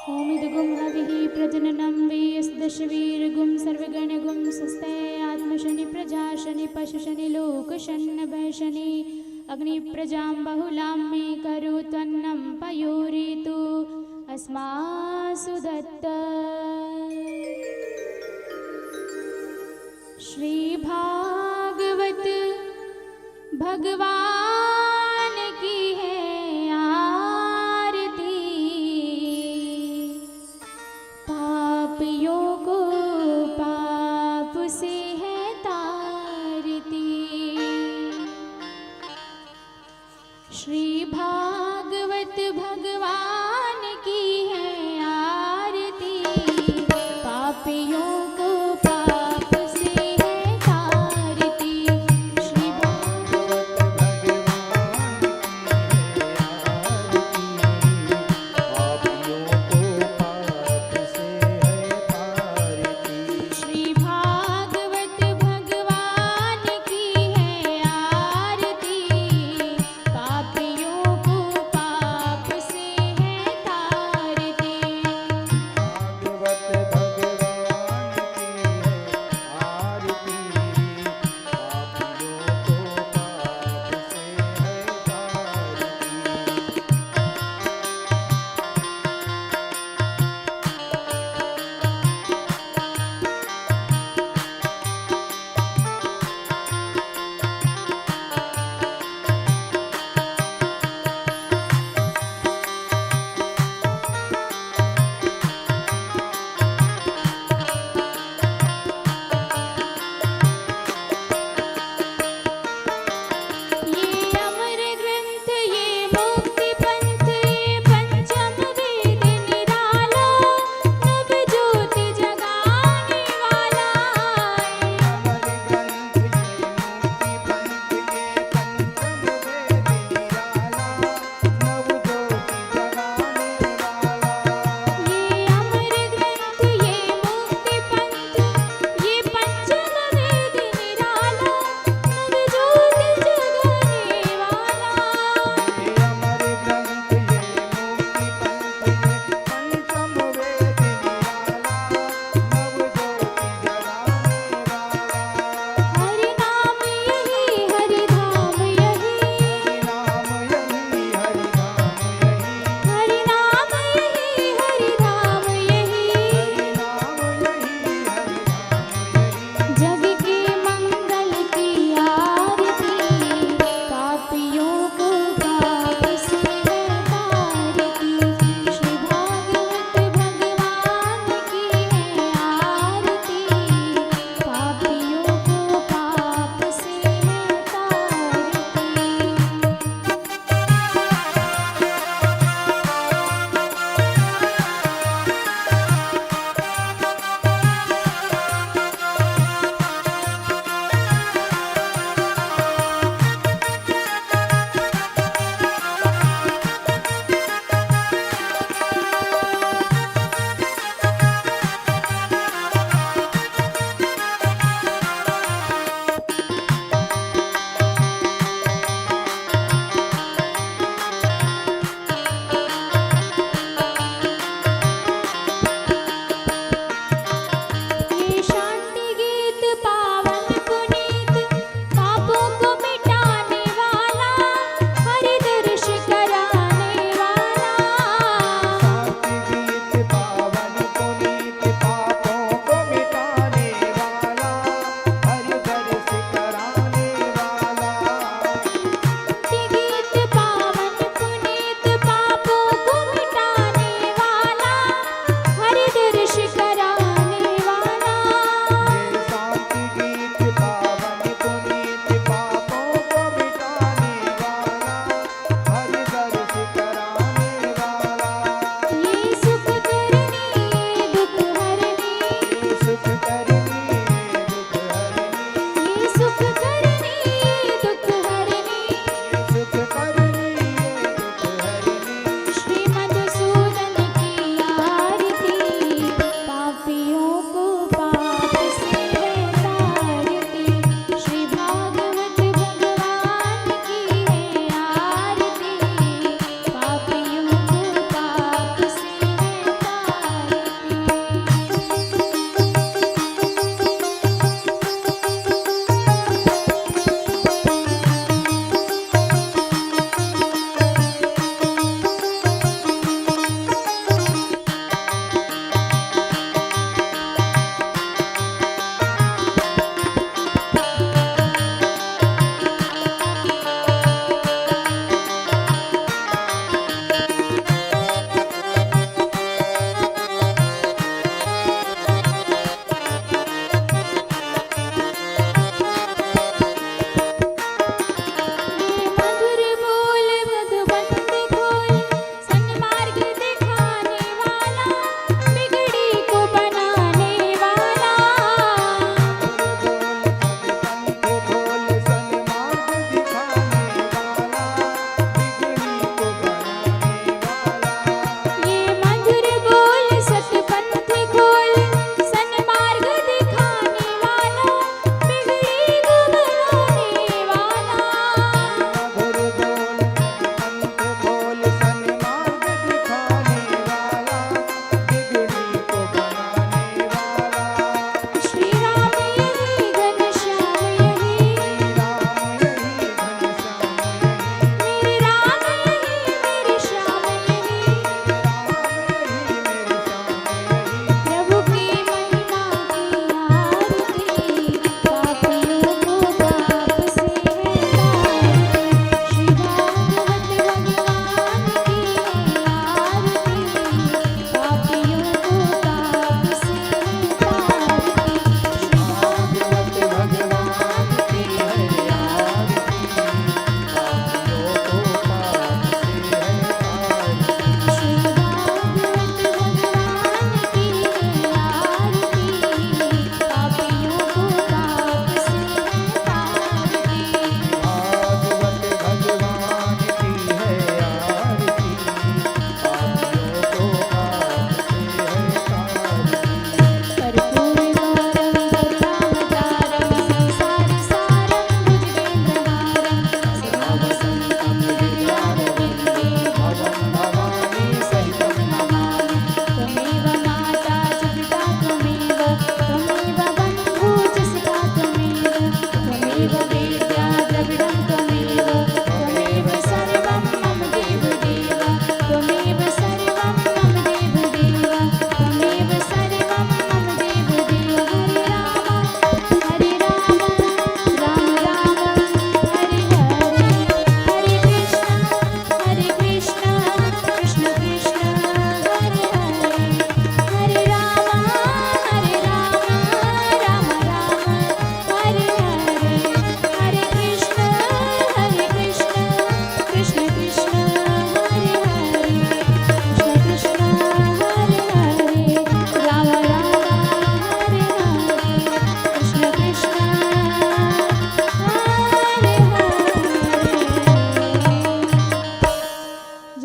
ओमिदगुं हविः प्रजननं वेयस्दशवीरगुं सर्वगणगुं स्वस्ते आत्मशनि प्रजाशनि पशुशनि लोकशन्नभशनि अग्निप्रजां बहुलां मे करोत्वन्नं पयोरितु अस्मासु दत्त। श्रीभागवत भगवान की है आरती, पापियों को पाप से है तारती। श्री भागवत भगवान की है आरती, पापियों को पाप से है तारती। श्री भागवत भगवान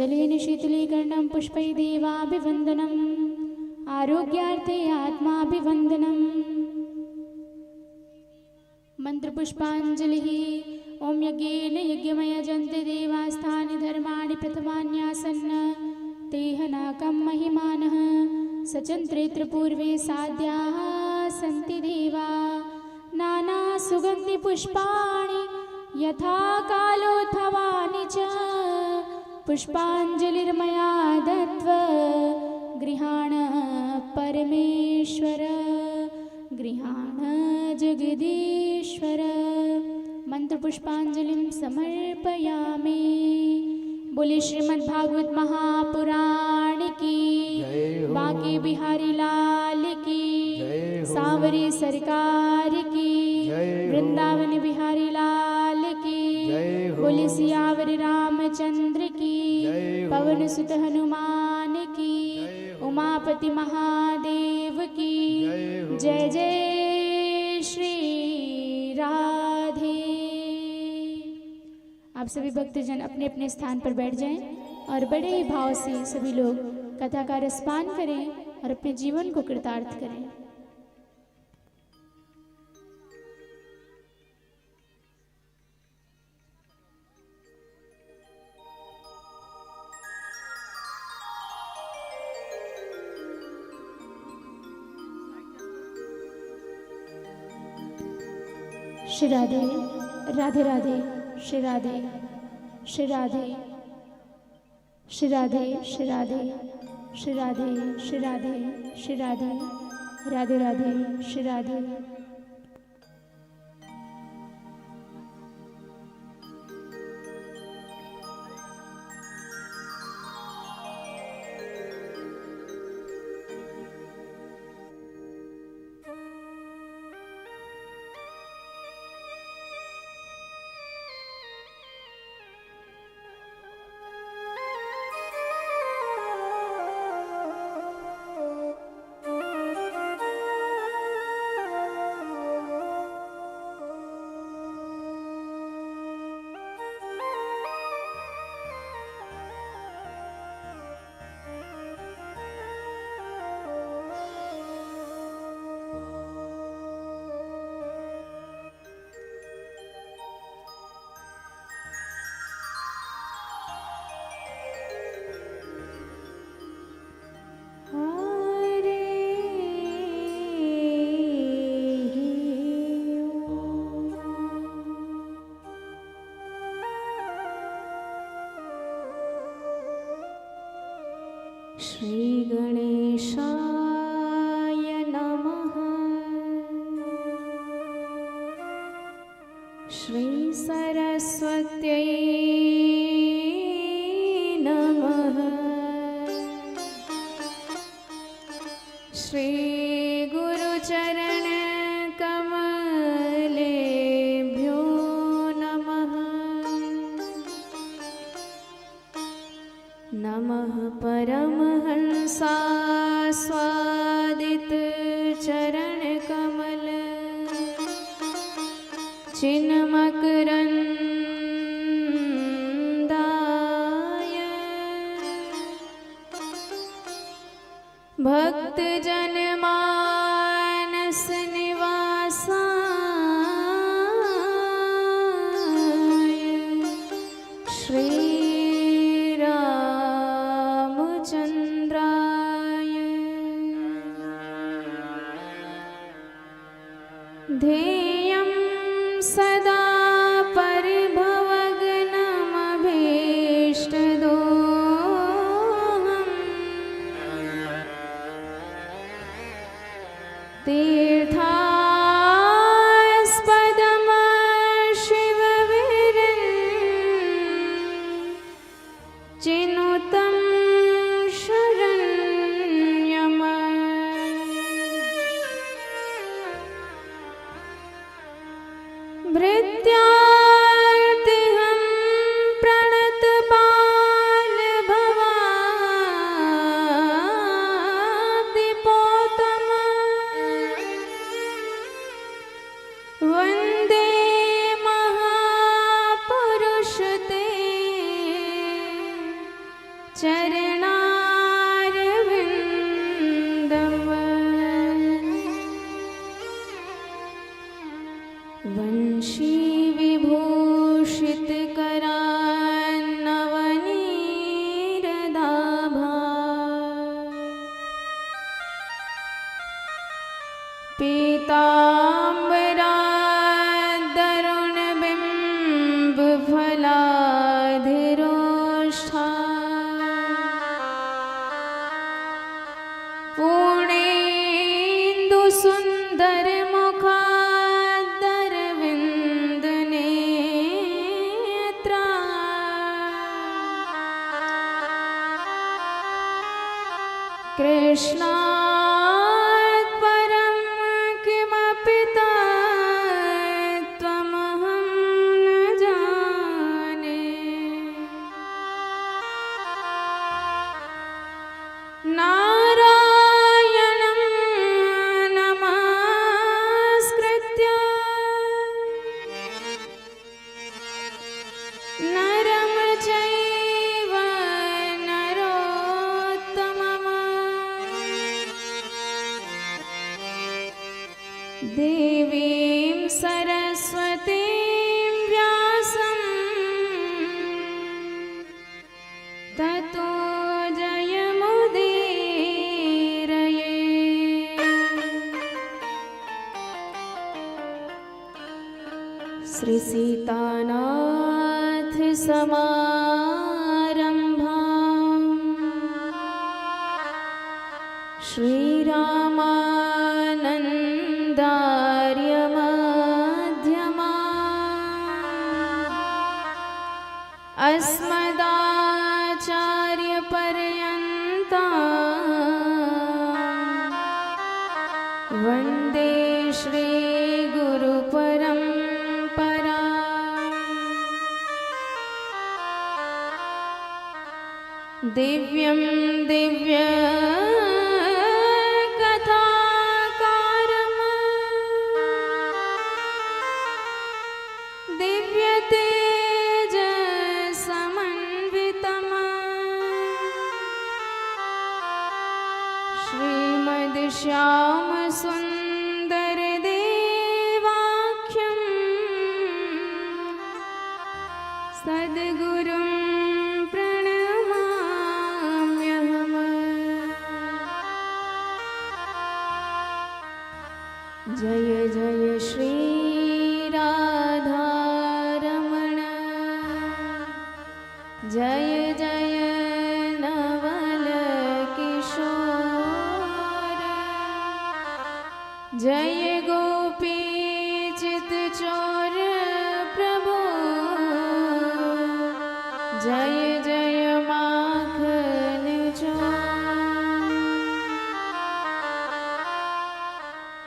जलेन शीतलीकरणं पुष्पै देवाभिवन्दनम् आरोग्यार्थे आत्माभिवन्दनम् मंत्रपुष्पाञ्जलिः। ॐ यज्ञेन यज्ञमयजन्ते देवास्तानि धर्माणि प्रथमान्यासन् तेह नाकं महिमानः सचन्त्रेऽत्र पूर्वे साध्याः सन्ति देवा नानासुगन्धिपुष्पाणि यथा कालोत्थवानि च पुष्पाञ्जलिर्मया दत्त्वा गृहाण परमेश्वर गृहाण जगदीश्वर। मंत्रपुष्पांजलिं समर्पयामि। बोले श्रीमद्भागवत महापुराण की, बांके बिहारी लाल की, सांवरी सरकार की, वृंदावन बिहारी लाल की। बोले सियावर रामचंद्र की, पवन सुत हनुमान की, उमापति महादेव की जय जय श्री राधे। आप सभी भक्तजन अपने अपने स्थान पर बैठ जाएं और बड़े ही भाव से सभी लोग कथा का रसपान करें और अपने जीवन को कृतार्थ करें। श्री राधे राधे राधे श्री राधे श्री राधे श्री राधे श्री राधे श्री राधे श्री राधे श्री राधे राधे राधे श्री राधे। श्री गणेशाय नमः। श्री सरस्वत्यै नमः। श्री गुरुचरण कमलेभ्यो नमः। नमः परमहंसास्वादित चरण कमल चिन्मकरन्दाय भक्तजन मानस निवासाय श्री ध्येयं सदा परिभवग्नमभीष्टदोहम् तीर्थास्पदम् शिववीरं चिनुतं शरण्यम्। चरणारविन्दम् वंशी विभूषितकरान्नवनीरदाभा पीताम्बरादरुणबिम्बफलाधिरोष्ठा पूर्णेन्दुसुन्दरमुखादरविन्दनेत्रा कृष्णात् परं किमपि तत्त्वमहं न जाने नारायणं नमस्कृत्य नरं चैव नरोत्तमम् देवीं सरस्वतीं व्यासं ततो जयमुदीरये। श्री सीतानाथ समारंभां श्रीरामानन्दार्य मध्यमा अस्मदाचार्यपर्यन्ता वन्दे श्रीगुरुपरम्परा। दिव्यं दिव्य कथाकारम् दिव्यतेजसमन्वितम् श्रीमद्श्यामसुन्दरदेवाख्यं सद्गुरुं प्रणमाम्यहम्। जय जय श्री राधारमण जय जय नवल किशोर जय गोपी चितचोर प्रभु जय जय माखन चोर।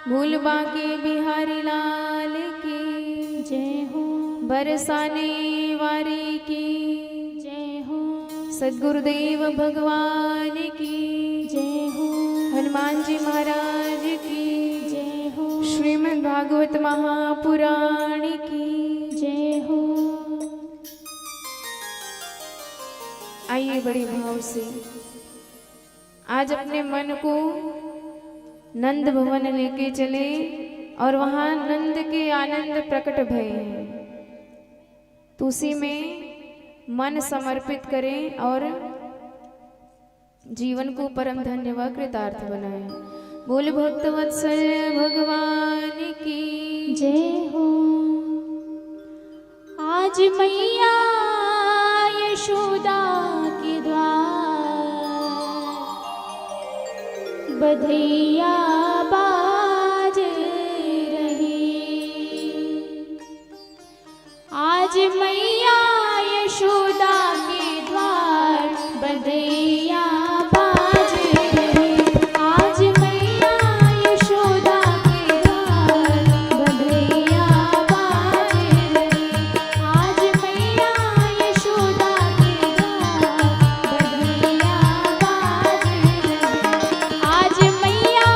भूल बांके बिहारी लाल की जय हो। बरसाने वारी की जय हो। सद्गुरुदेव भगवान की जय हो। हनुमान जी महाराज की जय हो। श्रीमद् भागवत महापुराण की जय हो। आइए बड़े भाव से आज अपने मन को नंद भवन लेके चले और वहां नंद के आनंद प्रकट भय हैं, तो उसी में मन समर्पित करें और जीवन को परम धन्य व कृतार्थ बनाएं। बोल भक्तवत्सल भगवान की जय हो। आज मैया यशोदा के द्वार बधैया बाज रही। आज मैया यशोदा के द्वार बधैया बाज रही। आज मैया यशोदा के द्वार बधैया बाज रही। आज मैया यशोदा के द्वार बधैया बाज रही। आज मैया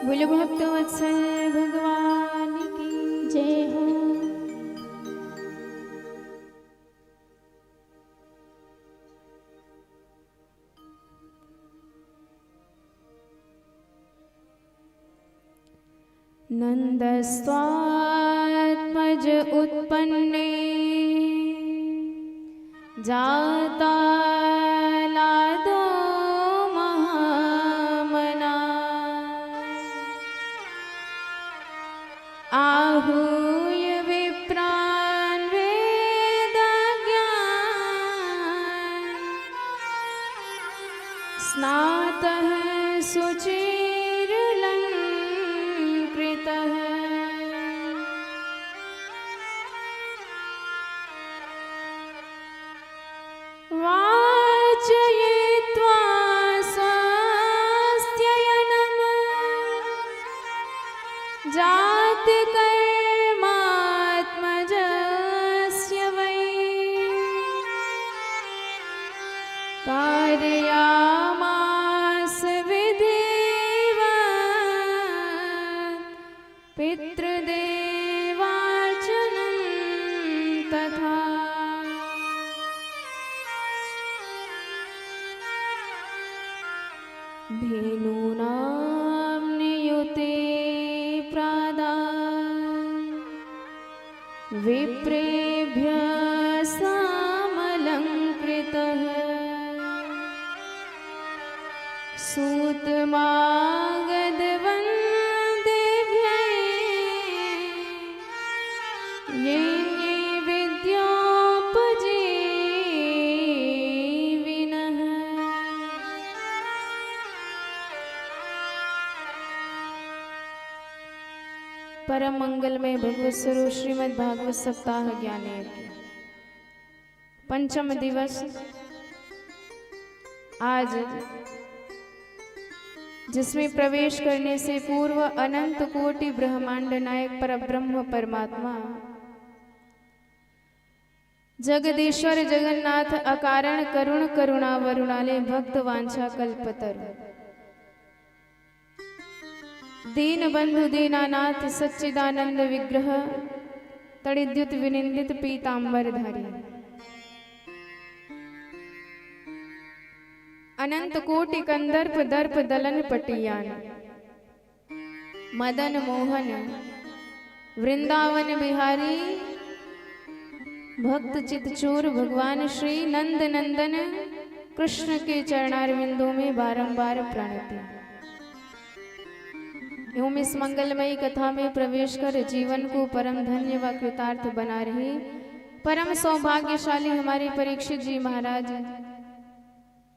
बोलो भक्त वत्सल भगवान की जय हो। नंदस्त्वात्मज उत्पन्ने जाता लादो महामना आहूय विप्रान् वेदज्ञान् स्नातः सुचिरलङ्कृतः वाचयित्वा स्वास्थ्ययनम् जातिकर्मात्मजस्य वै कारयामास विधिवत् पितृदेवार्चनं तथा धेनूनां नियुते प्रादा विप्रेभ्यः समलङ्कृतः सूतमागधवन्देभ्यै ये ये विद्योपजीविनः परम मंगलमय भगवत स्वरूप श्रीमद् भागवत सप्ताह ज्ञान यज्ञ पंचम दिवस आज, जिसमें प्रवेश करने से पूर्व अनंत कोटि ब्रह्मांड नायक परब्रह्म परमात्मा जगदीश्वर जगन्नाथ अकारण करुण करुणा वरुणालय भक्त वांछा कल्पतरु दीन बंधु दीनानाथ सच्चिदानंद विग्रह तड़िद्युत विनिंदित पीतांबर धारी अनंत कोटि कंदर्प दर्प दलन पटियान मदन मोहन वृंदावन बिहारी भक्त चितचोर भगवान श्री नंद नंदन कृष्ण के चरणारविंदों में बारंबार प्रणति एवं इस मंगलमयी कथा में प्रवेश कर जीवन को परम धन्य व कृतार्थ बना रहे परम सौभाग्यशाली हमारे परीक्षित जी महाराज,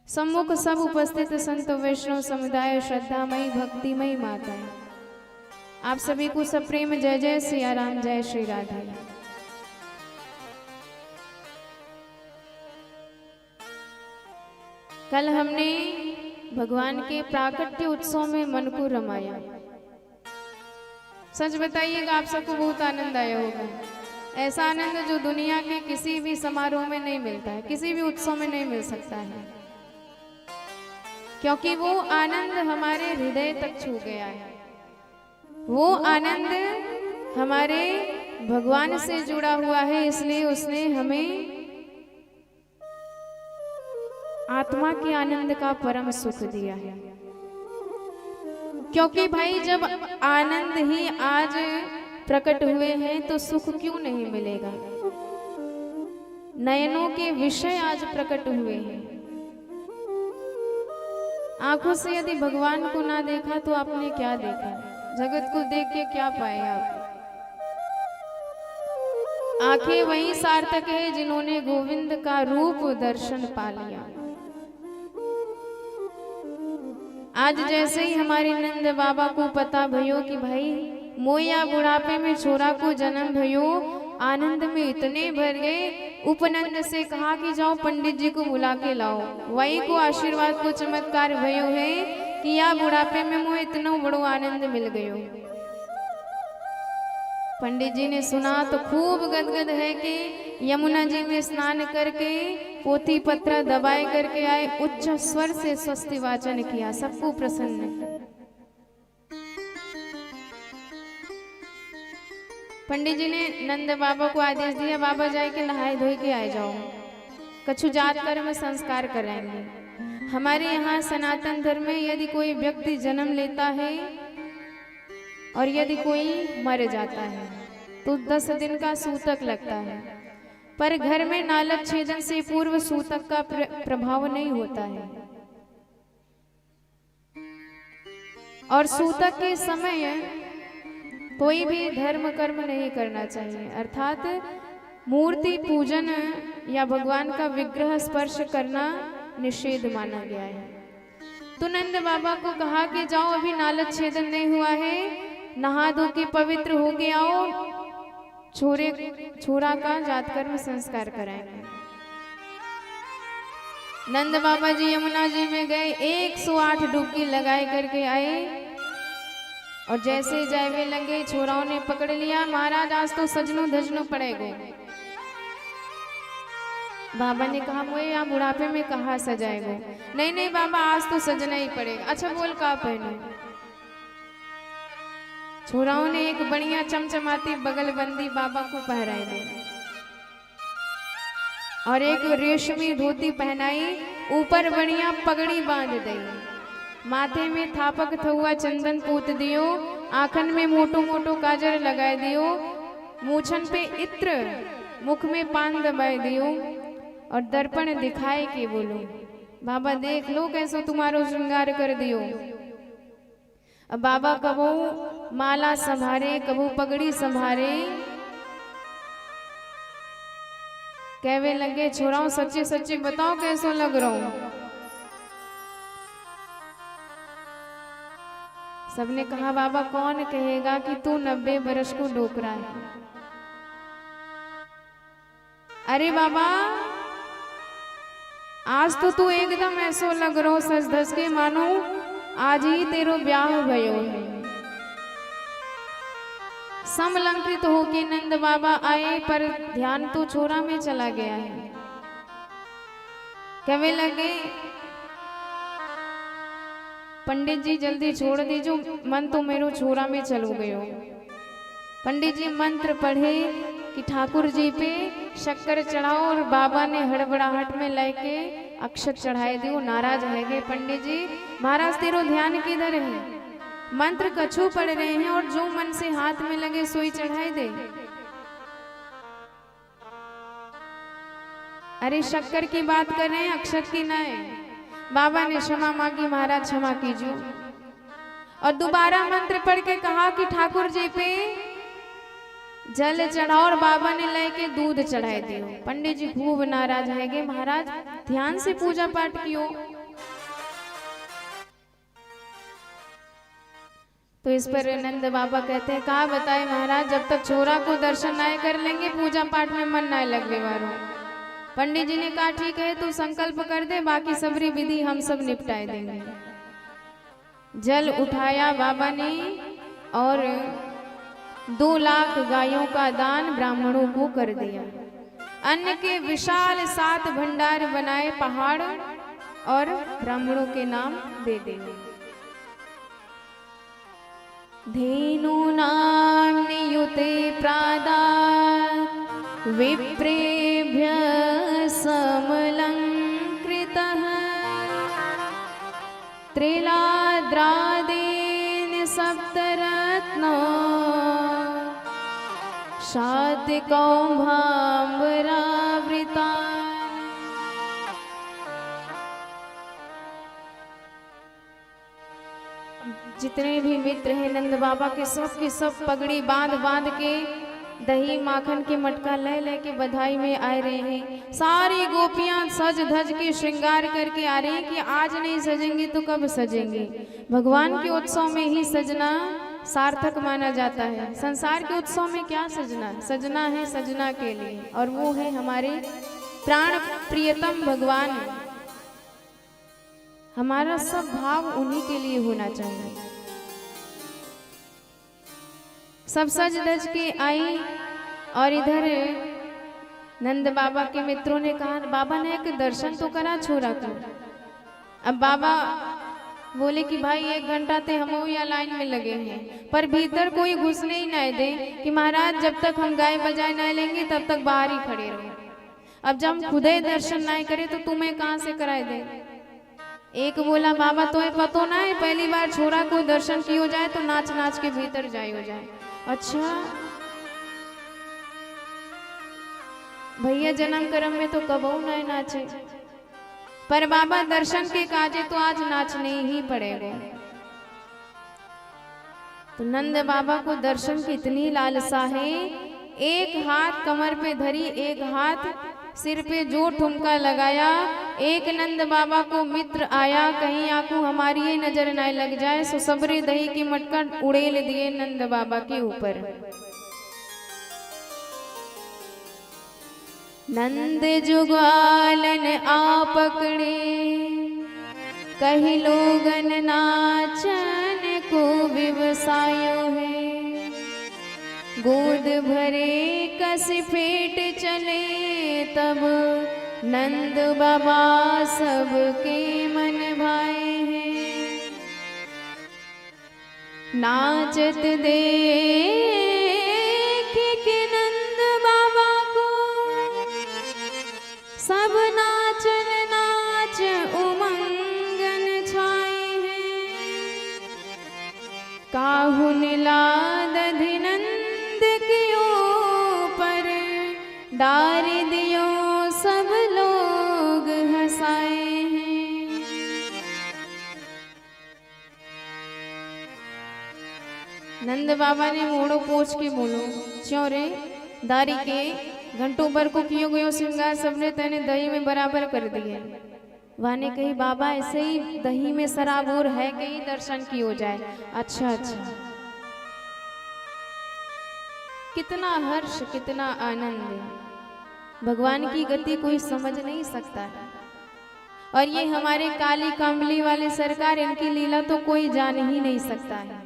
सम्मुख सब उपस्थित संत वैष्णव समुदाय, श्रद्धामयी भक्तिमयी माताएं, आप सभी को सप्रेम जय जय सिया राम, जय श्री राधे। कल हमने भगवान के प्राकट्य उत्सव में मन को रमाया। सच बताइएगा, आप सबको बहुत आनंद आया होगा। ऐसा आनंद जो दुनिया के किसी भी समारोह में नहीं मिलता है, किसी भी उत्सव में नहीं मिल सकता है, क्योंकि वो आनंद हमारे हृदय तक छू गया है। वो आनंद हमारे भगवान से जुड़ा हुआ है, इसलिए उसने हमें आत्मा के आनंद का परम सुख दिया है। क्योंकि भाई जब आनंद ही आज प्रकट हुए हैं तो सुख क्यों नहीं मिलेगा। नयनों के विषय आज प्रकट हुए हैं। आंखों से यदि भगवान को ना देखा तो आपने क्या देखा, जगत को देख के क्या पाए आप। आंखें वही सार्थक है जिन्होंने गोविंद का रूप दर्शन पा लिया। आज जैसे ही हमारे नंद बाबा को पता भयो कि भाई मोया बुढ़ापे में छोरा को जन्म भयो, आनंद में इतने भर गए, उपनंद से कहा कि जाओ पंडित जी को बुला के लाओ। वही को आशीर्वाद को चमत्कार भयो है कि या बुढ़ापे में मुझे इतना बड़ो आनंद मिल गयो। पंडित जी ने सुना तो खूब गदगद है कि यमुना जी में स्नान करके पोथी पत्र दबाए करके आए, उच्च स्वर से स्वस्ति वाचन किया, सबको प्रसन्न। पंडित जी ने नंद बाबा को आदेश दिया, बाबा जाए के नहाए धोए के आ जाओ, कछु जात कर्म संस्कार कराएंगे। हमारे यहाँ सनातन धर्म में यदि कोई व्यक्ति जन्म लेता है और यदि कोई मर जाता है तो 10 दिन का सूतक लगता है, पर घर में नालक छेदन से पूर्व सूतक का प्रभाव नहीं होता है। और सूतक के समय कोई भी धर्म कर्म नहीं करना चाहिए, अर्थात मूर्ति पूजन या भगवान का विग्रह स्पर्श करना निषेध माना गया है। तो नंद बाबा को कहा कि जाओ, अभी नालक छेदन नहीं हुआ है, नहा धो के पवित्र हो के आओ, छोरा का जात कर्म संस्कार कराएंगे। नंद बाबा जी यमुना जी में गए, 108 डुबकी लगाए करके आए और जैसे जावे लगे छोराओं ने पकड़ लिया, महाराज आज तो सजनो धजनो पड़ेगा। बाबा ने कहा मोए यहाँ बुढ़ापे में कहाँ सजाएगा? नहीं नहीं बाबा आज तो सजना ही पड़ेगा। अच्छा बोल का पहने? छोराओं ने एक बढ़िया चमचमाती बगलबंदी बाबा को पहनाई दी और एक रेशमी धोती पहनाई, ऊपर बढ़िया पगड़ी बांध दी, माथे में थापक थुआ चंदन पूत दियो, आंखन में मोटो मोटो काजर लगाए दियो, मूछन पे इत्र, मुख में पान दबाए दियो और दर्पण दिखाए के बोलो बाबा देख लो कैसो तुम्हारो श्रृंगार कर दियो। अब बाबा कबो माला संभारे, कबो पगड़ी संभारे, कहवे लगे छोराओं सच्चे सच्चे बताओ कैसो लग रहा हूं। सबने कहा बाबा कौन कहेगा कि तू 90 बरस को डोकरा है। अरे बाबा आज तो तू एकदम ऐसो लग रहो सज धज के मानो आज ही तेरो ब्याह भयो है। समलंकृत होके नंद बाबा आए, पर ध्यान तो छोरा में चला गया है। कहने लगे पंडित जी जल्दी छोड़ दीजो, मन तो मेरो छोरा में चलो गयो। पंडित जी मंत्र पढ़े कि ठाकुर जी पे शक्कर चढ़ाओ और बाबा ने हड़बड़ाहट में लेके अक्षत चढ़ाए दियो। नाराज है गए पंडित जी, महाराज तेरो ध्यान किधर है? मंत्र कछु पढ़ रहे हैं और जो मन से हाथ में लगे सोई चढ़ाई दे। अरे शक्कर की बात कर रहे हैं, अक्षत की ना है। बाबा ने क्षमा मांगी, महाराज क्षमा कीजिए। और दोबारा मंत्र पढ़ के कहा कि ठाकुर जी पे जल चढ़ाओ और बाबा ने लेके दूध चढ़ाए दियो। पंडित जी खूब नाराज है गए, महाराज ध्यान से पूजा पाठ कियो। तो इस पर नंद बाबा कहते हैं कहा बताए महाराज, जब तक छोरा को दर्शन ना कर लेंगे पूजा पाठ में मन ना लगने वालों। पंडित जी ने कहा ठीक है तू संकल्प कर दे, बाकी सबरी विधि हम सब निपटाए देंगे। जल उठाया बाबा ने और 2 लाख गायों का दान ब्राह्मणों को कर दिया। अन्न के विशाल 7 भंडार बनाए पहाड़ और ब्राह्मणों के नाम दे दिए। धेनूनां नियुते प्रादात् विप्रेभ्यः समलंकृतः त्रिलाद्रादेन सप्तरत्नो शातिकौभाम्बरावृता। जितने भी मित्र हैं नंद बाबा के सब पगड़ी बांध बांध के दही माखन के मटका ले लेके बधाई में आ रहे हैं। सारी गोपियां सज धज के श्रृंगार करके आ रही हैं कि आज नहीं सजेंगे तो कब सजेंगे। भगवान के उत्सव में ही सजना सार्थक माना जाता है। संसार के उत्सव में क्या सजना, सजना है सजना के लिए, और वो है हमारे प्राण प्रियतम भगवान। हमारा सब भाव उन्हीं के लिए होना चाहिए। सब सज धज के आई और इधर नंद बाबा के मित्रों ने कहा बाबा ने एक दर्शन तो करा छोरा को। अब बाबा बोले कि भाई 1 घंटा ते हम या लाइन में लगे हैं, पर भीतर कोई घुसने ही नहीं दे कि महाराज जब तक हम गाय बजाए नहीं लेंगे तब तक बाहर ही खड़े रहो। अब जब हम खुदे दर्शन नहीं करे तो तुम्हें कहाँ से कराए दे। एक बोला बाबा तो पतो ना है, पहली बार छोरा को दर्शन की हो जाए तो नाच नाच के भीतर जाए हो जाए। अच्छा भैया जन्म कर्म में तो कबहू नहीं नाचे, पर बाबा दर्शन के काजे तो आज नाचने ही पड़ेगा। तो नंद बाबा को दर्शन की इतनी लालसा है, एक हाथ कमर पे धरी, एक हाथ सिर पे जो ठुमका लगाया। एक नंद बाबा को मित्र आया, कहीं आंखों हमारी ये नजर न लग जाए, सो सबरे दही की मटका उड़ेल दिए नंद बाबा के ऊपर। नंद जुगालन आ पकड़े, कही लोगन नाचन को व्यवसायो है। गोद भरे कस फेट चले, तब नंद बाबा सबके मन भाए हैं। नाचत देख के नंद बाबा को सब नाचन नाच उमंगन छाए हैं। काहू नीलाद नंद के ऊपर डार दियो, सब लोग हंसाए हैं। नंद बाबा ने मोड़ो पोछ के बोलो, क्यों रे दारी के घंटों भर को कियो गयो श्रृंगार सबने तेने दही में बराबर कर दिए। वाने कही बाबा ऐसे ही दही में शराब और है, कहीं दर्शन की हो जाए। अच्छा अच्छा, कितना हर्ष कितना आनंद, भगवान की गति कोई समझ नहीं सकता है। और ये हमारे काली कांबली वाले सरकार, इनकी लीला तो कोई जान ही नहीं सकता है।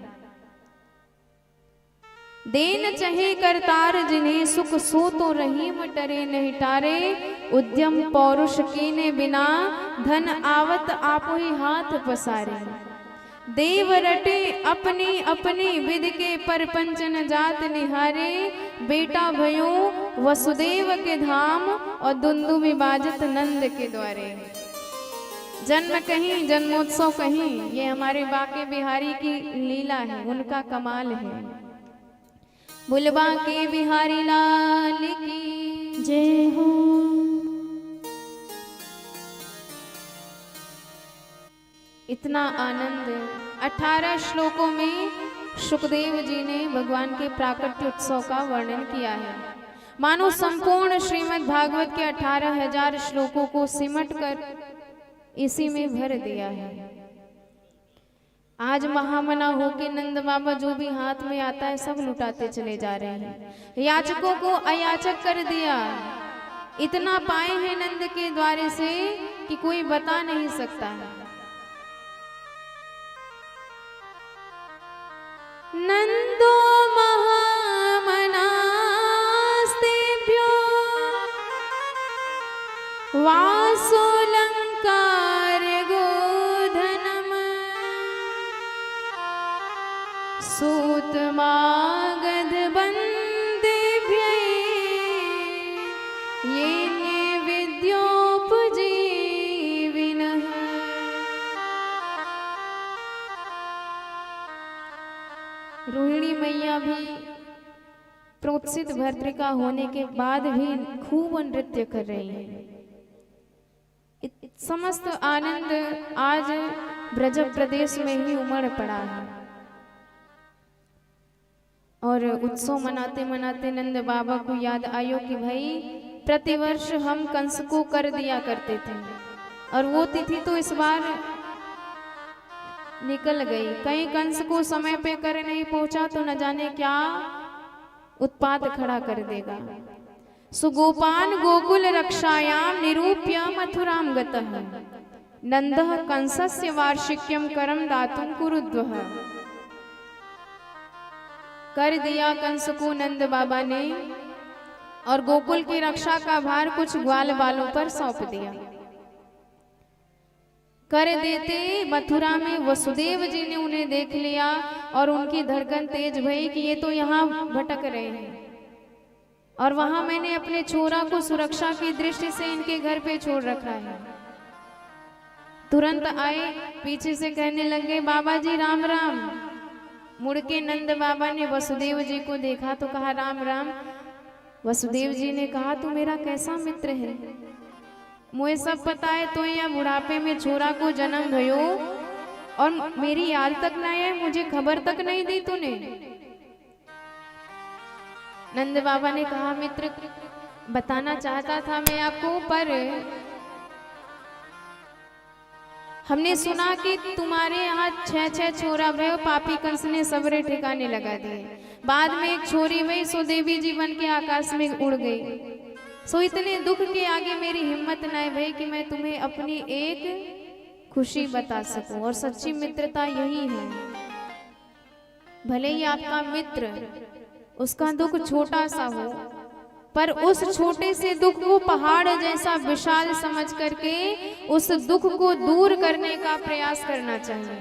देन चहे करतार जिन्हें सुख सो तो रहीम डरे नहीं टारे। उद्यम पौरुष कीने बिना धन आवत आपो ही हाथ पसारे। देव रटे अपनी अपनी विद के परपंचन जात निहारे। बेटा भयो वसुदेव के धाम और दुंदुभि बाजत नंद के द्वारे। जन्म कहीं जन्मोत्सव कहीं, ये हमारे बाके बिहारी की लीला है, उनका कमाल है। बुलबा के बिहारी लाल की जय हो। इतना आनंद 18 श्लोकों में सुखदेव जी ने भगवान के प्राकट्य उत्सव का वर्णन किया है। मानो संपूर्ण श्रीमद् भागवत के 18,000 श्लोकों को सिमट कर इसी में भर दिया है। आज महामना होके नंद बाबा जो भी हाथ में आता है सब लुटाते चले जा रहे हैं। याचकों को अयाचक कर दिया। इतना पाए हैं नंद के द्वारे से कि कोई बता नहीं सकता है। नंदो महामनास्तेभ्यो वासोलंकार गोधनम सूतमागध बंदेभ्यै ये विद्योपजीविनः। रोहिणी मैया भी प्रोत्सित भर्तृका होने के बाद भी खूब नृत्य कर रही है। समस्त आनंद आज ब्रज प्रदेश में ही उमड़ पड़ा है। और उत्सव मनाते मनाते नंद बाबा को याद आयो कि भाई प्रतिवर्ष हम कंस को कर दिया करते थे, और वो तिथि तो इस बार निकल गई। कहीं कंस को समय पे कर नहीं पहुंचा तो न जाने क्या उत्पात खड़ा कर देगा। सुगोपान गोकुल रक्षायाम निरूप्य मथुराम गतः नंदः कंसस्य वार्षिक्यम करम दातुं कुरुद्वः। कर दिया कंस को नंद बाबा ने, और गोकुल की रक्षा का भार कुछ ग्वाल बालों पर सौंप दिया। कर देते। मथुरा में वसुदेव जी ने उन्हें देख लिया और उनकी धड़कन तेज भई कि ये तो यहाँ भटक रहे हैं, और वहां मैंने अपने छोरा को सुरक्षा की दृष्टि से इनके घर पे छोड़ रखा है। तुरंत आए, पीछे से कहने लगे बाबा जी राम राम। मुड़ के नंद बाबा ने वसुदेव जी को देखा तो कहा राम राम। वसुदेव जी ने कहा तू मेरा कैसा मित्र है, मुझे सब पता है, तो यहाँ बुढ़ापे में छोरा को जन्म भयो और मेरी याद तक ना है, मुझे खबर तक नहीं दी तूने। नंद बाबा ने कहा मित्र बताना चाहता था मैं आपको, पर हमने सुना कि तुम्हारे यहाँ 6 छोरा भय, पापी कंस ने सबरे ठिकाने लगा दिए। बाद में एक छोरी भई सो देवी जीवन के आकाश में उड़ गई। सो इतने दुख के आगे मेरी हिम्मत न है भाई कि मैं तुम्हें अपनी एक खुशी बता सकूं, और सच्ची मित्रता यही है। भले ही आपका मित्र उसका दुख छोटा सा हो, पर उस छोटे से दुख को पहाड़ जैसा विशाल समझ करके उस दुख को दूर करने का प्रयास करना चाहिए।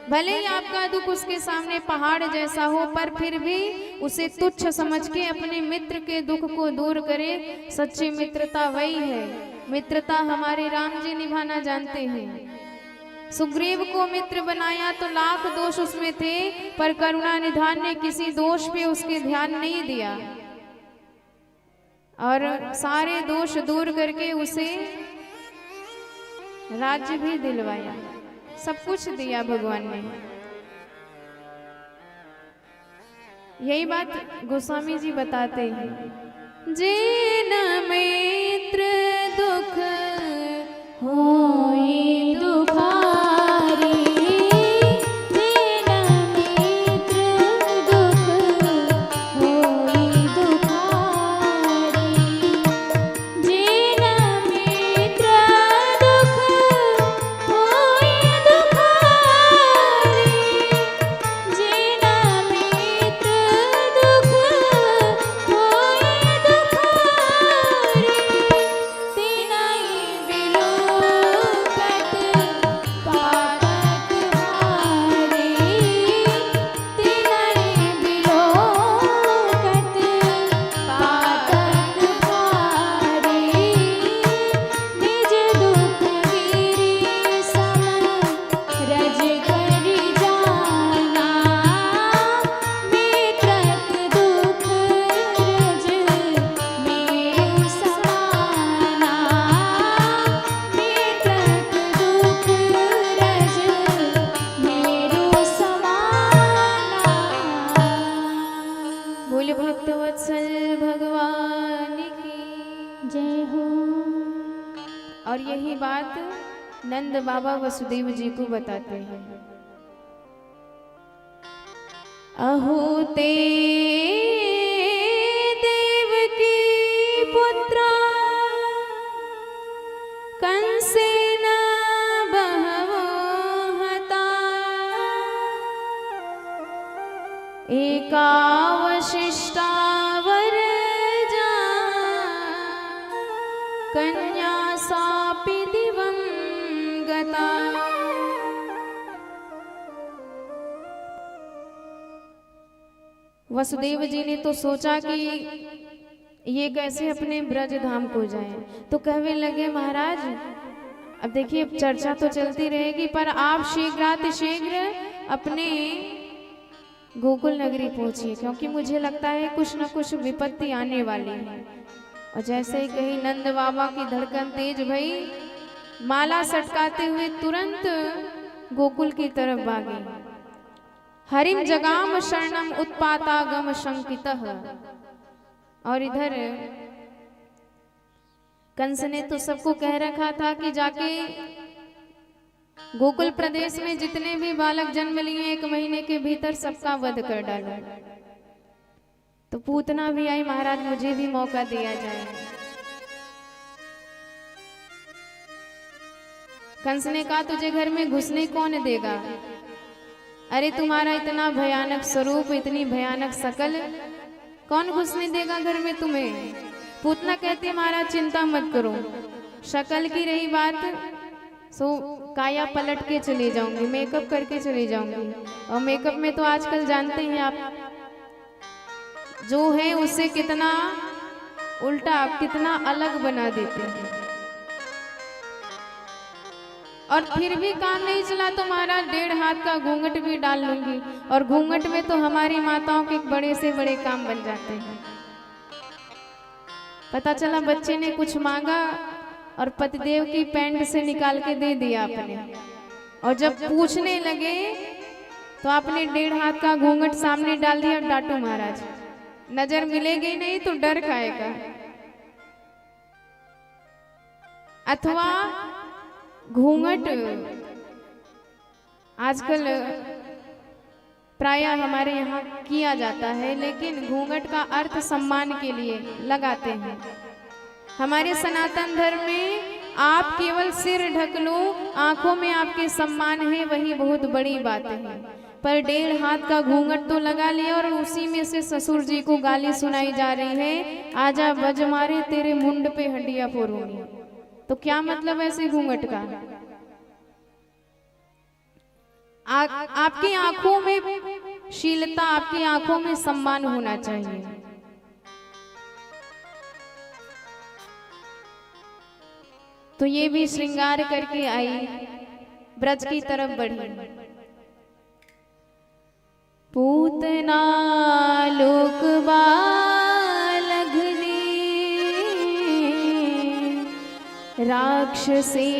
भले ही आपका दुख उसके सामने पहाड़ जैसा हो, पर फिर भी उसे तुच्छ समझ के अपने मित्र के दुख को दूर करे। सच्ची मित्रता वही है। मित्रता हमारे राम जी निभाना जानते हैं। सुग्रीव को मित्र बनाया तो लाख दोष उसमें थे, पर करुणा निधान ने किसी दोष पे उसके ध्यान नहीं दिया और सारे दोष दूर करके उसे राज्य भी दिलवाया, सब कुछ दिया भगवान ने। यही बात गोस्वामी जी बताते हैं। जिन मित्र दुख होई दुखारी, जिन मित्र दुख होई दुखारी, जिन मित्र दुख होई दुखारी, जिन मित्र दुख होई दुखारी, तिनहि बिलोकत पातक हारी, तिनहि बिलोकत पातक हारी, निज दुख गिरि सम रज करि जाना, मित्रक दुख रज मेरु समाना, मित्रक दुख रज मेरु समाना। बोले भक्तवत्सल भगवान की जय हो। और यही बात नंद बाबा वसुदेव जी को बताते हैं। अहो ते देवकी पुत्रा कंसेन बहवो हता, एकावशिष्टा वरजा कन्या सापि दिवं गता। वसुदेव जी ने तो सोचा कि ये कैसे अपने ब्रज धाम को जाएं, तो कहने लगे महाराज अब देखिए चर्चा तो चलती रहेगी, पर आप शीघ्रातिशीघ्र अपने गोकुल नगरी पहुंचिए, क्योंकि मुझे लगता है कुछ न कुछ विपत्ति आने वाली है। और जैसे ही कही नंद बाबा की धड़कन तेज भई, माला सटकाते हुए तुरंत गोकुल की तरफ भागे। हरिम जगाम शरणम उत्पातागम शंकितः। और इधर कंस ने तो सबको कह रखा था कि जाके गोकुल प्रदेश में जितने भी बालक जन्म लिए 1 महीने के भीतर सबका वध कर डाला। तो पूतना भी आई, महाराज मुझे भी मौका दिया जाए। कंस ने कहा तुझे घर में घुसने कौन देगा? अरे तुम्हारा इतना भयानक स्वरूप, इतनी भयानक शकल, कौन घुसने देगा घर में तुम्हें? पूतना कहती महाराज चिंता मत करो, शकल की रही बात, सो काया पलट के चली जाऊंगी, मेकअप करके चली जाऊंगी। और मेकअप में तो आजकल जानते हैं आप, जो है उससे कितना उल्टा, कितना अलग बना देते हैं। और फिर भी काम नहीं चला तो महाराज 1.5 हाथ का घूंघट भी डाल लूंगी। और घूंघट में तो हमारी माताओं के बड़े से बड़े काम बन जाते हैं। पता चला बच्चे ने कुछ मांगा और पतिदेव की पैंट से निकाल के दे दिया आपने, और जब पूछने लगे तो आपने 1.5 हाथ का घूंघट सामने डाल दिया। डांटो महाराज, नजर मिलेगी नहीं तो डर खाएगा। अथवा घूंघट आजकल प्रायः हमारे यहाँ किया जाता है, लेकिन घूंघट का अर्थ सम्मान के लिए लगाते हैं। हमारे सनातन धर्म में आप केवल सिर ढक लो, आंखों में आपके सम्मान है, वही बहुत बड़ी बात है। पर 1.5 हाथ का घूंघट तो लगा लिया और उसी में से ससुर जी को गाली सुनाई जा रही है, आजा बज मारे तेरे मुंड पे हड्डियां फोड़ूंगी। तो क्या मतलब ऐसे घूंघट का? आपकी आंखों में शीलता, आपकी आंखों में सम्मान होना चाहिए। तो ये भी श्रृंगार करके आई, ब्रज की तरफ बढ़ी। पूतना लोक बालघने राक्षसी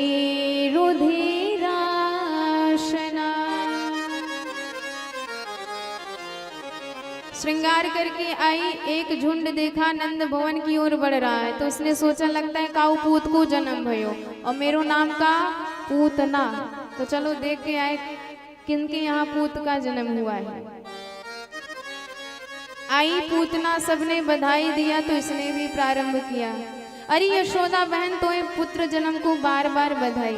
रुधिराशना। श्रृंगार करके आई, एक झुंड देखा नंद भवन की ओर बढ़ रहा है, तो उसने सोचा लगता है काऊ पूत को जन्म भयो और मेरो नाम का पूतना, तो चलो देख के आए किनके यहाँ पूत का जन्म हुआ है। आई पूतना, सबने बधाई दिया तो इसने भी प्रारंभ किया। अरे यशोदा बहन, तो पुत्र जन्म को बार बार बधाई।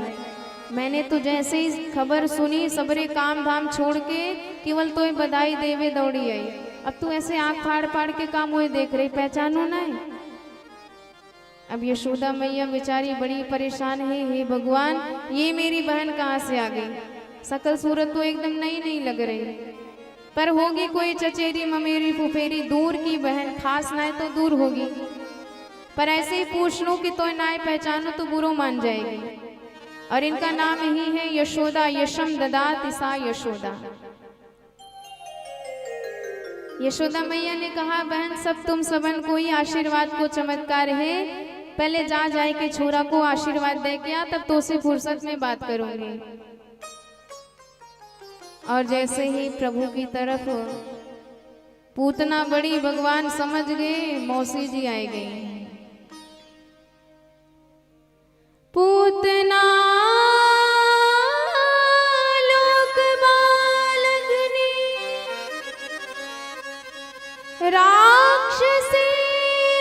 मैंने तो जैसे ही खबर सुनी सबरे काम धाम छोड़ के केवल तो बधाई देवे दौड़ी आई। अब तू ऐसे आंख फाड़ फाड़ के काम हुए देख रही, पहचानो ना है। अब यशोदा मैया बेचारी बड़ी परेशान है, हे भगवान ये मेरी बहन कहाँ से आ गई? सकल सूरत तो एकदम नई नहीं लग रही, पर होगी कोई चचेरी ममेरी फुफेरी, दूर की बहन, खास नाय तो दूर होगी। पर ऐसे ही पूछ लो कि तो नाय पहचानो तो बुरो मान जाएगी। और इनका नाम ही है यशोदा, यशम ददाति सा यशोदा। यशोदा मैया ने कहा बहन सब तुम सबन कोई आशीर्वाद को चमत्कार है, पहले जा जाए के छोरा को आशीर्वाद दे के आ, तब तो से फुर्सत में बात करूंगी। और जैसे ही प्रभु की तरफ पूतना बड़ी, भगवान समझ गए मौसी जी आए गई। पूतना लोक बालघने राक्षसी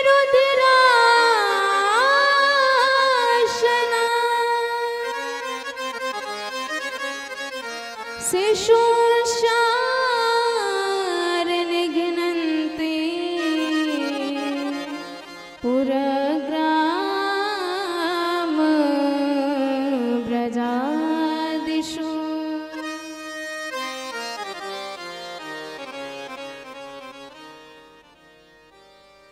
रुधिराशना शिशुशार निघ्नन्ते पुरग्राम ब्रजादिषु।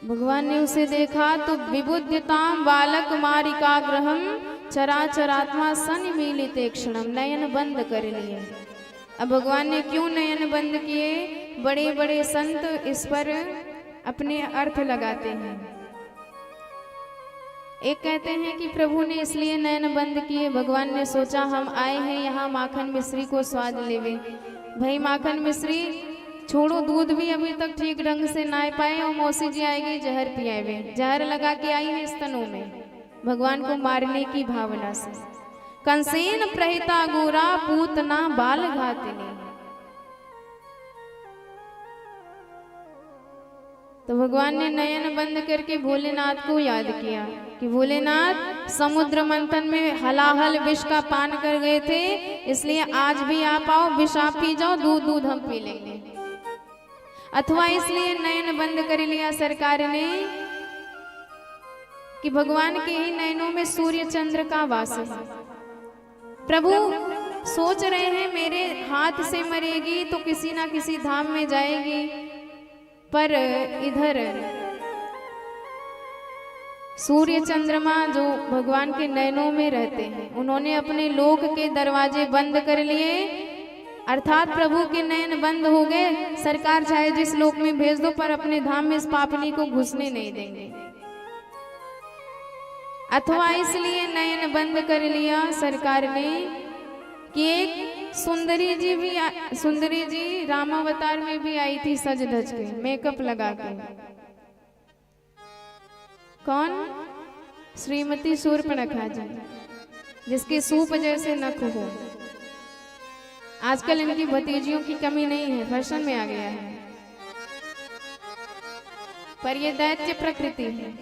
भगवान ने उसे देखा तो विबुध्यताम बालक मारिकाग्रहम चराचरात्मा सन्मीलिते क्षणम, नयन बंद कर लिए। अब भगवान ने क्यों नयन बंद किए? बड़े बड़े संत इस पर अपने अर्थ लगाते हैं। एक कहते हैं कि प्रभु ने इसलिए नयन बंद किए, भगवान ने सोचा हम आए हैं यहाँ माखन मिश्री को स्वाद लेवे। भाई माखन मिश्री छोड़ो, दूध भी अभी तक ठीक ढंग से ना पाए और मौसी जी आएगी जहर पियावे, जहर लगा के आई है स्तनों में भगवान को मारने की भावना से। कंसेन प्रहिता गोरा पूतना बाल घातिनी। तो भगवान ने नयन बंद करके भोलेनाथ को याद किया कि भोलेनाथ समुद्र मंथन में हलाहल विष का पान कर गए थे, इसलिए आज भी आप आओ, विष आप पी जाओ, दूध दूध हम पी लेंगे। अथवा इसलिए नयन बंद कर लिया सरकार ने कि भगवान के ही नयनों में सूर्य चंद्र का वास है। प्रभु सोच रहे हैं मेरे हाथ से मरेगी तो किसी ना किसी धाम में जाएगी, पर इधर सूर्य चंद्रमा जो भगवान के नयनों में रहते हैं, उन्होंने अपने लोक के दरवाजे बंद कर लिए, अर्थात प्रभु के नयन बंद हो गए। सरकार चाहे जिस लोक में भेज दो, पर अपने धाम में इस पापनी को घुसने नहीं देंगे। अथवा इसलिए नयन बंद कर लिया सरकार ने कि एक सुंदरी जी रामावतार में भी आई थी, सज धज के, मेकअप लगा के। कौन? श्रीमती शूर्पणखा जी, जिसके सूप जैसे नख हो। आजकल इनकी भतीजियों की कमी नहीं है, फैशन में आ गया है, पर ये दैत्य प्रकृति है।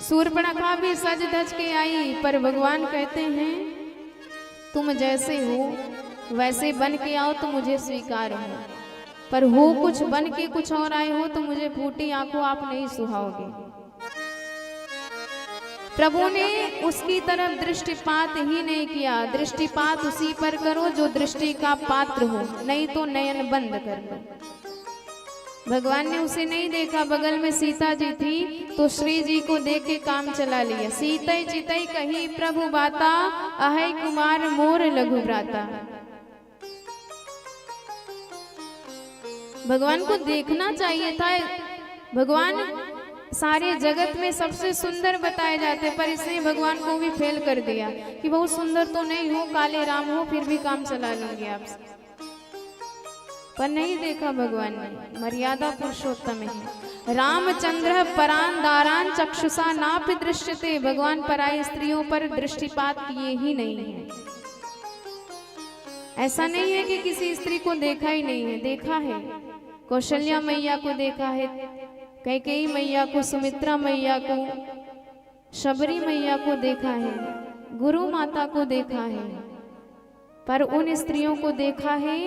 शूर्पणखा भी सज धज के आई, पर भगवान कहते हैं तुम जैसे हो वैसे बन के आओ तो मुझे स्वीकार हो, पर हो कुछ बन के कुछ और आए हो तो मुझे फूटी आंखों आप नहीं सुहाओगे। प्रभु ने उसकी तरफ दृष्टिपात ही नहीं किया। दृष्टिपात उसी पर करो जो दृष्टि का पात्र हो, नहीं तो नयन बंद कर दो। भगवान ने उसे नहीं देखा। बगल में सीता जी थी तो श्री जी को देख के काम चला लिया। सीतई चितई कही प्रभु बाता, अहै कुमार मोर लघु भ्राता। भगवान को देखना चाहिए था। भगवान सारे जगत में सबसे सुंदर बताए जाते, पर इसने भगवान को भी फेल कर दिया कि बहुत सुंदर तो नहीं हो, काले राम हो, फिर भी काम चला लेंगे आपसे। पर नहीं देखा भगवान ने। मर्यादा पुरुषोत्तम है। रामचंद्र परान दारान चक्षुषा नापि दृश्यते। भगवान पराई स्त्रियों पर दृष्टिपात किए ही नहीं है। ऐसा नहीं है कि किसी स्त्री को देखा ही नहीं है, देखा है। कौशल्या मैया को देखा है, कैकेयी मैया को, सुमित्रा मैया को, शबरी मैया को देखा है, गुरु माता को देखा है, पर उन स्त्रियों को देखा है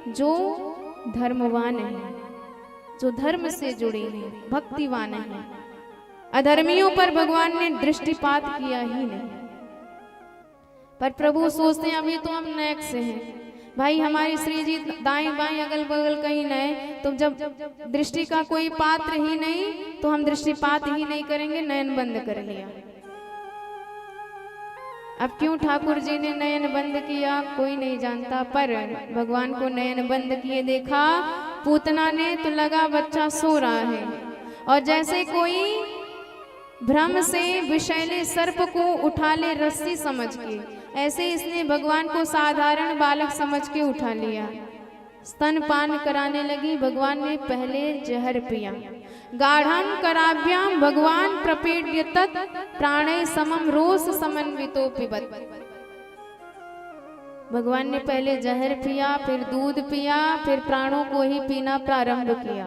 जो धर्मवान है, जो धर्म से जुड़ी है, भक्तिवान है। अधर्मियों पर भगवान ने दृष्टिपात किया ही नहीं। पर प्रभु सोचते हैं अभी तो हम नैक से हैं भाई, हमारी श्री जी दाएं बाएं अगल बगल कहीं नए, तो जब दृष्टि का कोई पात्र ही नहीं तो हम दृष्टिपात ही नहीं करेंगे। नयन बंद कर लिया। अब क्यों ठाकुर जी ने नयन बंद किया कोई नहीं जानता, पर भगवान को नयन बंद किए देखा पूतना ने तो लगा बच्चा सो रहा है, और जैसे कोई भ्रम से विषैले सर्प को उठा ले रस्सी समझ के, ऐसे इसने भगवान को साधारण बालक समझ के उठा लिया। स्तनपान कराने लगी। भगवान ने पहले जहर पिया। गाढ़ं कराभ्याम भगवान प्रपीड्य तत् प्राणे समम रोष समन्वितो पिबत। भगवान ने पहले जहर पिया, फिर दूध पिया, फिर प्राणों को ही पीना प्रारंभ किया।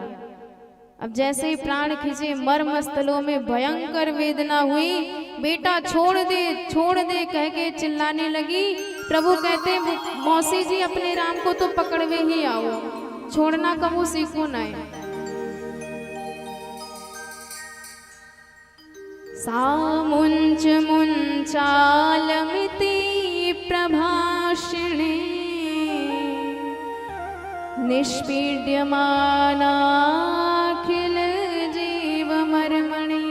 अब जैसे ही प्राण खींचे, मर्म स्थलों में भयंकर वेदना हुई। बेटा छोड़ दे कह के चिल्लाने लगी। प्रभु कहते मौसी जी अपने राम को तो पकड़वे ही आओ, छोड़ना कहो सीखो ना। सामुंच मुंचालमिति प्रभाषिणे निष्पीड्यमानाखिल जीव मर्मणि।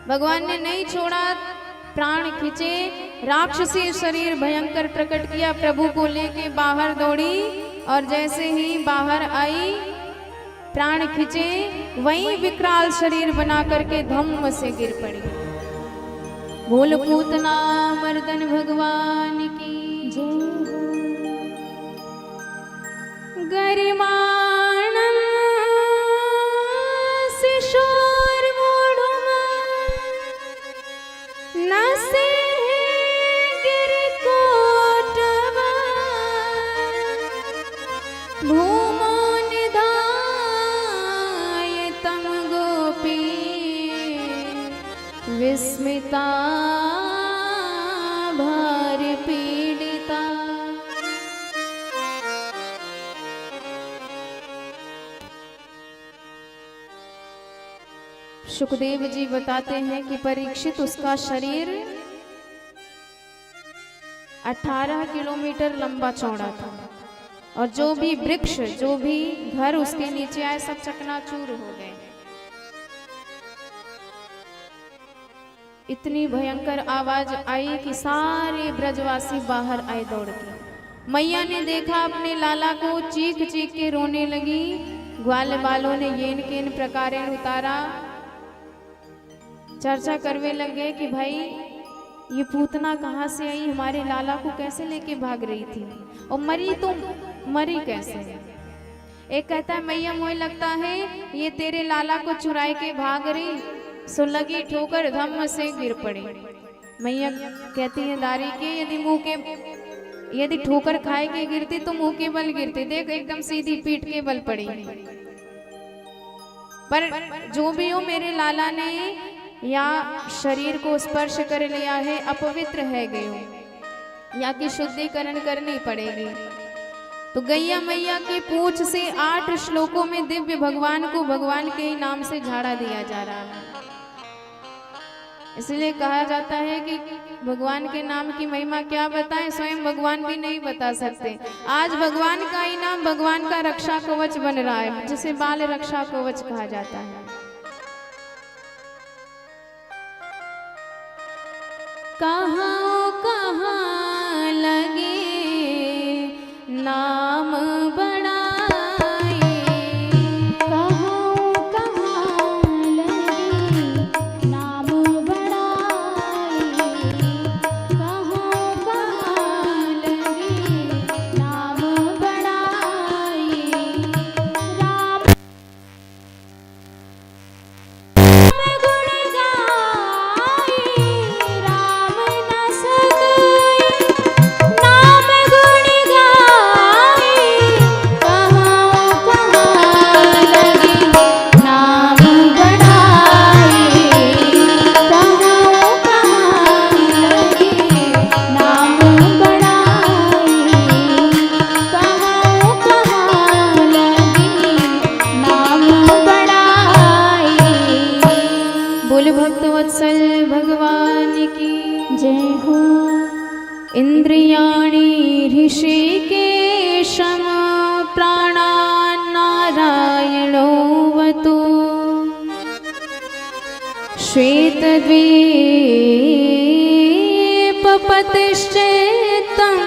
भगवान ने नहीं छोड़ा, प्राण खींचे, राक्षसी शरीर भयंकर प्रकट किया, प्रभु को लेके बाहर दौड़ी, और जैसे ही बाहर आई प्राण खींचे, वहीं विकराल शरीर बना करके धम्म से गिर पड़ी। बोल पूतना मर्दन भगवान की जय। गरिमाणं शिशोर्मूढुम् नसे गिरिकोटवा भूमो निधाय तं गोपी विस्मिता भारि पीडिता। सुखदेव जी बताते हैं कि परीक्षित उसका शरीर 18 किलोमीटर लंबा चौड़ा था और जो भी वृक्ष, जो भी घर उसके नीचे आए सब चकनाचूर हो गए। इतनी भयंकर आवाज आई कि सारे ब्रजवासी बाहर आए दौड़ के। मैया ने देखा अपने लाला को, चीख चीख के रोने लगी। ग्वाल वालों ने येन केन प्रकारेण उतारा, चर्चा करने लग गए कि भाई ये पूतना कहाँ से आई, हमारे लाला को कैसे लेके भाग रही थी और मरी तो मरी कैसे। एक कहता है मैया मुझे लगता है ये तेरे लाला को चुराए के भाग रही, सो लगी ठोकर धम्म से गिर पड़ी। मैया कहती है दारी के यदि ठोकर खाए के गिरती तो मुंह के बल गिरती, देख एकदम सीधी पीठ के बल पड़ी। पर जो भी हो मेरे लाला ने या शरीर को स्पर्श कर लिया है, अपवित्र है गयो या कि शुद्धिकरण करनी पड़ेगी। तो गैया मैया की पूंछ से 8 श्लोकों में दिव्य भगवान को भगवान के ही नाम से झाड़ा दिया जा रहा है। इसलिए कहा जाता है कि भगवान के नाम की महिमा क्या बताएं, स्वयं भगवान भी नहीं बता सकते। आज भगवान का ही नाम भगवान का रक्षा कवच बन रहा है, जिसे बाल रक्षा कवच कहा जाता है। कहाँ कहाँ लगे नाम बढ़ाए, कहाँ कहाँ लगे नाम बढ़ाए, कहाँ कहाँ लगे नाम बढ़ाए। राम गुण गाए, राम न सके नाम गुण गाए, कहाँ कहाँ लगे नाम बढ़ाए, कहाँ कहाँ लगे नाम बढ़ाए, कहाँ कहाँ लगे नाम बढ़ाए। बोल भक्तवत्सल भगवान की जय हो। इंद्रियाणि ऋषिकेशम प्राणान्नारायणो वतु श्वेतद्वीपपतिश्चेतं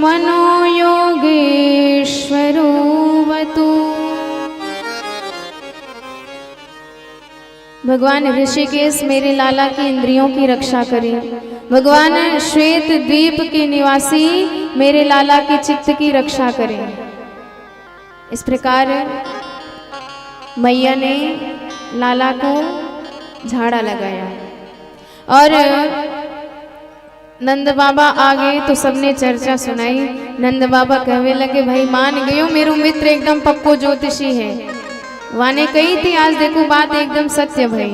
मनोयोगेश्वरो वतु। भगवान ऋषिकेश मेरे लाला की इंद्रियों की रक्षा करें। भगवान श्वेत द्वीप के निवासी मेरे लाला के चित्त की रक्षा करें। इस प्रकार मैया ने लाला को झाड़ा लगाया और नंद बाबा आ गए तो सबने चर्चा सुनाई। नंद बाबा कहने लगे भाई मान गयो, मेरो मित्र एकदम पक्को ज्योतिषी है। वाने कही थी, आज देखो बात एकदम सत्य भई।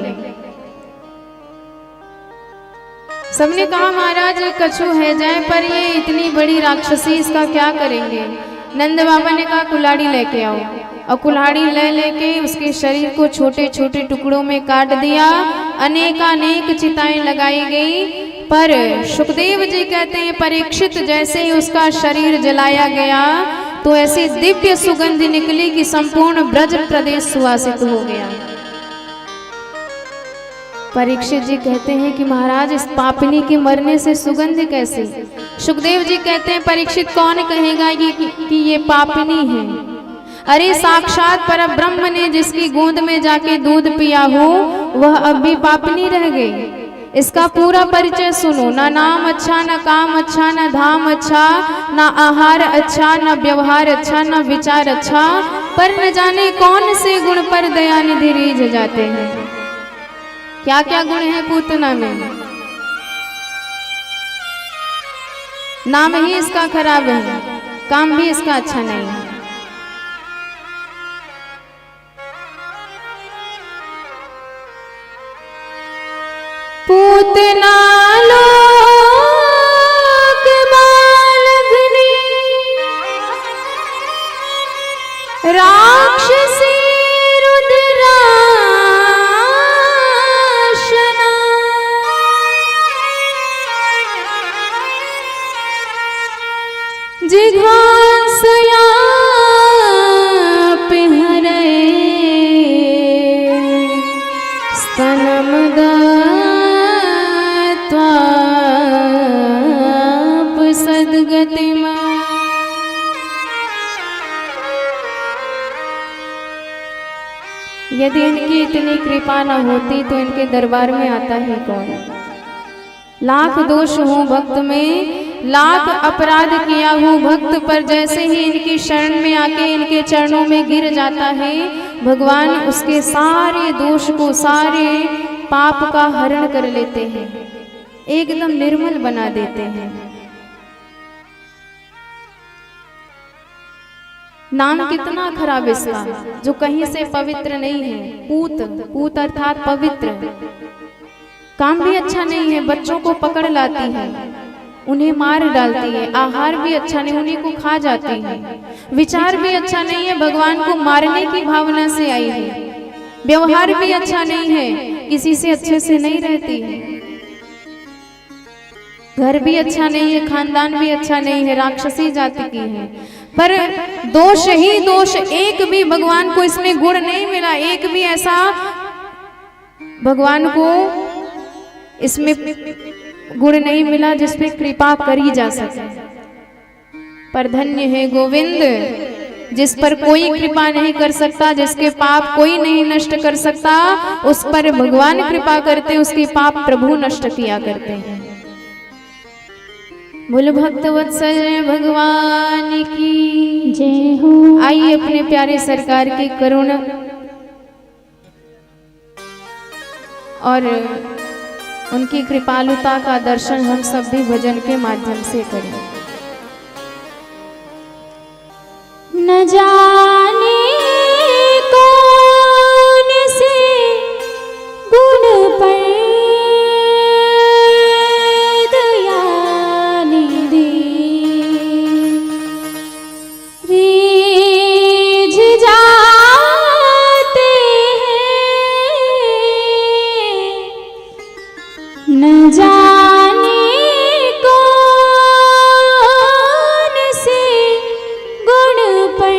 सबने कहा महाराज कछु है जाए, पर ये इतनी बड़ी राक्षसी इसका क्या करेंगे। नंद बाबा ने कहा कुल्हाड़ी लेके आओ, और कुल्हाड़ी ले लेके उसके शरीर को छोटे छोटे टुकड़ों में काट दिया। अनेकानेक चिताएं लगाई गई, पर सुखदेव जी कहते हैं परीक्षित जैसे ही उसका शरीर जलाया गया तो ऐसी दिव्य सुगंध निकली कि संपूर्ण ब्रज प्रदेश सुवासित हो गया। परीक्षित जी कहते हैं कि महाराज इस पापनी के मरने से सुगंध कैसे। सुखदेव जी कहते हैं परीक्षित कौन कहेगा कि ये पापनी है। अरे साक्षात परब्रह्म ने जिसकी गोद में जाके दूध पिया हो वह अब भी पापनी रह गई। इसका पूरा परिचय सुनो। ना नाम अच्छा, ना काम अच्छा, ना धाम अच्छा, ना आहार अच्छा, ना व्यवहार अच्छा, ना विचार अच्छा, पर न जाने कौन से गुण पर दयानिधि रीझ जाते हैं। क्या क्या गुण है पूतना में। नाम ही इसका खराब है, काम भी इसका अच्छा नहीं है। पूतना लोक बालघनी राक्षसी रुद्राशना श्वासयाप हरे स्तनम दत्वाप सद्गतिमा। यदि इनकी इतनी कृपा न होती तो इनके दरबार में आता ही कौन। लाख दोष हो भक्त में, लाख अपराध किया हो भक्त पर, जैसे ही इनकी शरण में आके इनके चरणों में गिर जाता है, भगवान उसके सारे दोष को, सारे पाप का हरण कर लेते हैं, एकदम निर्मल बना देते हैं। नाम कितना खराब इसका, जो कहीं से पवित्र नहीं है। पूत, पूत अर्थात पवित्र। काम भी अच्छा नहीं है, बच्चों को पकड़ लाती है, उन्हें मार डालती है। आहार भी अच्छा नहीं, उन्हीं को खा जाती है। विचार भी अच्छा नहीं है, भगवान को मारने की भावना से आई है। व्यवहार भी अच्छा नहीं है, किसी से अच्छे से नहीं रहती है। घर भी अच्छा नहीं है, खानदान भी अच्छा नहीं है, राक्षसी जाति की है। पर दोष ही दोष, एक भी भगवान को इसमें गुण नहीं मिला, एक भी ऐसा भगवान को इसमें गुण नहीं मिला जिसपे कृपा करी जा सके। पर धन्य है गोविंद, जिस पर कोई कृपा नहीं कर सकता, जिसके पाप कोई नहीं नष्ट कर सकता, उस पर भगवान कृपा करते, उसके पाप प्रभु नष्ट किया करते हैं। बोल भक्त वत्सल भगवान की जय हो। आइए अपने प्यारे सरकार की करुण और उनकी कृपालुता का दर्शन हम सब भी भजन के माध्यम से करें। न जाने कौन से गुण पर दया निधि रीझ जाते हैं। न जाने कौन से गुण पर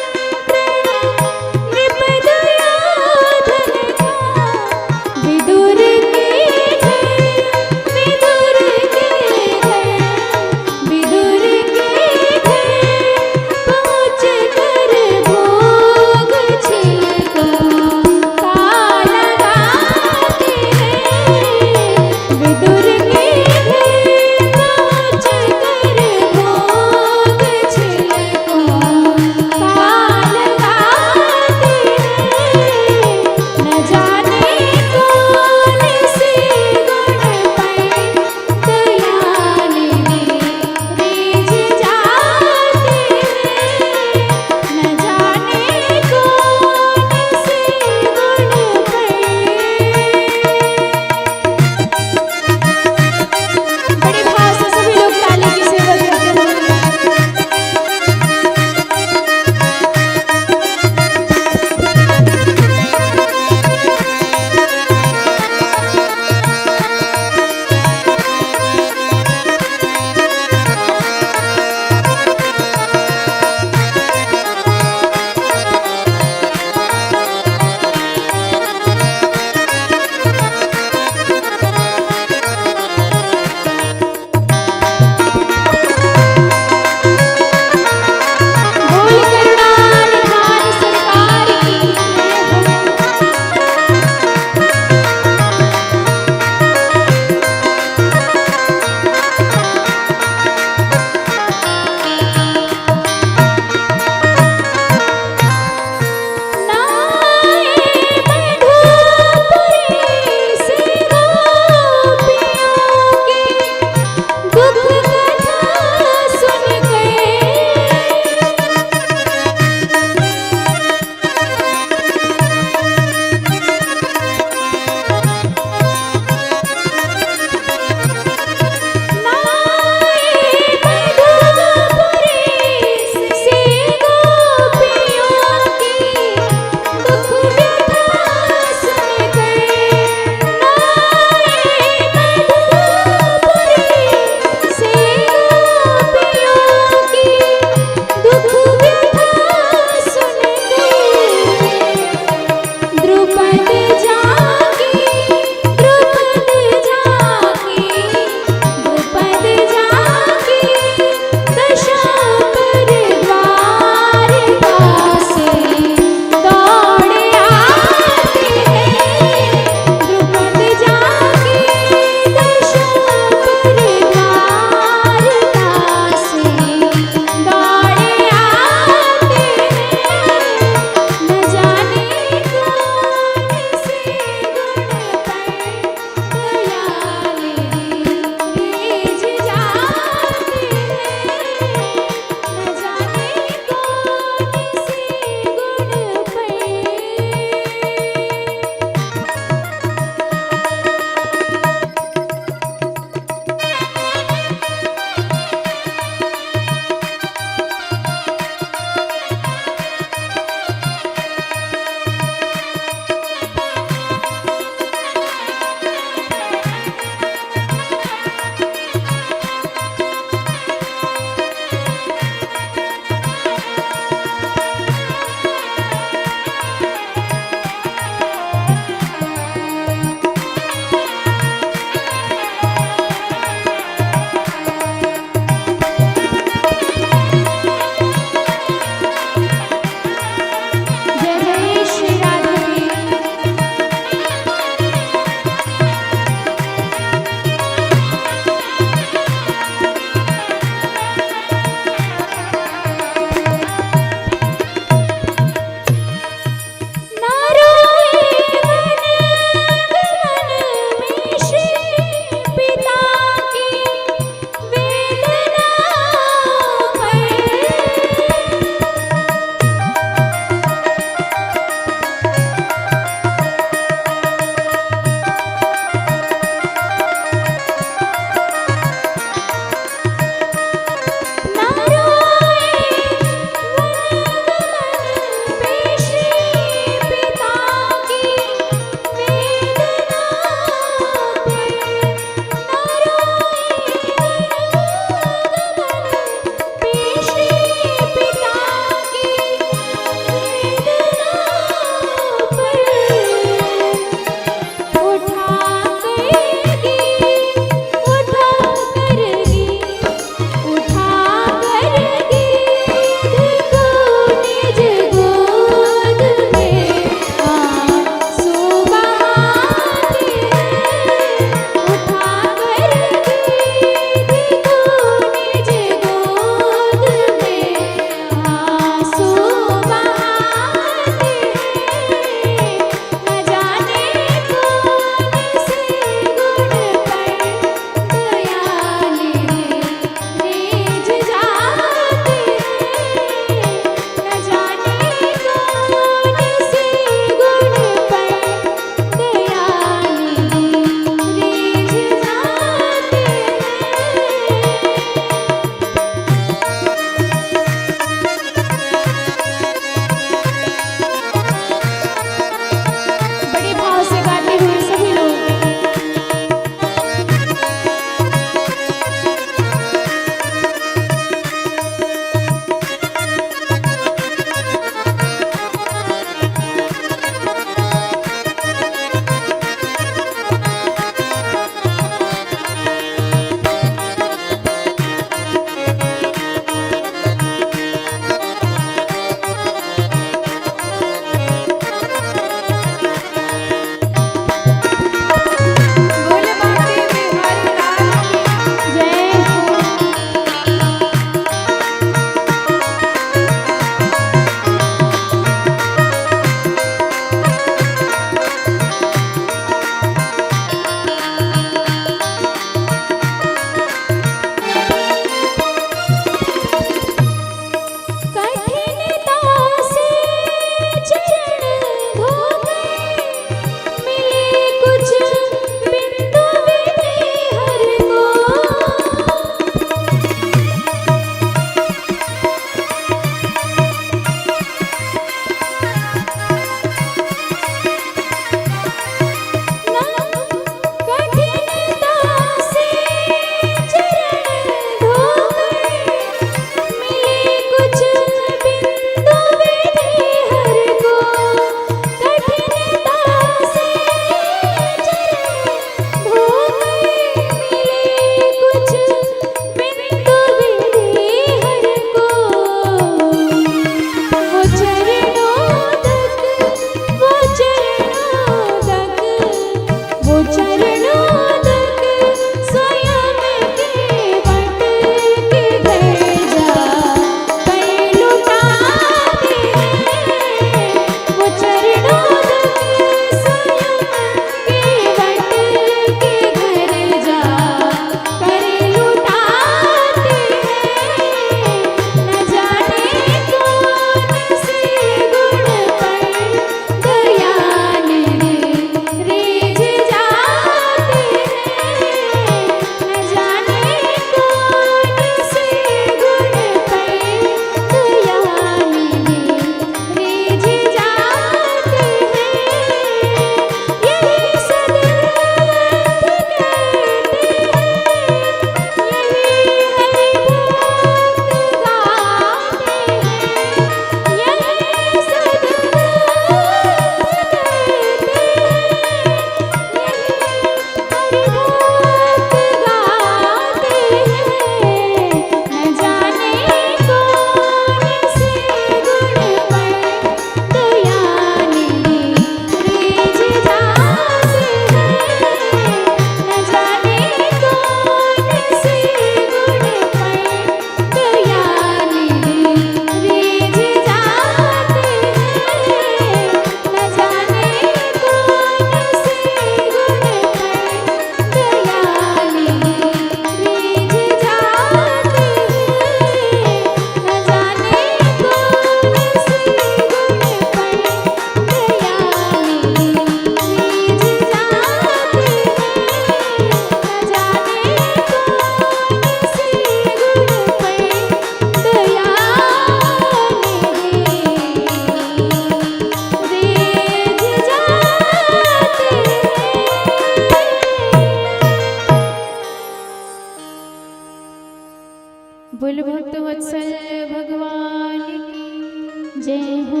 बुल भक्त वत्सल भगवान की जय हो।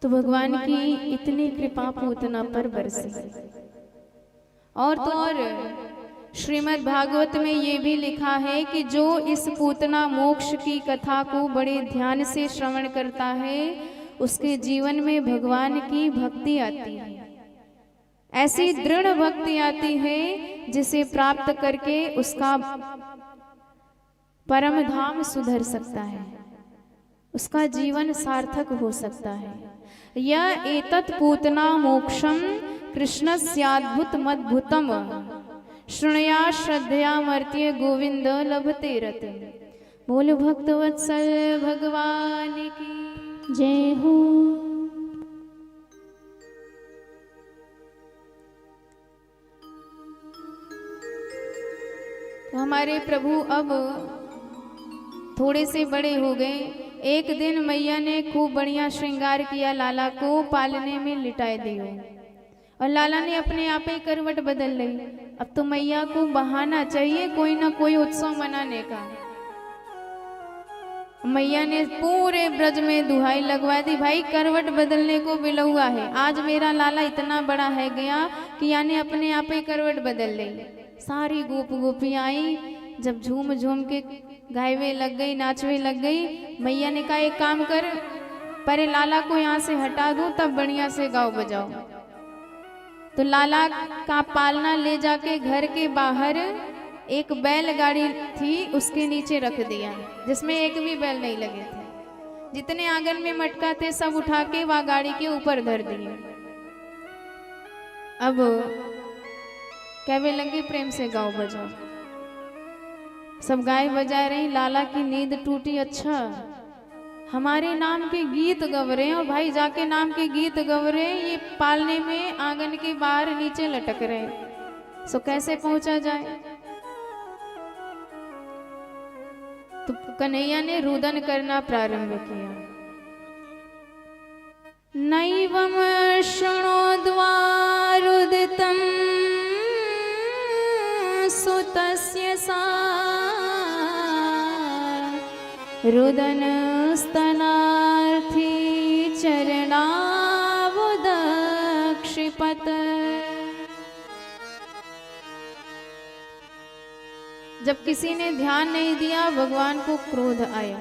तो भगवान की इतनी कृपा पूतना पर बरसी। और तो और श्रीमद् भागवत में ये भी लिखा है कि जो इस पूतना मोक्ष की कथा को बड़े ध्यान से श्रवण करता है उसके जीवन में भगवान की भक्ति आती है। ऐसी दृढ़ भक्ति आती है जिसे प्राप्त करके उसका परम धाम सुधर सकता है, उसका जीवन सार्थक हो सकता है। यह एतत् पूतना मोक्षम कृष्णस्याद्भुत मद्भुतम शृणुया श्रद्धया मर्त्य गोविंद लभते रते। बोलो भक्त वत्सल भगवान की जय हो। तो हमारे प्रभु अब थोड़े से बड़े हो गए। एक दिन मैया ने खूब बढ़िया श्रृंगार किया, लाला को पालने में लिटाए दियो और लाला ने अपने आप ही करवट बदल ली। अब तो मैया को बहाना चाहिए कोई ना कोई उत्सव मनाने का। मैया ने पूरे ब्रज में दुहाई लगवा दी, भाई करवट बदलने को बिलौआ है। आज मेरा लाला इतना बड़ा है गया कि यानी अपने आप ही करवट बदल ली। सारी गोप गोपियां आई, जब झूम झूम के गायवे लग गई, नाचवे लग गई। मैया ने कहा एक काम कर, पहले लाला को यहाँ से हटा दूं तब बढ़िया से गाओ बजाओ। तो लाला का पालना ले जाके घर के बाहर एक बैलगाड़ी थी उसके नीचे रख दिया, जिसमें एक भी बैल नहीं लगे थे। जितने आंगन में मटका थे सब उठा के वह गाड़ी के ऊपर धर दिए। अब कहवे लगे प्रेम से गाओ बजाओ। सब गाय बजा रही, लाला की नींद टूटी। अच्छा हमारे नाम के गीत गव रहे हैं, और भाई जाके नाम के गीत गव रहे हैं, ये पालने में आंगन के बाहर नीचे लटक रहे हैं। सो कैसे पहुंचा जाए? तो कन्हैया ने रुदन करना प्रारंभ किया। नैवम शृणोद्वा रुदितं सुतस्य सा रुदन स्तनार्थी चरणावुद क्षिपत। जब किसी ने ध्यान नहीं दिया भगवान को क्रोध आया।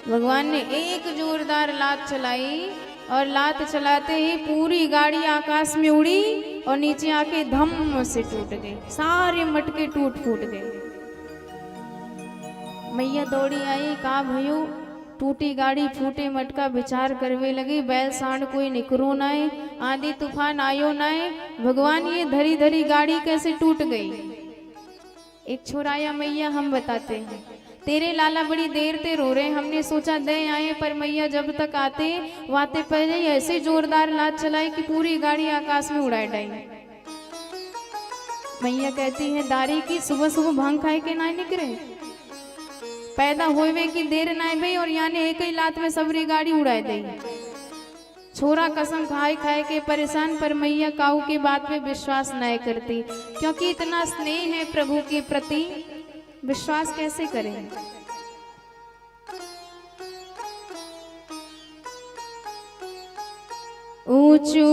भगवान ने एक जोरदार लात चलाई और लात चलाते ही पूरी गाड़ी आकाश में उड़ी और नीचे आके धम से टूट गई। सारे मटके टूट फूट गए। मैया दौड़ी आई, कहा भयो टूटी गाड़ी फूटे मटका विचार करवे लगी। बैल सांड कोई निकरो नाए, आंधी तूफान आयो नाए, भगवान ये धरी धरी गाड़ी कैसे टूट गई? एक छोराया मैया हम बताते हैं। तेरे लाला बड़ी देर ते रो रहे, हमने सोचा दे आए, पर मैया जब तक आते वाते पहले ही ऐसे जोरदार लात चलाई कि पूरी गाड़ी आकाश में उड़ाई डाई। मैया कहती है दारी की सुबह सुबह भांग खाए के ना निकले, पैदा होवे की देर ना भाई, और यानी एक ही लात में सबरी गाड़ी उड़ाई दी। छोरा कसम खाए खाए के परेशान, पर मैया काऊ की बात में विश्वास नहीं करती, क्योंकि इतना स्नेह है प्रभु के प्रति, विश्वास कैसे करें? ऊंचू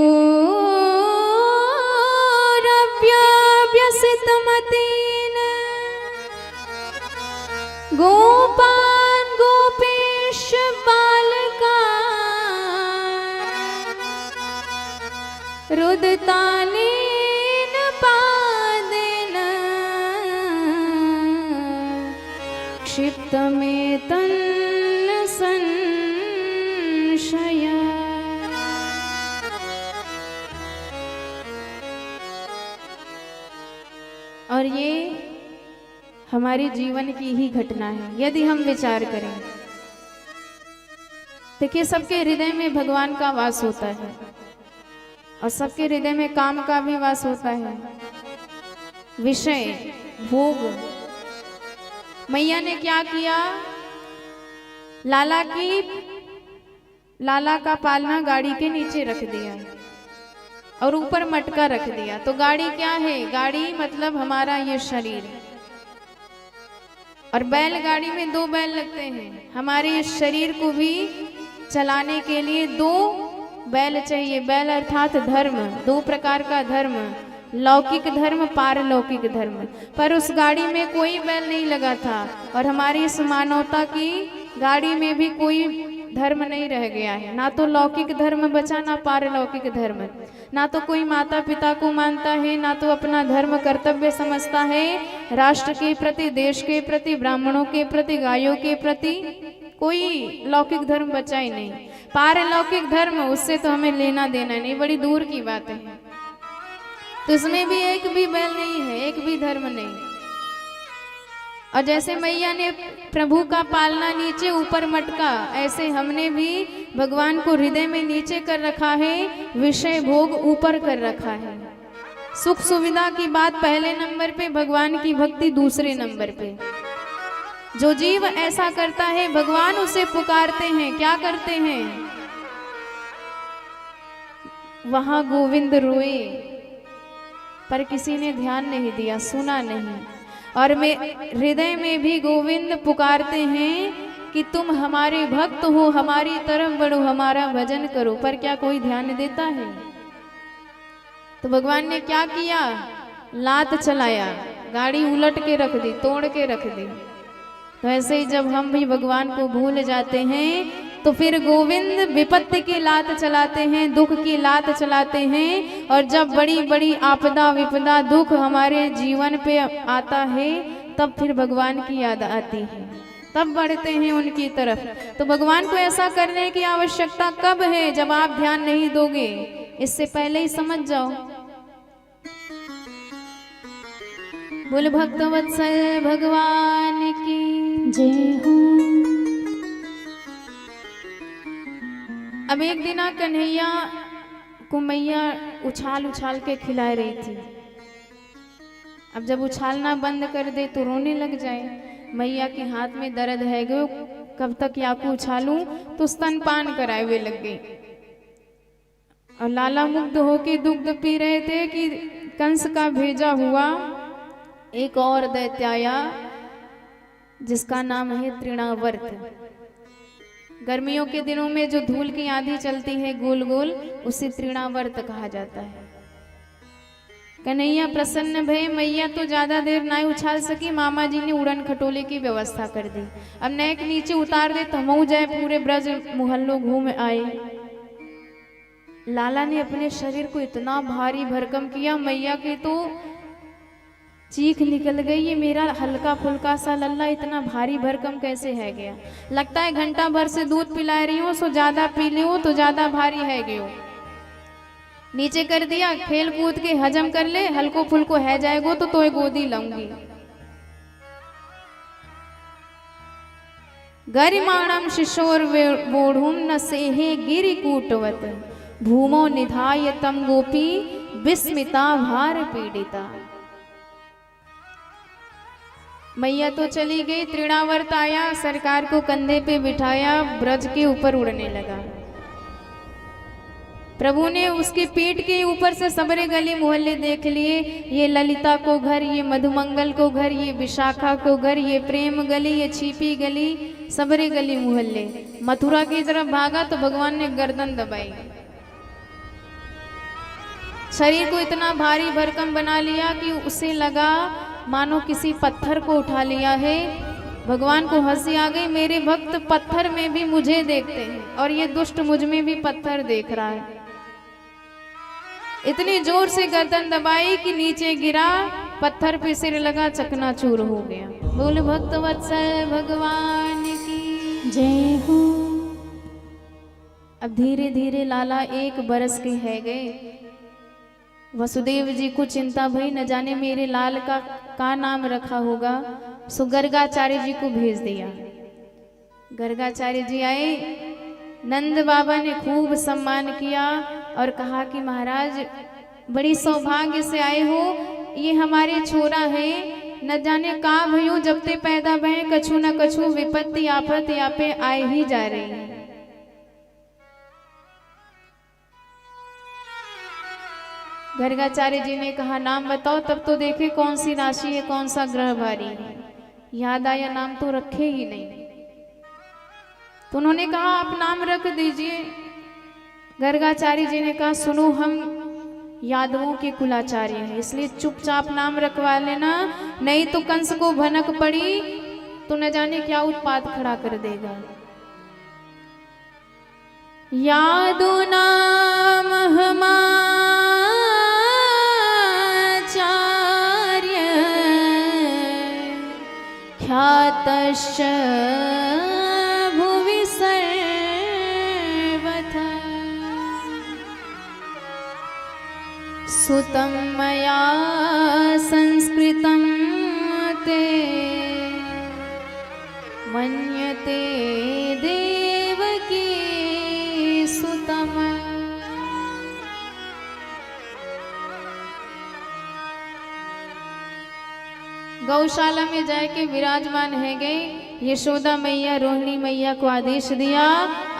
रव्याभ्यसित मतीन गोपान गोपेश बालका रुदतानीन पादेन क्षिप्त में तन्न संशय। और ये हमारे जीवन की ही घटना है यदि हम विचार करें। देखिए सबके हृदय में भगवान का वास होता है और सबके हृदय में काम का भी वास होता है, विषय भोग। मैया ने क्या किया? लाला का पालना गाड़ी के नीचे रख दिया और ऊपर मटका रख दिया। तो गाड़ी क्या है? गाड़ी मतलब हमारा ये शरीर। और बैलगाड़ी में 2 बैल लगते हैं। हमारे इस शरीर को भी चलाने के लिए 2 बैल चाहिए। बैल अर्थात धर्म, 2 प्रकार का धर्म, लौकिक धर्म, पारलौकिक धर्म। पर उस गाड़ी में कोई बैल नहीं लगा था। और हमारी इस मानवता की गाड़ी में भी कोई धर्म नहीं रह गया है। ना तो लौकिक धर्म बचा, ना पारलौकिक धर्म। ना तो कोई माता पिता को मानता है, ना तो अपना धर्म कर्तव्य समझता है। राष्ट्र के प्रति, देश के प्रति, ब्राह्मणों के प्रति, गायों के प्रति कोई लौकिक धर्म बचा ही नहीं। पारलौकिक धर्म, उससे तो हमें लेना देना नहीं, बड़ी दूर की बात है। तो इसमें भी एक भी बैल नहीं है, एक भी धर्म नहीं। और जैसे मैया ने प्रभु का पालना नीचे, ऊपर मटका, ऐसे हमने भी भगवान को हृदय में नीचे कर रखा है, विषय भोग ऊपर कर रखा है। सुख सुविधा की बात पहले नंबर पे, भगवान की भक्ति दूसरे नंबर पे। जो जीव ऐसा करता है, भगवान उसे पुकारते हैं। क्या करते हैं? वहां गोविंद रोए, पर किसी ने ध्यान नहीं दिया, सुना नहीं। और मैं हृदय में भी गोविंद पुकारते हैं कि तुम हमारे भक्त हो, हमारी तरफ बढ़ो, हमारा भजन करो। पर क्या कोई ध्यान देता है? तो भगवान ने क्या किया? लात चलाया, गाड़ी उलट के रख दी, तोड़ के रख दी। तो ऐसे ही जब हम भी भगवान को भूल जाते हैं, तो फिर गोविंद विपत्ति की लात चलाते हैं, दुख की लात चलाते हैं। और जब बड़ी बड़ी आपदा, विपदा, दुख हमारे जीवन पे आता है, तब फिर भगवान की याद आती है, तब बढ़ते हैं उनकी तरफ। तो भगवान को ऐसा करने की आवश्यकता कब है? जब आप ध्यान नहीं दोगे। इससे पहले ही समझ जाओ। बोल भक्तवत्सल भगवान की जय हो। अब एक दिन कन्हैया को मैया उछाल उछाल के खिला रही थी। अब जब उछालना बंद कर दे तो रोने लग जाए। मैया के हाथ में दर्द है गो, कब तक याकू उछालूं, तो स्तनपान कराए हुए लग गई। और लाला मुग्ध होके दुग्ध पी रहे थे कि कंस का भेजा हुआ एक और दैत्य आया, जिसका नाम है तृणावर्त। गर्मियों के दिनों में जो धूल की आंधी चलती है गोल गोल, उसे तृणावर्त कहा जाता है। कन्हैया प्रसन्न भय। मैया तो ज्यादा देर ना उछाल सकी, मामा जी ने उड़न खटोले की व्यवस्था कर दी। अब नेक नीचे उतार दे, थमऊ जाए, पूरे ब्रज मुहल्लों घूम आए। लाला ने अपने शरीर को इतना भारी भरकम किया, मैया के तो चीख निकल गई। ये मेरा हल्का फुल्का सा लल्ला इतना भारी भरकम कैसे है गया? लगता है घंटा भर से दूध पिला रही हो, सो ज्यादा पी ली हो तो ज्यादा भारी है गयो। नीचे कर दिया, खेल कूद के हजम कर ले, हल्को फुल्को है जाएगो तो तोय गोदी लाऊंगी। गरिमाणम शिशोर बोढ़ुम न सेहे गिरि कूटवत, भूमो निधाय तम गोपी विस्मिता भार पीड़िता। मैया तो चली गई, तृणावर्त आया, सरकार को कंधे पे बिठाया, ब्रज के ऊपर उड़ने लगा। प्रभु ने उसकी पीठ के ऊपर से सबरे गली मोहल्ले देख लिए। ये ललिता को घर, ये मधुमंगल को घर, ये विशाखा को घर, ये प्रेम गली, ये छिपी गली, सबरे गली मोहल्ले। मथुरा की तरफ भागा तो भगवान ने गर्दन दबाई। शरीर को इतना भारी भरकम बना लिया कि उसे लगा मानो किसी पत्थर को उठा लिया है। भगवान को हंसी आ गई, मेरे भक्त पत्थर में भी मुझे देखते हैं और ये दुष्ट मुझ में भी पत्थर देख रहा है। इतनी जोर से गर्दन दबाई कि नीचे गिरा, पत्थर पे सिर लगा, चकनाचूर हो गया। बोल भक्त वत्सल भगवान की जय हो। अब धीरे धीरे लाला 1 बरस के है गए। वसुदेव जी को चिंता भई, न जाने मेरे लाल का नाम रखा होगा। सो गर्गाचार्य जी को भेज दिया। गर्गाचार्य जी आए, नंद बाबा ने खूब सम्मान किया और कहा कि महाराज बड़ी सौभाग्य से आए हो, ये हमारे छोरा है, न जाने का भयो जब ते पैदा भय, कछु न कछु विपत्ति आफत यहाँ पे आए ही जा रही है। गर्गाचार्य जी ने कहा नाम बताओ, तब तो देखे कौन सी राशि है, कौन सा ग्रह भारी है। याद आया नाम तो रखे ही नहीं, तो उन्होंने कहा आप नाम रख दीजिए। गर्गाचार्य जी ने कहा सुनो, हम यादवों के कुलाचार्य हैं, इसलिए चुपचाप नाम रखवा लेना, नहीं तो कंस को भनक पड़ी तो न जाने क्या उत्पात खड़ा कर देगा। यादो नाम हमाचार्य ख्यातश्च भुवि सर्वथा, सुतं मया संस्कृतं ते मन्यते देवकी सुतम। गौशाला में जाके विराजमान है गए। यशोदा मैया रोहिणी मैया को आदेश दिया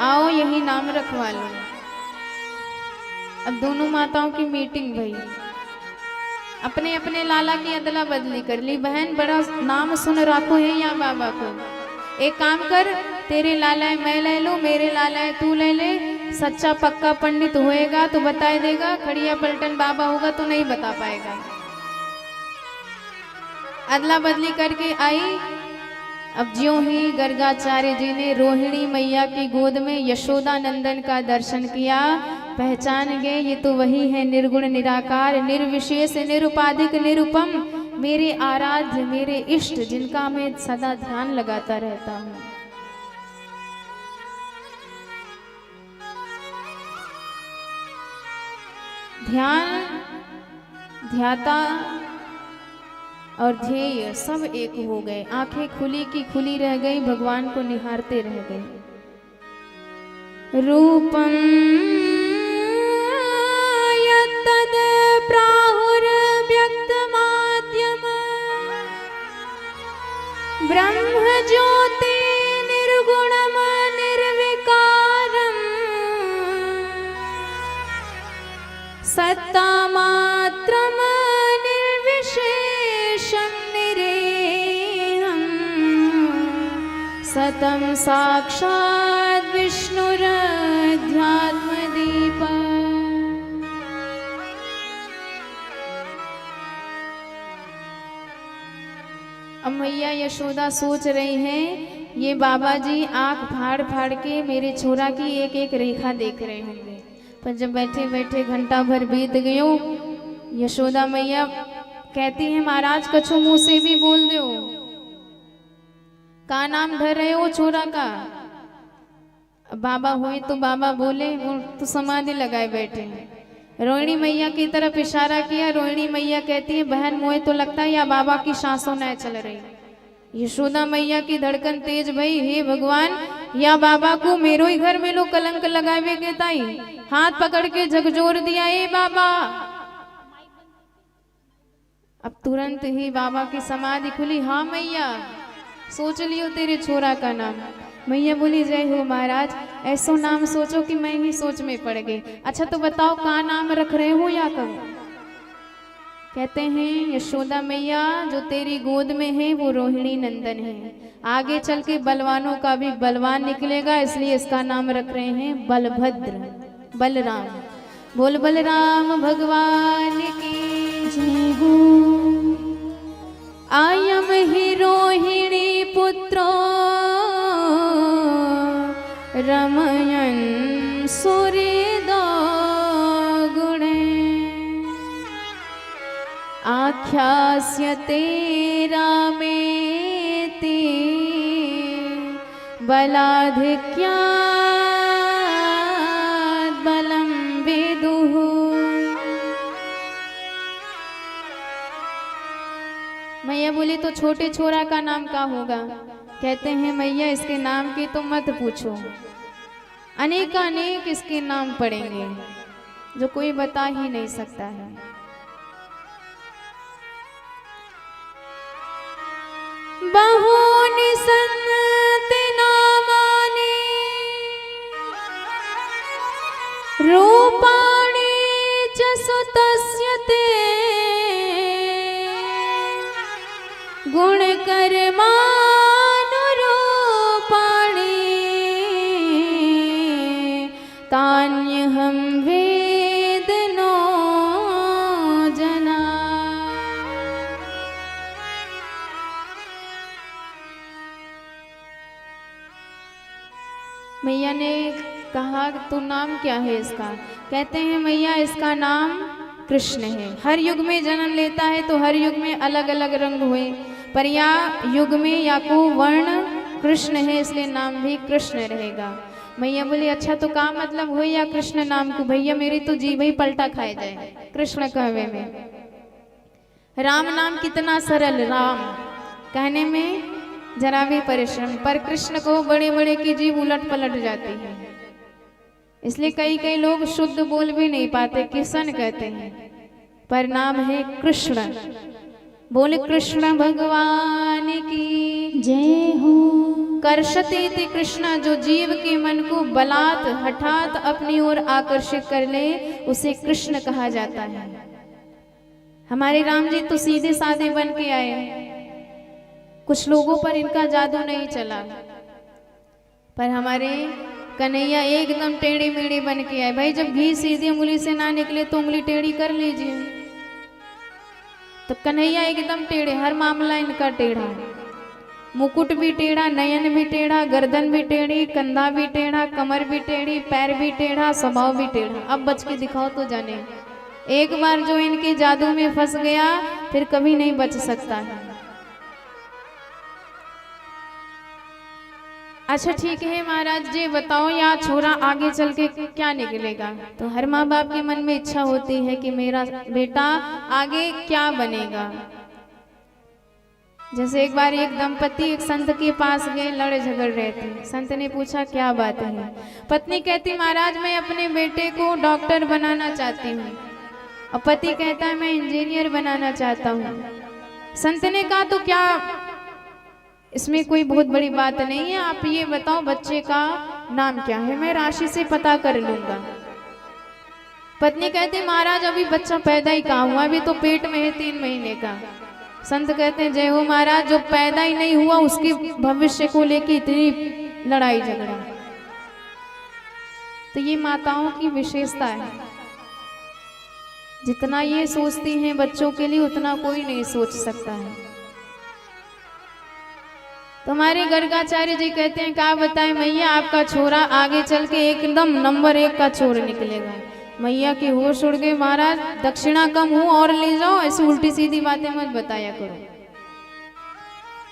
आओ यही नाम रखवा लो। अब दोनों माताओं की मीटिंग भई, अपने अपने लाला की अदला बदली कर ली। बहन बड़ा नाम सुन रखो है या बाबा को, एक काम कर तेरे लाला है मैं ले लूं, मेरे लाला है तू ले ले। सच्चा पक्का पंडित होएगा तो बता देगा, खड़िया पलटन बाबा होगा तो नहीं बता पाएगा। अदला बदली करके आई। अब ज्यों ही गर्गाचार्य जी ने रोहिणी मैया की गोद में यशोदा नंदन का दर्शन किया, पहचान गए ये तो वही है निर्गुण निराकार निर्विशेष निरुपाधिक निरुपम, मेरे आराध्य मेरे इष्ट जिनका मैं सदा ध्यान लगाता रहता हूँ। ध्यान ध्याता और ध्येय सब एक हो गए। आंखें खुली की खुली रह गई, भगवान को निहारते रह गए। रूपम यत्तद प्राहुर्व्यक्तमाद्यम ब्रह्म ज्योति निर्गुणम निर्विकारम सत्ता मात्रम निर्विशेषम निरेहम सतम साक्षात् विष्णुरध्यात्मदीप। अब मैया यशोदा सोच रही हैं ये बाबा जी आंख फाड़ फाड़ के मेरे छोरा की एक एक रेखा देख रहे होंगे। पर जब बैठे बैठे घंटा भर बीत गयो, यशोदा मैया कहती है महाराज कछु मुंह से भी बोल दो, का नाम धर रहे हो छोरा का। बाबा हुए तो बाबा बोले, वो तो समाधि लगाए बैठे हैं। रोहिणी मैया की तरफ इशारा किया। रोहिणी मैया कहती है बहन मोहे तो लगता है या बाबा की सांसों न चल रही। यशोदा मैया की धड़कन तेज भई, हे भगवान या बाबा को मेरो ही घर में लो कलंक लगावे के ताई। हाथ पकड़ के झकझोर दिया ए बाबा। अब तुरंत ही बाबा की समाधि खुली। हाँ मैया सोच लियो तेरे छोरा का नाम। मैया बोली जय हो महाराज, ऐसो नाम सोचो कि मैं ही सोच में पड़ गई। अच्छा तो बताओ का नाम रख रहे हो या कब। कहते हैं यशोदा मैया जो तेरी गोद में है वो रोहिणी नंदन है, आगे चल के बलवानों का भी बलवान निकलेगा, इसलिए इसका नाम रख रहे हैं बलभद्र बलराम। बोल बलराम भगवान की जय हो। आयम ही रोहिणी पुत्रो रमयन सूर्यदो गुणे आख्यास्यते रामेति बलाधिक्यात् बलं विदुः। मैया बोली तो छोटे छोरा का नाम क्या होगा। कहते हैं मैया इसके नाम की तो मत पूछो, अनेक अनेक इसके नाम पड़ेंगे जो कोई बता ही नहीं सकता है। बहूनि सन्ति नामानि रूपाणि च सुतस्य कहा तो नाम क्या है इसका? कहते हैं मैया इसका नाम कृष्ण है। हर युग में जन्म लेता है तो हर युग में अलग अलग रंग हुए, पर या युग में या को वर्ण कृष्ण है, इसलिए नाम भी कृष्ण रहेगा। मैया बोली अच्छा तो का मतलब हो या कृष्ण नाम को? भैया मेरी तो जीभ ही पलटा खाए जाए कृष्ण कहवे में। राम नाम कितना सरल, राम कहने में जरा भी परिश्रम, पर कृष्ण को बड़े बड़े की जीभ उलट पलट जाती है, इसलिए कई कई लोग शुद्ध बोल भी नहीं पाते, किशन कहते हैं, पर नाम है कृष्ण। बोल कृष्ण भगवान की जय हो। कर्षते थे कृष्ण, जो जीव के मन को बलात् हठात अपनी ओर आकर्षित कर ले उसे कृष्ण कहा जाता है। हमारे राम जी तो सीधे साधे बन के आए, कुछ लोगों पर इनका जादू नहीं चला, पर हमारे कन्हैया एकदम टेढ़ी मेढ़ी बन के आए। भाई जब घी सीधी उंगली से ना निकले तो उंगली टेढ़ी कर लीजिए, तो कन्हैया एकदम टेढ़े, हर मामला इनका टेढ़ा, मुकुट भी टेढ़ा, नयन भी टेढ़ा, गर्दन भी टेढ़ी, कंधा भी टेढ़ा, कमर भी टेढ़ी, पैर भी टेढ़ा, स्वभाव भी टेढ़ा। अब बच के दिखाओ तो जाने, एक बार जो इनके जादू में फंस गया फिर कभी नहीं बच सकता है। अच्छा ठीक है महाराज जी बताओ, या छोरा आगे चल के क्या निकलेगा? तो हर माँ बाप के मन में इच्छा होती है कि मेरा बेटा आगे क्या बनेगा। जैसे एक बार एक दंपति एक संत के पास गए, लड़े झगड़ रहे थे। संत ने पूछा क्या बात है? पत्नी कहती महाराज मैं अपने बेटे को डॉक्टर बनाना चाहती हूँ, और पति कहता है मैं इंजीनियर बनाना चाहता हूँ। संत ने कहा तो क्या इसमें कोई बहुत बड़ी बात नहीं है, आप ये बताओ बच्चे का नाम क्या है, मैं राशि से पता कर लूंगा। पत्नी कहती महाराज अभी बच्चा पैदा ही कहाँ हुआ, अभी तो पेट में है 3 महीने का। संत कहते हैं जय हो महाराज, जो पैदा ही नहीं हुआ उसके भविष्य को लेकर इतनी लड़ाई झगड़ा। तो ये माताओं की विशेषता है, जितना ये सोचती हैं बच्चों के लिए उतना कोई नहीं सोच सकता है। तो हमारे गर्गाचार्य जी कहते हैं क्या बताएं मैया, आपका छोरा आगे चल के एकदम नंबर 1 का चोर निकलेगा। मैया की होश उड़ गई, महाराज दक्षिणा कम हो और ले जाओ, ऐसी उल्टी सीधी बातें मत बताया करो।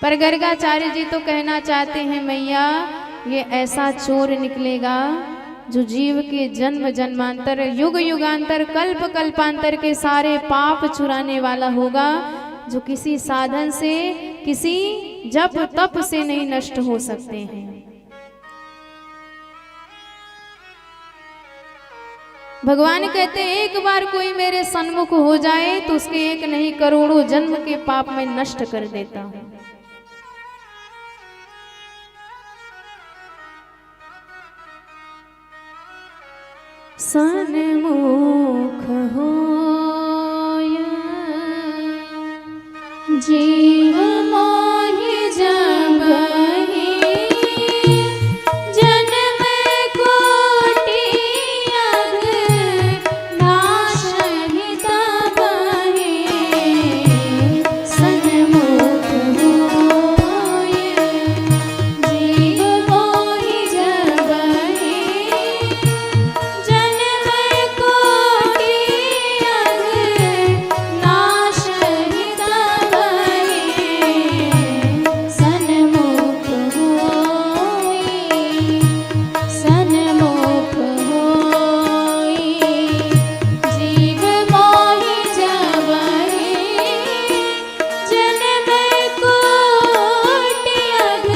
पर गर्गाचार्य जी तो कहना चाहते हैं मैया ये ऐसा चोर निकलेगा जो जीव के जन्म जन्मांतर युग युगांतर कल्प कल्पांतर के सारे पाप चुराने वाला होगा, जो किसी साधन से किसी जप तप से नहीं नष्ट हो सकते हैं। भगवान कहते हैं एक बार कोई मेरे सन्मुख हो जाए तो उसके एक नहीं करोड़ों जन्म के पाप में नष्ट कर देता हूं। सन्मुख हो जीव मोहि जब जन्म कोटि अग नाशहि तब सन्मुख होय जीव मोहि जब जन्म कोटि अग नाशहि तब सन्मुख होय सन्मुख होय जीव मोहि जब जन्म कोटि अग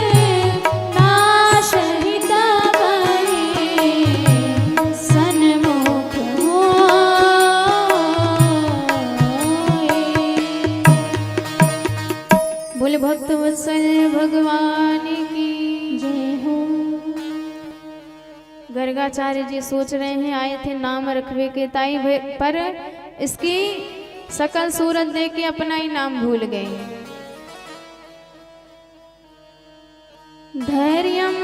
नाशहि तब सन्मुख होय। बोले भक्त वत्सल भगवान की जय हो। गर्गाचार्य जी सोच रहे हैं आए थे नाम रखवे के ताई, पर इसकी सकल सूरत देख के अपना ही नाम भूल गए। धैर्यम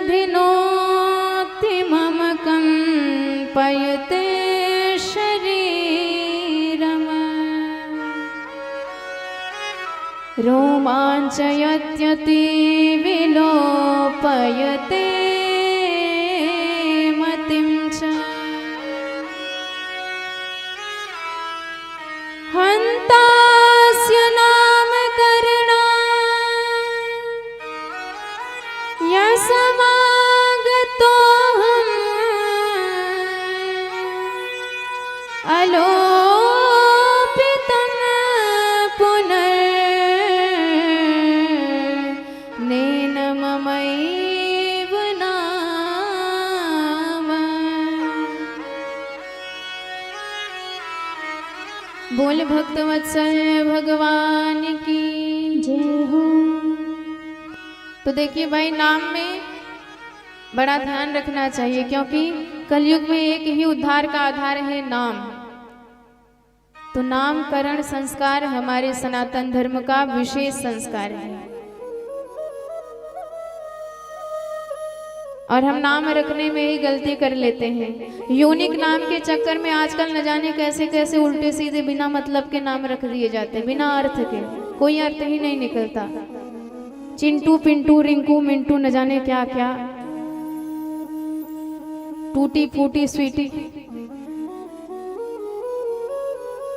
धिनोति मम कंपयते शरीरम रोमांचयत्यति विलोपयते अलोपितं पुनर्नेन ममैव नाम। बोल भक्तवत्सल भगवान की जय हो। तो देखिए भाई, नाम में बड़ा ध्यान रखना चाहिए, क्योंकि कलयुग में एक ही उद्धार का आधार है नाम। तो नामकरण संस्कार हमारे सनातन धर्म का विशेष संस्कार है। और हम नाम रखने में ही गलती कर लेते हैं। यूनिक नाम के चक्कर में आजकल न जाने कैसे कैसे उल्टे सीधे बिना मतलब के नाम रख दिए जाते हैं, बिना अर्थ के। कोई अर्थ ही नहीं निकलता। चिंटू, पिंटू, रिंकू, मिंटू, न जाने क्या क्या, टूटी फूटी स्वीटी।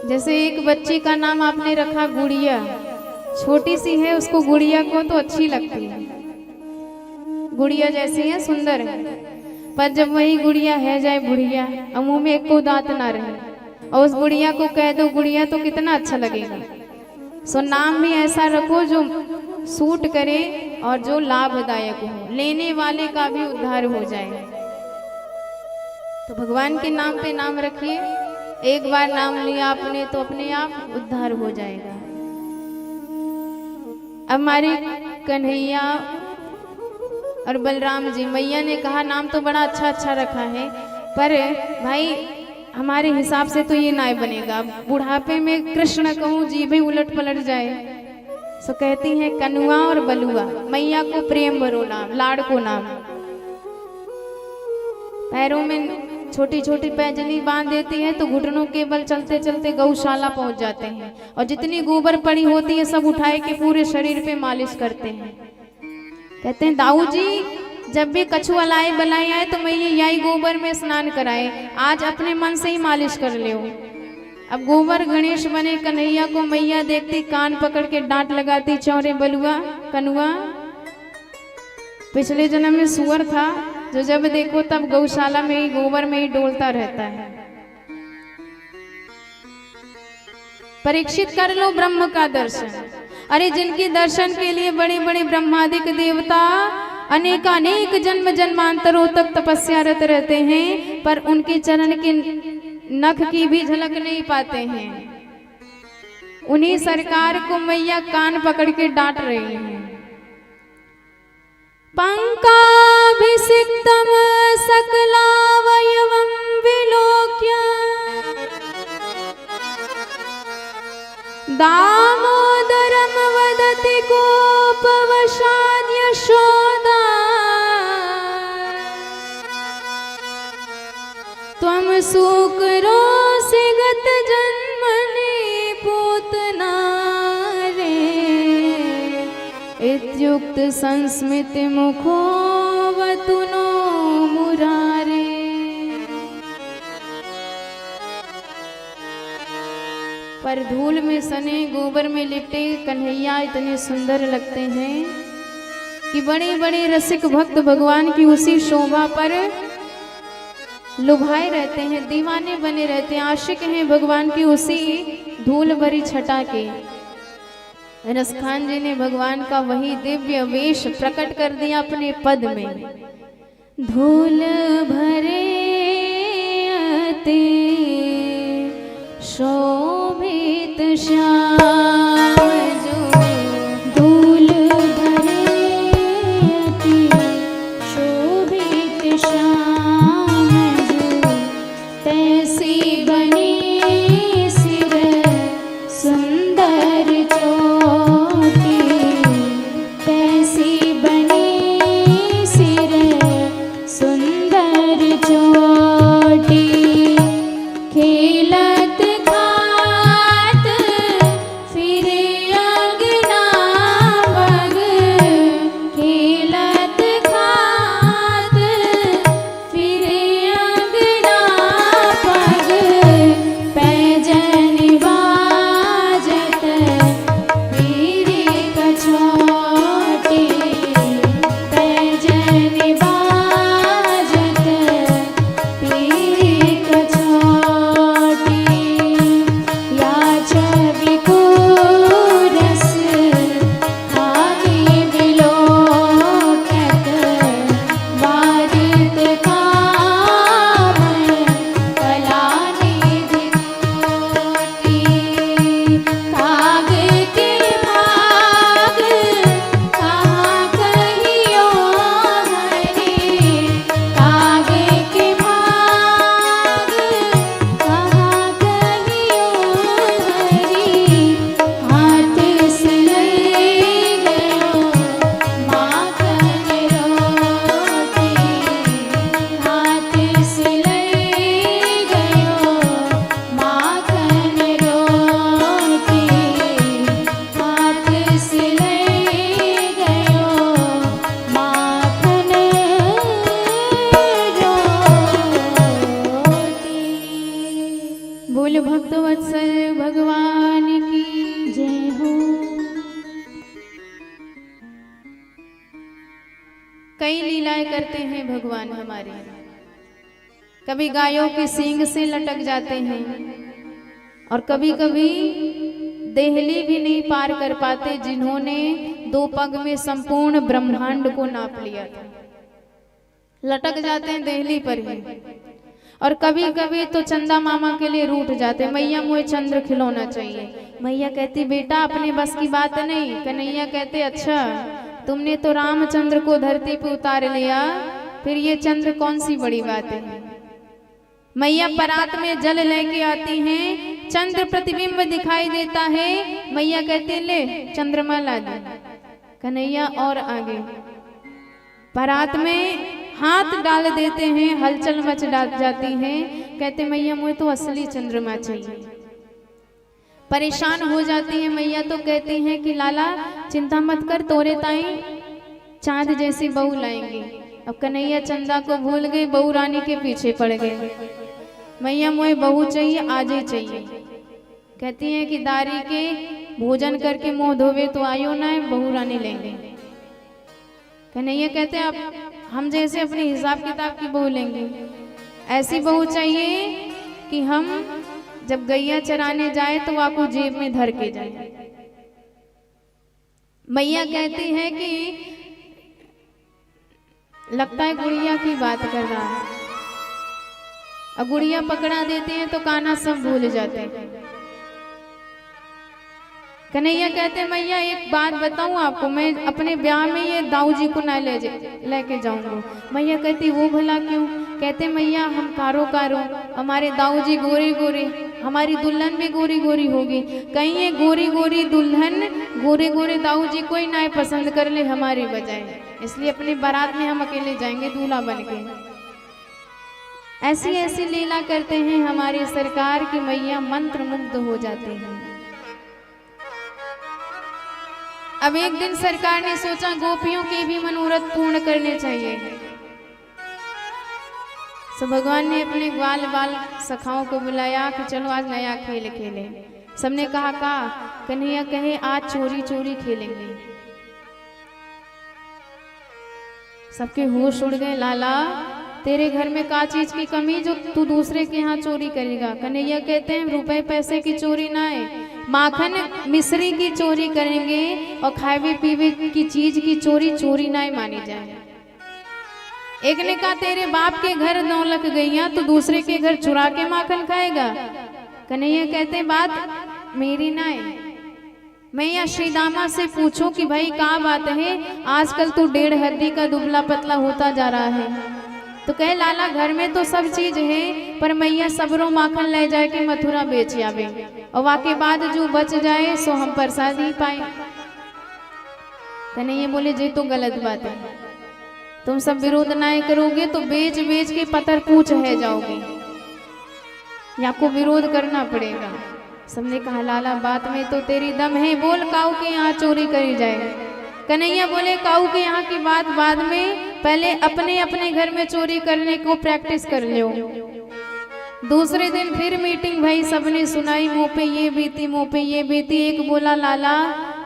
जैसे एक बच्ची का नाम आपने रखा गुड़िया, छोटी सी है, उसको गुड़िया को तो अच्छी लगती है, गुड़िया जैसी है, सुंदर है। पर जब वही गुड़िया है जाए बुढ़िया और मुंह में एक को दांत ना रहे और उस गुड़िया को कह दो गुड़िया, तो कितना अच्छा लगेगा। सो नाम भी ऐसा रखो जो सूट करे और जो लाभदायक हो, लेने वाले का भी उद्धार हो जाए। तो भगवान के नाम पे नाम रखिए। एक बार नाम लिया आपने तो अपने आप उद्धार हो जाएगा। हमारे कन्हैया और बलराम जी, मैया ने कहा नाम तो बड़ा अच्छा अच्छा रखा है, पर भाई हमारे हिसाब से तो ये ना बनेगा। बुढ़ापे में कृष्ण कहूँ जी भी उलट पलट जाए। सो कहती हैं कनुआ और बलुआ, मैया को प्रेम भरो नाम, लाड़ को नाम। पैरों में छोटी छोटी पैजनी बांध देती है तो घुटनों के बल चलते चलते गौशाला पहुंच जाते हैं, और जितनी गोबर पड़ी होती है सब उठाए के पूरे शरीर पे मालिश करते हैं। कहते हैं दाऊ जी जब भी कछु अलाए बलाए आए तो मैं ये यही गोबर में स्नान कराए, आज अपने मन से ही मालिश कर ले। अब गोबर गणेश बने कन्हैया को मैया देखती, कान पकड़ के डांट लगाती, चौरे बलुआ कनुआ, पिछले जन्म में सुअर था जो जब देखो तब गौशाला में ही गोबर में ही डोलता रहता है। परीक्षित कर लो ब्रह्म का दर्शन। अरे जिनके दर्शन के लिए बड़े बड़े ब्रह्मादिक देवता अनेकानेक जन्म जन्मांतरों तक तपस्यारत रहते हैं, पर उनके चरण के नख की भी झलक नहीं पाते हैं। उन्हीं सरकार को मैया कान पकड़ के डांट रही हैं। पंकाभिषिक्तम सकलावयवं विलोक्य दामोदरम वदति गोपवशाद् यशोदा त्वं सूकरोऽसि गत जन्मनि पूतना रे इत्युक्त संस्मित मुखोऽवतु नो मुरारे। पर धूल में सने गोबर में लिपटे कन्हैया इतने सुंदर लगते हैं कि बड़े बड़े रसिक भक्त भगवान की उसी शोभा पर लुभाए रहते हैं, दीवाने बने रहते हैं, आशिक हैं भगवान की उसी धूल भरी छटा के। रसखान जी ने भगवान का वही दिव्य वेश प्रकट कर दिया अपने पद में। धूल भरे अति शोभित श्याम जो, धूल भरे अति शोभित श्याम जो, तैसी बनी सिर सुंदर चोटी, तैसी बनी सिर सुंदर चोटी। खेलत खात फिरे अंगना बग, खेलत खात फिरे अंगना पग, पैजन बाजत पीरी कछोटी, पैजन बाजत पीरी कछोटी। बोल भक्त वत्सल भगवान की जय हो। कई लीलाएं करते हैं भगवान हमारे। कभी गायों के सींग से लटक जाते हैं और कभी कभी देहली भी नहीं पार कर पाते जिन्होंने 2 पग में संपूर्ण ब्रह्मांड को नाप लिया था, लटक जाते हैं देहली पर ही। और कभी कभी तो चंदा मामा के लिए रूठ जाते, मैया मुझे चंद्र खिलौना चाहिए। मैया कहती बेटा अपने बस की बात नहीं। कन्हैया कहते अच्छा तुमने तो रामचंद्र को धरती पे उतार लिया, फिर ये चंद्र कौन सी बड़ी बात है। मैया परात में जल लेके आती हैं, चंद्र प्रतिबिंब दिखाई देता है। मैया कहती ले चंद्रमा ला दे। कन्हैया और आगे परात में हाथ डाल देते हैं, हलचल मच जाती है। कहते मैया मुझे तो असली चंद्रमा चाहिए। परेशान हो जाती है मैया, तो कहती हैं कि लाला चिंता मत कर, तोरे ताई चांद जैसी बहू लाएंगे। अब कन्हैया चंदा को भूल गए, बहू रानी के पीछे पड़ गए। मैया मुझे बहू चाहिए, आज ही चाहिए। कहती हैं कि दारी के भोजन करके मुंह धोवे तो आयो ना है, बहू रानी लेंगे। कन्हैया कहते हैं अब हम जैसे अपने हिसाब किताब की बहू लेंगे, ऐसी बहू चाहिए कि हम जब गैया चराने जाए तो आपको जेब में धर के जाए। मैया कहती है कि लगता है गुड़िया की बात कर रहा है। और गुड़िया पकड़ा देते हैं तो कान्हा सब भूल जाते हैं। कन्हैया कहते मैया एक बात बताऊं आपको, मैं अपने ब्याह में ये दाऊ जी को ना लेके जाऊंगा। मैया कहती वो भला क्यों। कहते मैया हम कारो हमारे दाऊ जी गोरे गोरे, हमारी दुल्हन भी गोरी गोरी होगी, कहीं ये गोरी गोरी दुल्हन गोरे गोरे दाऊ जी कोई ना पसंद कर ले हमारे बजाय, इसलिए अपनी बारात में हम अकेले जाएंगे दूल्हा बन के। ऐसी ऐसी लीला करते हैं हमारी सरकार की मैया मंत्र मुग्ध हो जाते हैं। अब एक दिन सरकार ने सोचा गोपियों के भी मनोरथ पूर्ण करने चाहिए। तो भगवान ने अपने ग्वाल बाल सखाओं को बुलाया कि चलो आज नया खेल खेलें। सबने कहा कन्हैया कहे आज चोरी चोरी खेलेंगे। सबके होश उड़ गए। लाला तेरे घर में का चीज की कमी जो तू दूसरे के यहाँ चोरी करेगा। कन्हैया कहते हैं रुपए पैसे की चोरी ना है, माखन मिश्री की चोरी करेंगे और खावे पीवे की चीज की चोरी चोरी ना मानी जाए। एक ने कहा तेरे बाप के घर 9 लाख गईया तो दूसरे के घर चुरा के माखन खाएगा। कन्हैया कहते बात मेरी ना है, मैं या श्रीदामा से पूछूं कि भाई क्या बात है, आजकल तू 1.5 हड्डी का दुबला पतला होता जा रहा है। तो कहे लाला घर में तो सब चीज है, पर मैया सबरों माखन ले जाए के मथुरा बेच आवे और वाके बाद जो बच जाए सो हम प्रसाद ही पाए। कन्हैया बोले जे तो गलत बात है, तुम सब विरोध ना करोगे तो बेच बेच के पत्थर पूछ है जाओगे, आपको विरोध करना पड़ेगा। सबने कहा लाला बात में तो तेरी दम है, बोल काऊ के यहाँ चोरी करी जाए। कन्हैया बोले काऊ के यहाँ की बात बाद में, पहले अपने अपने घर में चोरी करने को प्रैक्टिस कर लो। दूसरे दिन फिर मीटिंग भाई, सबने सुनाई मुंह पे ये बीती मुंह पे ये बीती। एक बोला लाला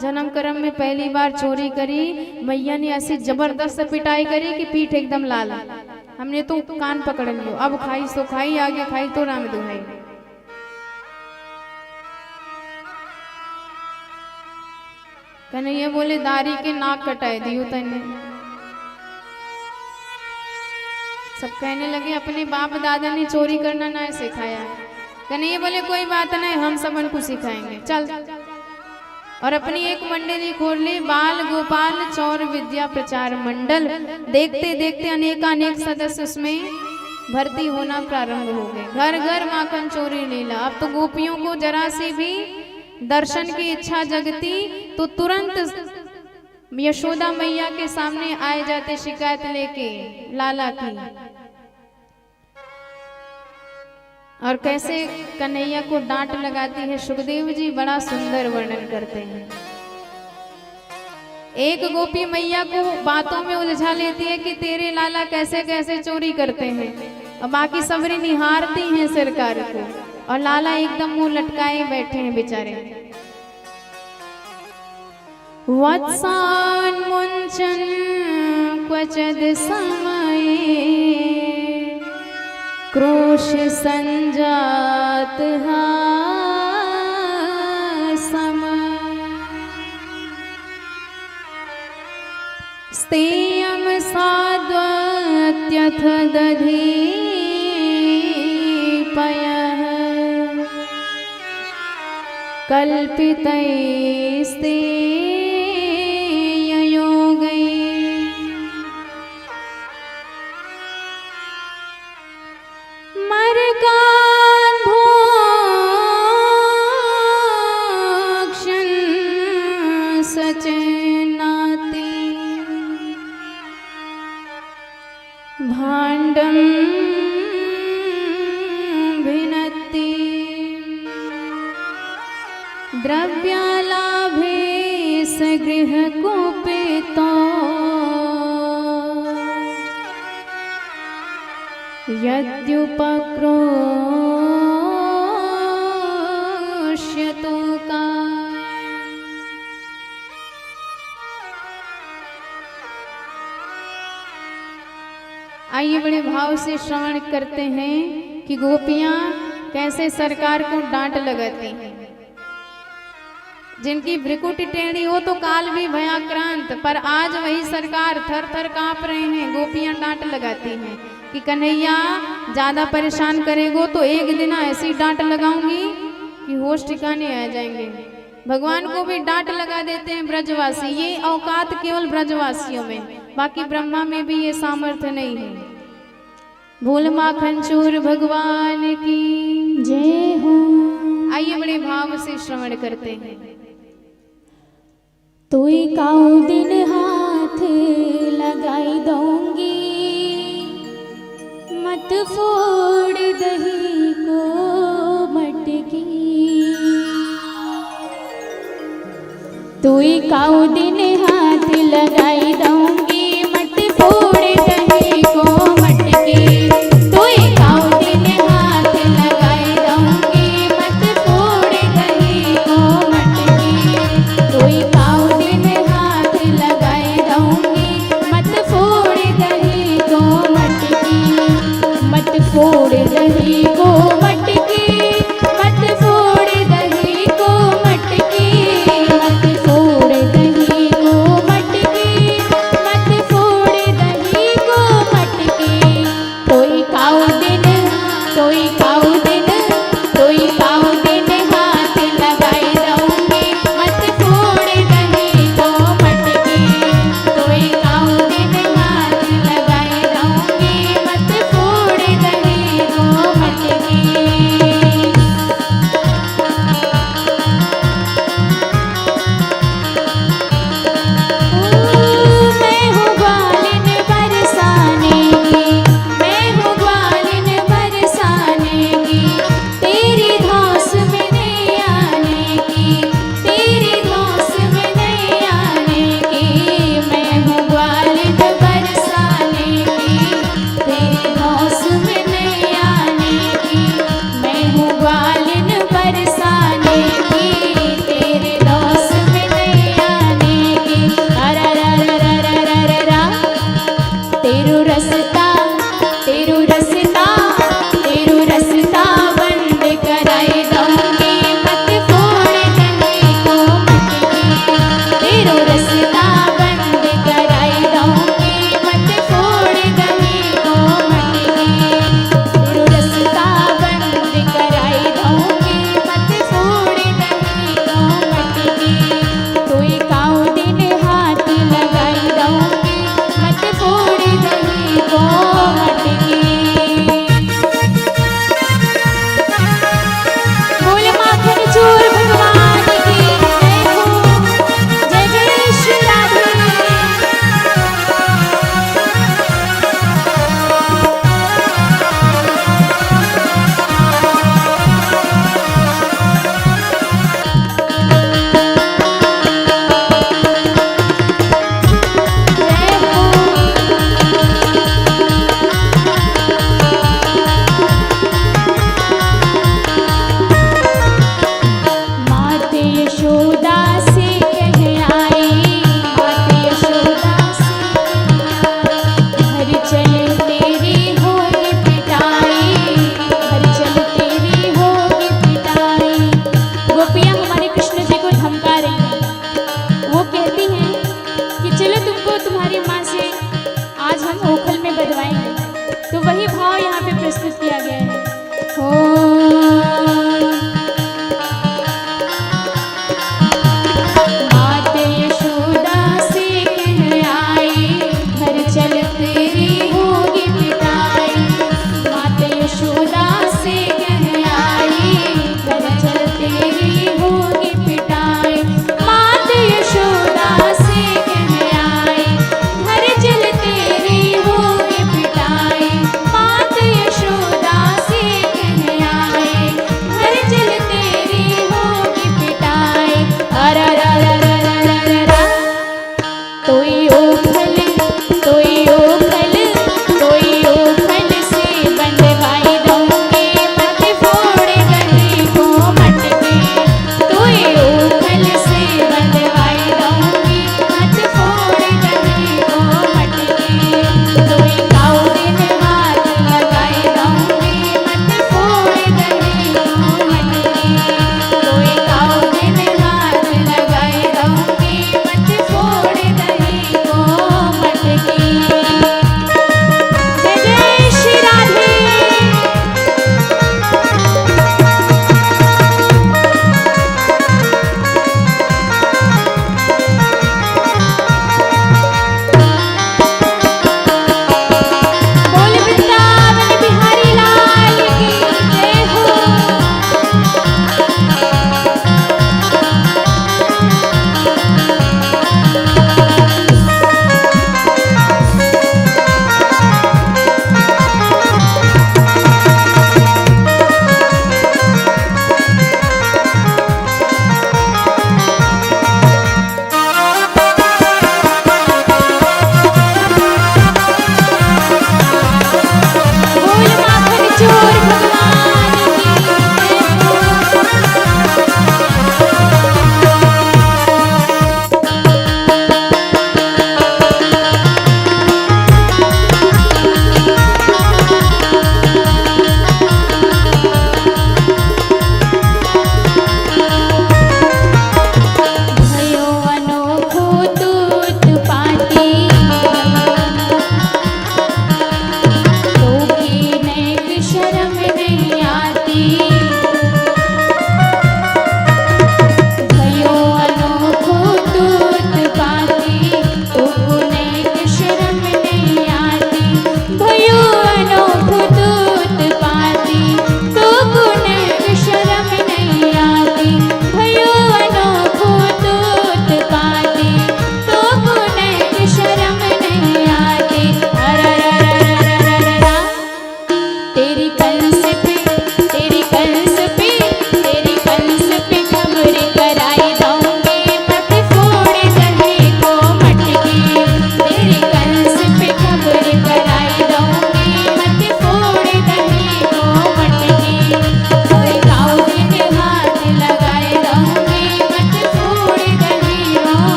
जन्म कर्म में पहली बार चोरी करी, मैया ने ऐसी जबरदस्त पिटाई करी कि पीठ एकदम लाल, हमने तो कान पकड़ लियो। अब खाई सो खाई, आगे खाई तो राम दुहाई। कन्हैया बोले दारी के नाक कटाए दियो तने। सब कहने लगे अपने बाप दादा ने चोरी करना ना सिखाया। कन्हैया बोले कोई बात नहीं, हम सबन को सिखाएंगे चल। और अपनी एक मंडली खोल ली, बाल गोपाल चौर विद्या प्रचार मंडल। देखते देखते अनेक सदस्य उसमें भर्ती होना प्रारंभ हो गए। घर घर माखन चोरी लीला। अब तो गोपियों को जरा सी भी दर्शन की इच्छा जगती तो तुरंत यशोदा मैया के सामने आए जाते शिकायत लेके लाला की। और कैसे कन्हैया को डांट लगाती है, सुखदेव जी बड़ा सुंदर वर्णन करते हैं। एक गोपी मैया को बातों में उलझा लेती है कि तेरे लाला कैसे कैसे चोरी करते हैं, और बाकी सबरी निहारती हैं सरकार को। और लाला एकदम मुंह लटकाए बैठे हैं बेचारे। वत्सान मुंचन क्वचद समये क्रोश संजात सम स्तेयम साद्वत्यथ दधीपयः कल्पितैस्ते भाण्डं भिनत्ति द्रव्यालाभे सगृहकुपितो यद्युपक्रोश्यतु का। आइए बड़े भाव से श्रवण करते हैं कि गोपियां कैसे सरकार को डांट लगाती हैं। जिनकी भ्रिकुटी टेढ़ी हो तो काल भी भयाक्रांत, पर आज वही सरकार थर थर कांप रहे हैं। गोपियां डांट लगाती हैं कि कन्हैया ज्यादा परेशान करेगो तो एक दिन ऐसी डांट लगाऊंगी कि होश ठिकाने आ जाएंगे। भगवान को भी डांट लगा देते हैं ब्रजवासी। ये औकात केवल ब्रजवासियों में, बाकी ब्रह्मा में भी ये सामर्थ्य नहीं है। भूल माखन चूर भगवान की जय हो। आइए बड़े भाव से श्रवण करते हैं। तोई काऊ दिन हाथ लगाई दूंगी, मत फोड़ दही को मटकी। तोई काऊ दिन हाथ लगाई दूंगी, मत फोड़ दही को मटकी। तोई काऊ दिन हाथ लगाई दूंगी, मत फोड़ दही को मटकी। तोई काऊ दिन हाथ लगाई दूंगी, मत फोड़ दही को मटकी। मत फोड़ दही को मटकी, मत फोड़ दही को मटकी। मत फोड़ दही को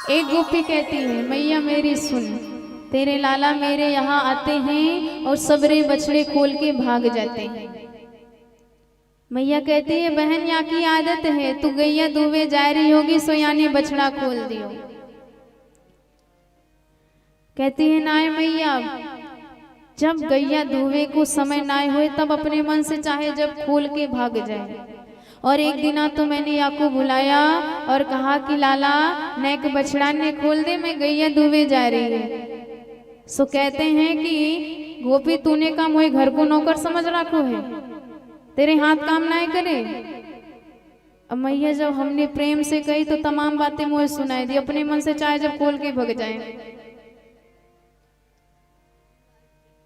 एक गोपी कहती है, मैया मेरी सुन, तेरे लाला मेरे यहाँ आते हैं और सबरे बछड़े खोल के भाग जाते हैं। मैया कहती है, बहन यहाँ की आदत है, तू गैया दुबे जा रही होगी सो यानी बछड़ा खोल दियो। कहती है, नाय मैया, जब गैया दुबे को समय नाय हुए तब अपने मन से चाहे जब खोल के भाग जाए। और एक दिना तो मैंने या को बुलाया और कहा कि लाला नेक बछड़ा ने खोल दे, मैं गैया दुबे जा रही है। सो कहते हैं कि गोपी तूने का मोए घर को नौकर समझ रखो है, तेरे हाथ काम ना करे। अब मैया जब हमने प्रेम से कही तो तमाम बातें मुझे सुनाई दी, अपने मन से चाहे जब खोल के भग जाए।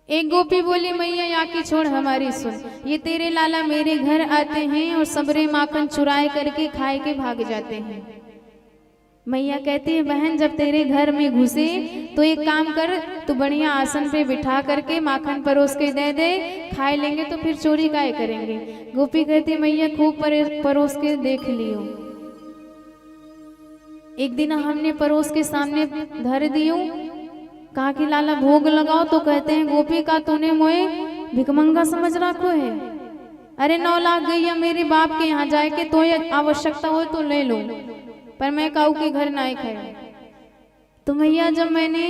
एक गोपी बोली, मैया या की छोड़ हमारी सुन, ये तेरे लाला मेरे घर आते हैं और सबरे माखन चुराए करके खाए के भाग जाते हैं। मैया कहती है, बहन जब तेरे घर में घुसे तो एक काम कर, तू बढ़िया आसन पे बिठा करके माखन परोस के दे दे, खाए लेंगे तो फिर चोरी काहे करेंगे। गोपी कहती, मैया खूब परोस के देख लियो। एक दिन हमने परोस के सामने धर दियो, कहा कि लाला भोग लगाओ, तो कहते हैं, गोपी का तूने मोए भिकमंगा समझ रखो है। अरे 9 लाख गैया मेरे बाप के यहाँ जाए के तो ये आवश्यकता हो तो ले लो, पर मैं काऊ के घर ना खाए। तो मैया जब मैंने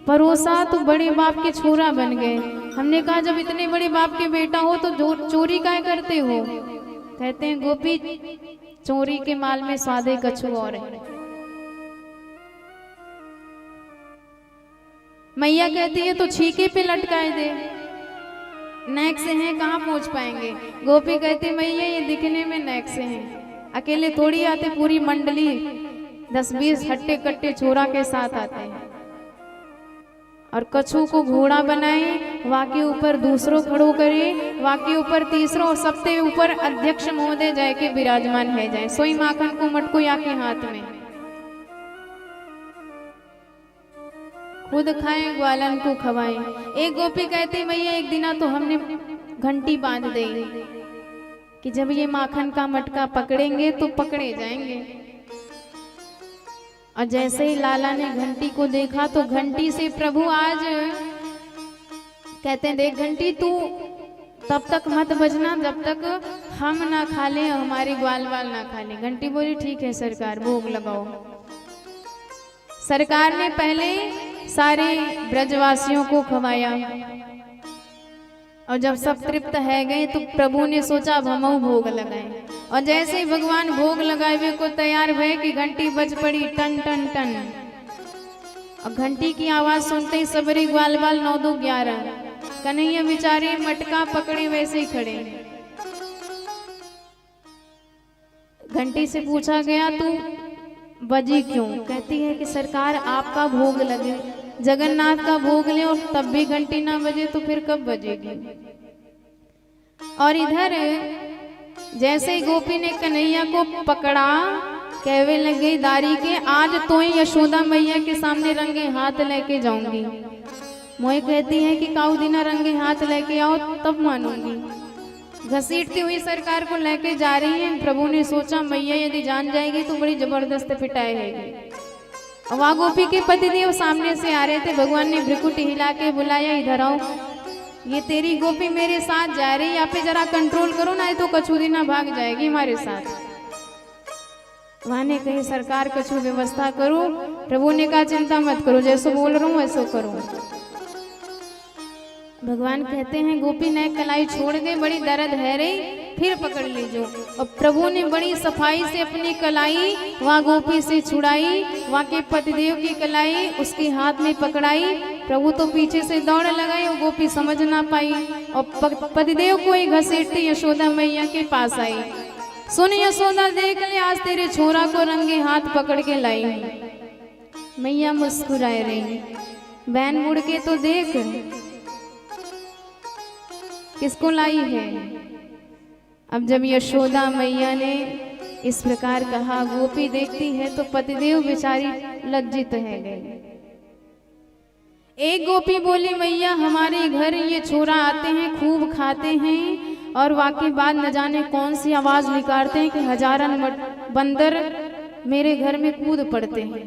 परोसा तो बड़े बाप के छोरा बन गए। हमने कहा, जब इतने बड़े बाप के बेटा हो तो चोरी काहे करते हो। कहते हैं, गोपी चोरी के माल में स्वादे कछु और है। मैया कहती है, तो छीके पे लटकाए दे, नेक से हैं कहाँ पहुंच पाएंगे। गोपी कहती, मैया ये दिखने में नेक से हैं, अकेले थोड़ी आते, पूरी मंडली 10-20 हट्टे कट्टे छोरा के साथ आते हैं। और कछु को घोड़ा बनाए, वाके ऊपर दूसरों खड़ो करे, वाके ऊपर तीसरों, और सबसे ऊपर अध्यक्ष महोदय जाए के विराजमान है जाए। सोई माखन को मटको या के हाथ में, खुद खाएं ग्वालन को खवाएं। एक गोपी कहती, मैया एक दिना तो हमने घंटी बांध दी कि जब ये माखन का मटका पकड़ेंगे तो पकड़े जाएंगे। और जैसे ही लाला ने घंटी को देखा तो घंटी से, प्रभु आज कहते हैं, देख घंटी तू तब तक मत बजना जब तक हम ना खा लें, हमारे ग्वाल वाल ना खा लें। घंटी बोली, ठीक है सरकार, भोग लगाओ। सरकार ने पहले सारे ब्रजवासियों को खवाया और जब सब तृप्त है गए तो प्रभु ने सोचा अब हम भोग लगाए। और जैसे ही भगवान भोग लगाए को तैयार भय कि घंटी बज पड़ी, टन टन टन। और घंटी की आवाज सुनते ही सबरी ग्वाल बाल 9-2-11 कन्हैया बेचारे मटका पकड़े वैसे ही खड़े। घंटी से पूछा गया, तू बजी क्यों। कहती है कि सरकार आपका भोग लगे, जगन्नाथ का भोग ले और तब भी घंटी ना बजे तो फिर कब बजेगी। और इधर जैसे ही गोपी ने कन्हैया को पकड़ा, कहवे लगे दारी के, आज तो ही यशोदा मैया के सामने रंगे हाथ लेके जाऊंगी। मोए कहती है कि काऊ दिना रंगे हाथ लेके आओ तब मानूंगी। घसीटती हुई सरकार को लेके जा रही है। प्रभु ने सोचा, मैया यदि जान जाएगी तो बड़ी जबरदस्त पिटाई है। वहाँ गोपी के पतिदेव सामने से आ रहे थे। भगवान ने भ्रिकुट हिला के बुलाया, इधर आओ, ये तेरी गोपी मेरे साथ जा रही है, यहाँ पे जरा कंट्रोल करो ना, तो कछु दिना भाग जाएगी हमारे साथ। वहाँ ने कही, सरकार कछु व्यवस्था करो। प्रभु ने कहा, चिंता मत करो, जैसो बोल रहा हूँ वैसो करो। भगवान कहते हैं, गोपी ने कलाई छोड़ गई, बड़ी दर्द है रे, फिर पकड़ लीजो। और प्रभु ने बड़ी सफाई से अपनी कलाई वहाँ गोपी से छुड़ाई, वहाँ के पतिदेव की कलाई उसके हाथ में पकड़ाई। प्रभु तो पीछे से दौड़ लगाई, और गोपी समझ ना पाई और पतिदेव को ही घसीटती यशोदा मैया के पास आई। सुन यशोदा, देख ले, आज तेरे छोरा को रंगे हाथ पकड़ के लाई। मैया मुस्कुराए रही, बहन मुड़ के तो देख किसको लाई है। अब जब यशोदा मैया ने इस प्रकार कहा, गोपी देखती है तो पतिदेव बेचारी लज्जित है गई। एक गोपी बोली, मैया हमारे घर ये छोरा आते हैं, खूब खाते हैं, और वाकई बाद न जाने कौन सी आवाज निकालते हैं कि हजारन बंदर मेरे घर में कूद पड़ते हैं।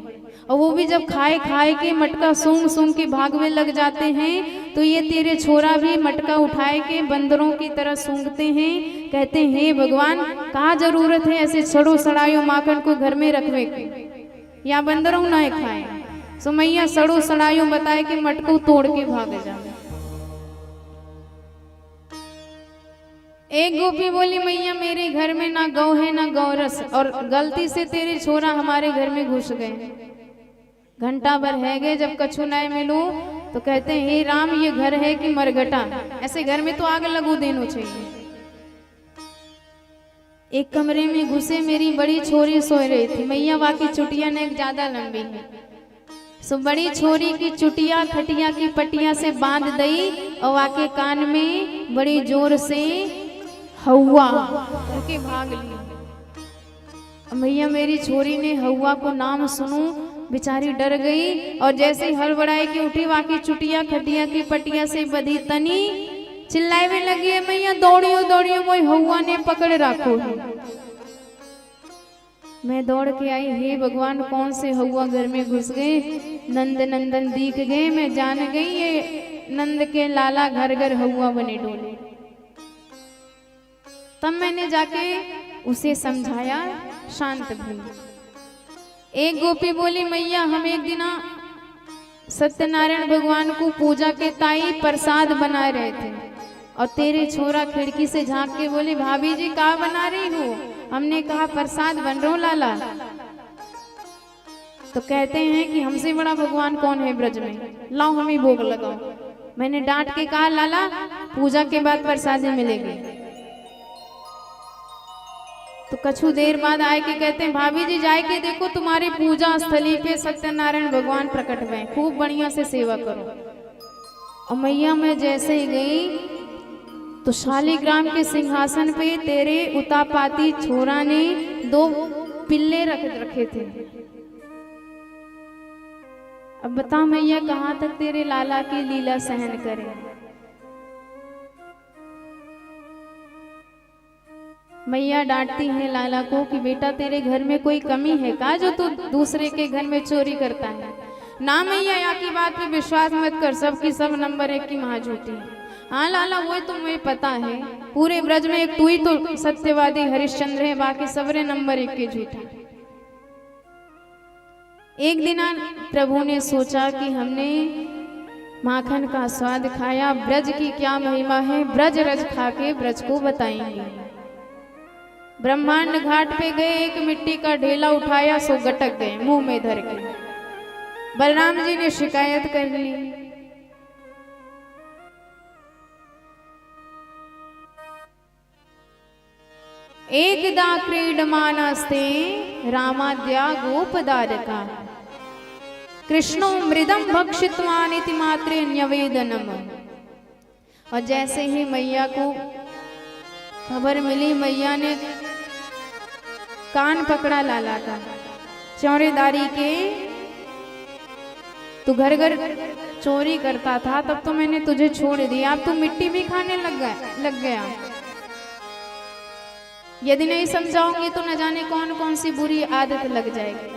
और वो भी जब खाए खाए के मटका सूंघ सूंघ के भागने लग जाते हैं, तो ये तेरे छोरा भी मटका उठाए के बंदरों की तरह सूंघते हैं। कहते हैं हे भगवान, कहाँ जरूरत है ऐसे सड़ो सड़ायो माखन को घर में रखवे के, या बंदरों ना खाए। सो मैया सड़ो सड़ायो बताए कि मटको तोड़ के भाग जाए। एक गोपी बोली मैया मेरे घर में ना गौ है ना गौरस, और गलती से तेरे छोरा हमारे घर में घुस गए। घंटा भर है गए जब कछु नए मिलू तो कहते हैं हे राम ये घर है कि मरघटा, ऐसे घर में तो आग लगू देनो चाहिए। एक कमरे में घुसे मेरी बड़ी छोरी सो रही थी। मैया वाकी चुटिया ने ज्यादा लंबी है, सो बड़ी छोरी की चुटिया खटिया की पटिया से बांध दई और वाके कान में बड़ी जोर से हवा करके भाग ली। मैया मेरी छोरी ने हवा को नाम सुनू, बेचारी डर गई और जैसे ही हड़बड़ाई की उठी वाकी चुटिया खटिया की पटिया से बधी तनी चिल्लाए लगी है मैया दौड़ियो दौड़ियो मोई हवा ने पकड़ रखो है। मैं दौड़ के आई, हे भगवान कौन से हवा घर में घुस गए। नंद नंदन दिख गए, मैं जान गई ये नंद के लाला घर घर हवा बने डोले। तब मैंने जाके उसे समझाया, शांत भी। एक गोपी बोली मैया हम एक दिन सत्यनारायण भगवान को पूजा के ताई प्रसाद बना रहे थे और तेरे छोरा खिड़की से झांक के बोले भाभी जी क्या बना रही हो। हमने कहा प्रसाद बन रहा लाला। तो कहते हैं कि हमसे बड़ा भगवान कौन है ब्रज में, लाओ हम ही भोग लगाओ। मैंने डांट के कहा लाला पूजा के बाद प्रसादी मिलेगी। तो कछु देर बाद आए के कहते हैं भाभी जी जाए के देखो तुम्हारी पूजा स्थली पे सत्यनारायण भगवान प्रकट हुए, खूब बढ़िया से सेवा करो। और मैया मैं जैसे ही गई तो शालिग्राम के सिंहासन पे तेरे उतापाती छोरा ने 2 पिल्ले रखे थे। अब बता मैया कहाँ तक तेरे लाला की लीला सहन करे। मैया डांटती है लाला को कि बेटा तेरे घर में कोई कमी है का जो तू दूसरे के घर में चोरी करता है। ना मैया यहाँ की बात पे विश्वास मत कर, सबकी सब नंबर 1 की महाझूठी है। हाँ लाला वो तो मुझे पता है, पूरे ब्रज में एक तू ही तो सत्यवादी हरिश्चंद्र है, बाकी सबरे नंबर 1 के झूठा। एक दिन प्रभु ने सोचा कि हमने माखन का स्वाद खाया, ब्रज की क्या महिमा है, ब्रज रज खा के ब्रज को बताएंगे। ब्रह्मांड घाट पे गए, एक मिट्टी का ढेला उठाया, सो गटक गए मुंह में धर के। बलराम जी ने शिकायत कर ली। एकदा क्रीडमानस्ते रामाद्या गोपदारका कृष्णो मृदम भक्षित्वानिति मात्रे न्यवेदनम। और जैसे ही मैया को खबर मिली, मैया ने कान पकड़ा लाला का, चौरेदारी के तू घर घर चोरी करता था तब तो मैंने तुझे छोड़ दिया, अब तू मिट्टी भी खाने लग गया। यदि नहीं समझाऊंगी तो न जाने कौन कौन सी बुरी आदत लग जाएगी।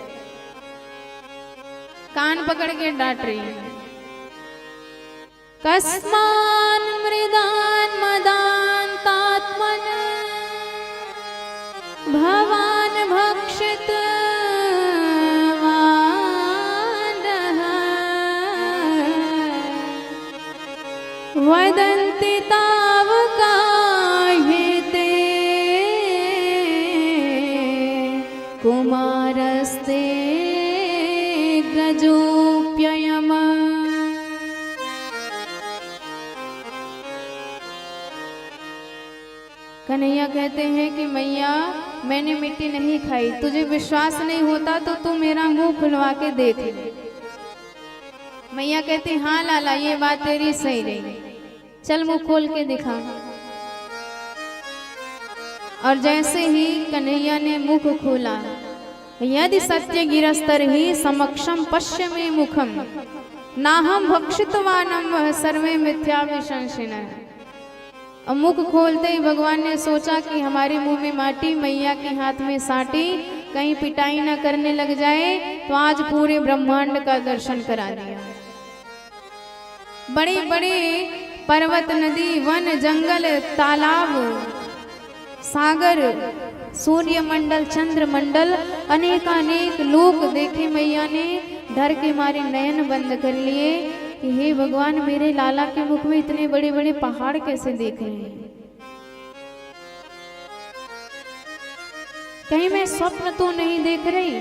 कान पकड़ के डांट रही है। कस्मान मृदान मदान तात्मन भवान भक्षित वदन्ति तावका हेते कुमारस्ते ग्रजोप्ययम्। कन्हैया कहते हैं कि मैया मैंने मिट्टी नहीं खाई, तुझे विश्वास नहीं होता तो तू मेरा मुंह खुलवा के देख ले। मैया कहती हाँ लाला ये बात तेरी सही रही, चल मुंह खोल के दिखा। और जैसे ही कन्हैया ने मुख खोला, यदि सत्य गिरस्तर ही समक्षम पश्य में मुखम नाहम भक्षितवानम वह सर्वे मिथ्या विशंसिन। मुख खोलते ही भगवान ने सोचा कि हमारे मुंह में माटी, मैया के हाथ में साटी, कहीं पिटाई ना करने लग जाए, तो आज पूरे ब्रह्मांड का दर्शन करा दिया। बड़े बड़े पर्वत, नदी, वन, जंगल, तालाब, सागर, सूर्य मंडल, चंद्र मंडल, अनेकानेक लोक देखे मैया ने डर के मारे नयन बंद कर लिए कि हे भगवान, मेरे लाला के मुख में इतने बड़े बड़े पहाड़ कैसे देख रहे हैं? कहीं मैं स्वप्न तो नहीं देख रही,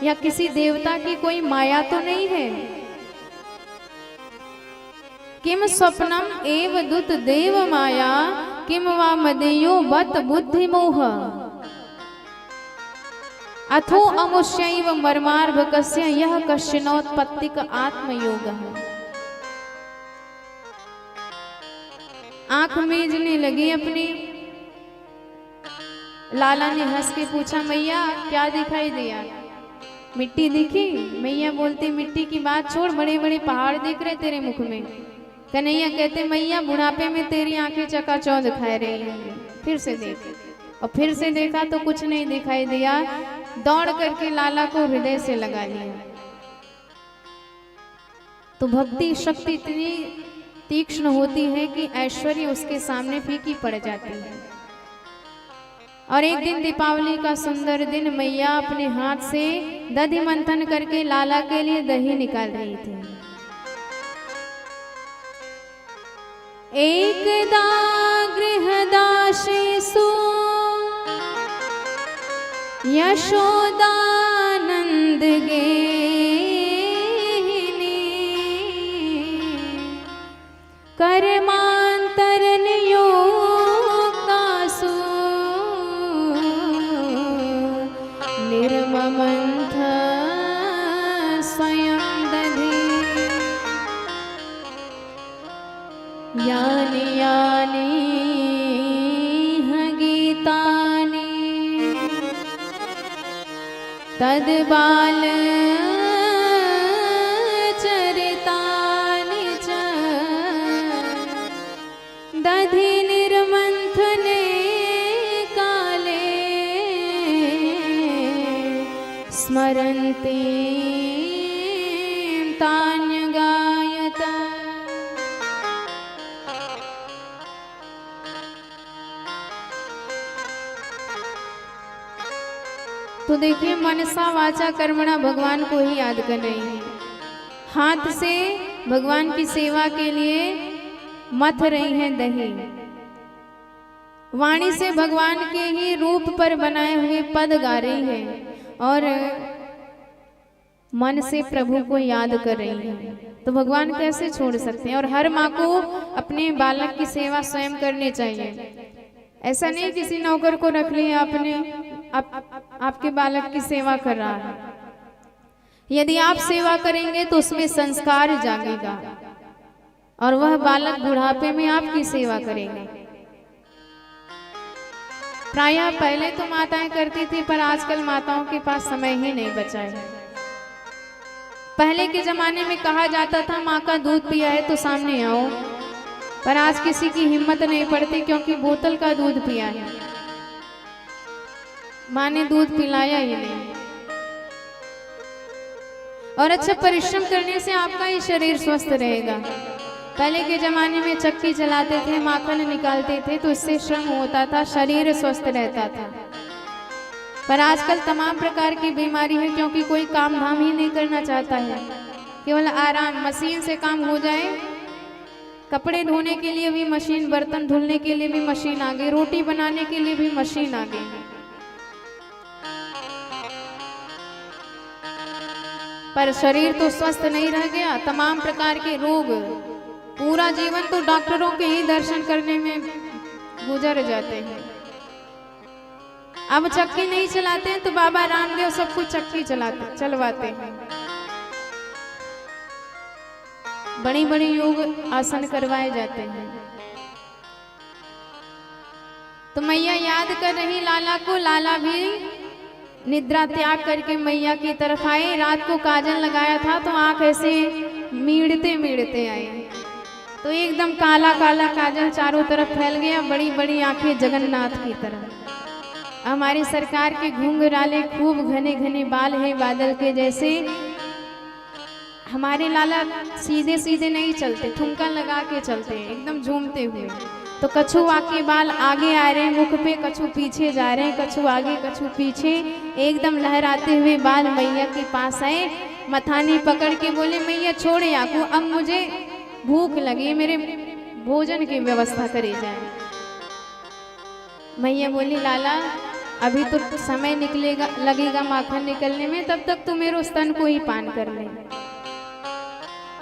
या किसी देवता की कोई माया तो नहीं है? किम स्वप्नम एव दुत देव माया, किम वा मदेयो बत बुद्धि मोह, अथो अमुष्यैव मर्मार्भकस्य यह कश्चिनोत्पत्तिक आत्मयोग है। आंख मीजने लगी अपनी। लाला ने हंस के पूछा, मैया क्या दिखाई दिया? मिट्टी दिखी? मैया बोलती, मिट्टी की बात छोड़, बड़े बड़े पहाड़ दिख रहे तेरे मुख में। कन्हैया कहते, मैया बुढ़ापे में तेरी आंखें चकाचौंध दिखाई रही हैं। फिर से देख, और फिर से देखा तो कुछ नहीं दिखाई दिया। दौड़ करके लाला को हृदय से लगा लिया। तो भक्ति शक्ति इतनी तीक्ष्ण होती है कि ऐश्वर्य उसके सामने फीकी पड़ जाती है। और एक दिन दीपावली का सुंदर दिन, मैया अपने हाथ से दधि मंथन करके लाला के लिए दही निकाल रही थी। एकदा गृहदासेषु यशोदानंद गेहिनी, कर्मांतरन योक्तासु निर्ममंथ स्वयं दधि, यानि यानि गीतानि तद बाल चरितानि च, दधि निर्मंथने काले स्मरन्ति तान्यगायत। तो देखिए, मनसा वाचा कर्मणा भगवान को ही याद कर रही है। हाथ से भगवान की सेवा के लिए मथ रही हैं दही, वाणी से भगवान के ही रूप पर बनाए हुए पद गा रही है, और मन से प्रभु को याद कर रही है। तो भगवान कैसे छोड़ सकते हैं? और हर माँ को अपने बालक की सेवा स्वयं करनी चाहिए। ऐसा नहीं किसी नौकर को रख लिया आपने, आपके बालक की सेवा कर रहा है। यदि आप सेवा करेंगे तो उसमें संस्कार जागेगा, और वह बालक बुढ़ापे में आपकी सेवा करेगा। प्रायः पहले तो माताएं करती थी, पर आजकल माताओं के पास समय ही नहीं बचा है। पहले के जमाने में कहा जाता था, माँ का दूध पिया है तो सामने आओ, पर आज किसी की हिम्मत नहीं पड़ती, क्योंकि बोतल का दूध पिया है, माँ ने दूध पिलाया ही नहीं। और अच्छा परिश्रम करने से आपका ही शरीर स्वस्थ रहेगा। पहले के जमाने में चक्की चलाते थे, माखन निकालते थे, तो इससे श्रम होता था, शरीर स्वस्थ रहता था। पर आजकल तमाम प्रकार की बीमारी है, क्योंकि कोई काम धाम ही नहीं करना चाहता है, केवल आराम। मशीन से काम हो जाए, कपड़े धोने के लिए भी मशीन, बर्तन धुलने के लिए भी मशीन आ गई, रोटी बनाने के लिए भी मशीन आ गई। पर शरीर तो स्वस्थ नहीं रह गया, तमाम प्रकार के रोग, पूरा जीवन तो डॉक्टरों के ही दर्शन करने में गुजर जाते हैं। अब चक्की नहीं चलाते हैं तो बाबा रामदेव सब कुछ चक्की चलवाते हैं। बड़ी बड़ी योग आसन करवाए जाते हैं। तो मैया याद कर रही लाला को, लाला भी निद्रा त्याग करके मैया की तरफ आए। रात को काजल लगाया था तो आंख ऐसे मीड़ते मीड़ते आए, तो एकदम काला काला काजल चारों तरफ फैल गया, बड़ी बड़ी आंखें जगन्नाथ की तरह। हमारी सरकार के घुंघराले खूब घने घने बाल हैं बादल के जैसे। हमारे लाला सीधे सीधे नहीं चलते, ठुमका लगा के चलते हैं एकदम झूमते हुए। तो कछुआ के बाल आगे आ रहे हैं मुख पे, कछु पीछे जा रहे हैं, कछु आगे कछु पीछे, एकदम लहराते हुए बाल मैया के पास आए, मथानी पकड़ के बोले मैया छोड़े आको, अब मुझे भूख लगी, मेरे भोजन की व्यवस्था करे जाए। मैया बोली लाला अभी तो समय निकलेगा लगेगा माखन निकलने में, तब तक तू मेरे स्तन को ही पान कर ले।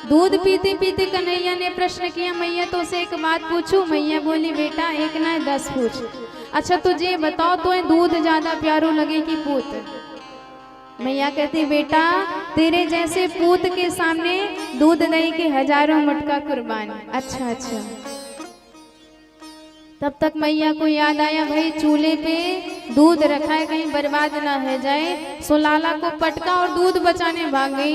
दूध पीते पीते कन्हैया ने प्रश्न किया मैया तो से एक बात पूछूं। मैया बोली बेटा एक ना 10 पूछ। अच्छा तुझे बताओ तो दूध ज्यादा प्यारो लगे कि पूत? मैया कहती बेटा तेरे जैसे पूत के सामने दूध दही के हजारों मटका कुर्बान। अच्छा अच्छा। तब तक मैया को याद आया भाई चूल्हे पे दूध रखा है कहीं बर्बाद ना हो जाए। सो लाला को पटका और दूध बचाने भाग गई।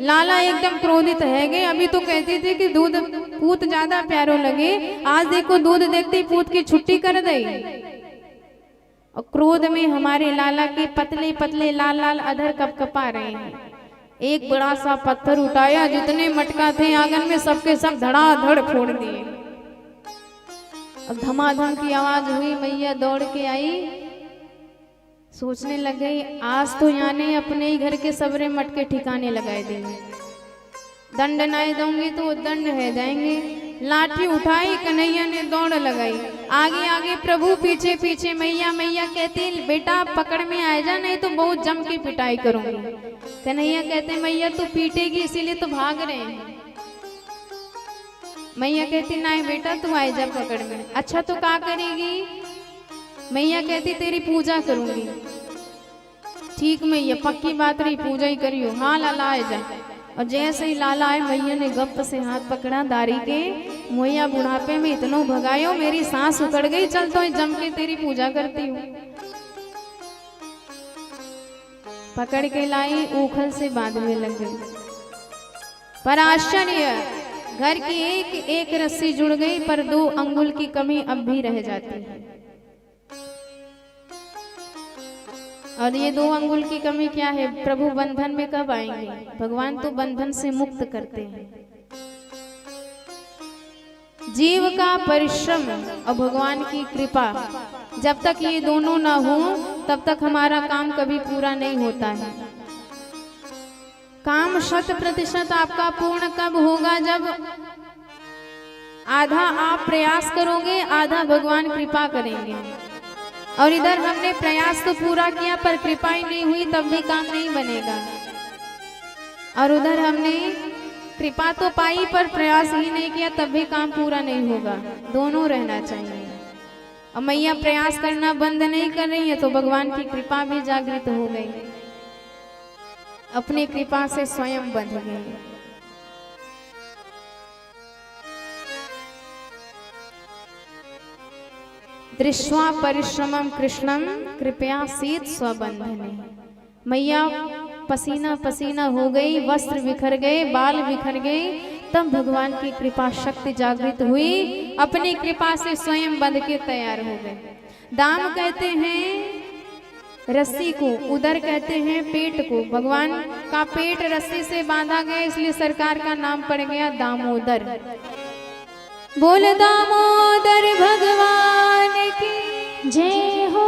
लाला एकदम क्रोधित है गए। अभी तो कहती थी कि दूध पूत ज्यादा प्यारो लगे, आज देखो दूध देखते ही पूत की छुट्टी कर दी। और क्रोध में हमारे लाला के पतले पतले लाल लाल अधर कपकपा रहे हैं। एक बड़ा सा पत्थर उठाया, जितने मटका थे आंगन में सबके सब धड़ाधड़ फोड़ दिए। अब धमाधम की आवाज हुई, मैया दौड़ के आई, सोचने लग गई आज तो यानी अपने ही घर के सबरे मटके ठिकाने लगाए देंगे, दंड नहीं दूंगी तो दंड है जाएंगे। लाठी उठाई, कन्हैया ने दौड़ लगाई, आगे आगे प्रभु पीछे पीछे। मैया मैया कहती बेटा पकड़ में आ जा नहीं तो बहुत जम की पिटाई करूंगी। कन्हैया कहते मैया तू पीटेगी इसीलिए तो भाग रहे हैं। मैया कहती नहीं बेटा तू आ जा पकड़ में। अच्छा तो क्या करेगी? मैया कहती तेरी पूजा करूंगी। ठीक मैया पक्की बात रही, पूजा ही करियो। हाँ लाला आए जा। और जैसे ही लाला आए मैया ने गप से हाथ पकड़ा दारी के, मैया बुढ़ापे में इतना भगायो मेरी सांस उखड़ गई, चल तो जम के तेरी पूजा करती हूँ। पकड़ के लाई, ऊखल से बांधने लग गई। पर आश्चर्य, घर की एक एक रस्सी जुड़ गई पर 2 अंगुल की कमी अब भी रह जाती है। और ये 2 अंगुल की कमी क्या है? प्रभु बंधन में कब आएंगे? भगवान तो बंधन से मुक्त करते हैं। जीव का परिश्रम और भगवान की कृपा, जब तक ये दोनों ना हो तब तक हमारा काम कभी पूरा नहीं होता है। काम 100% आपका पूर्ण कब होगा? जब आधा आप प्रयास करोगे, आधा भगवान कृपा करेंगे। और इधर हमने प्रयास तो पूरा किया पर कृपा ही नहीं हुई, तब भी काम नहीं बनेगा। और उधर हमने कृपा तो पाई पर प्रयास ही नहीं किया, तब भी काम पूरा नहीं होगा। दोनों रहना चाहिए। और मैया प्रयास करना बंद नहीं कर रही है तो भगवान की कृपा भी जागृत हो गई, अपनी कृपा से स्वयं बंध गई। दृष्ट्वा परिश्रमम कृष्णम कृपया सीत स्वबंधने। मैया पसीना पसीना हो गई, वस्त्र बिखर गए, बाल बिखर गए, तब भगवान की कृपा शक्ति जागृत हुई, अपनी कृपा से स्वयं बंध के तैयार हो गए। दाम कहते हैं रस्सी को, उदर कहते हैं पेट को। भगवान का पेट रस्सी से बांधा गया, इसलिए सरकार का नाम पड़ गया दामोदर। बोल दामोदर भगवान की जय हो।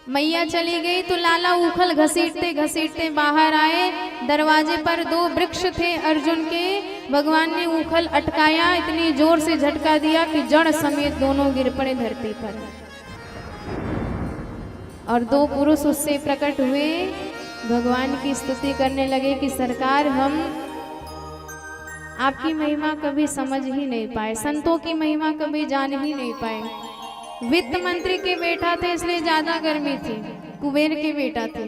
मैया चली गई तो लाला उखल घसीटते घसीटते बाहर आए। दरवाजे पर 2 वृक्ष थे अर्जुन के। भगवान ने उखल अटकाया, इतनी जोर से झटका दिया कि जड़ समेत दोनों गिर पड़े धरती पर। और 2 पुरुष उससे प्रकट हुए, भगवान की स्तुति करने लगे कि सरकार हम आपकी महिमा कभी समझ ही नहीं पाए, संतों की महिमा कभी जान ही नहीं पाए। वित्त मंत्री के बेटा थे इसलिए ज्यादा गर्मी थी, कुबेर के बेटा थे।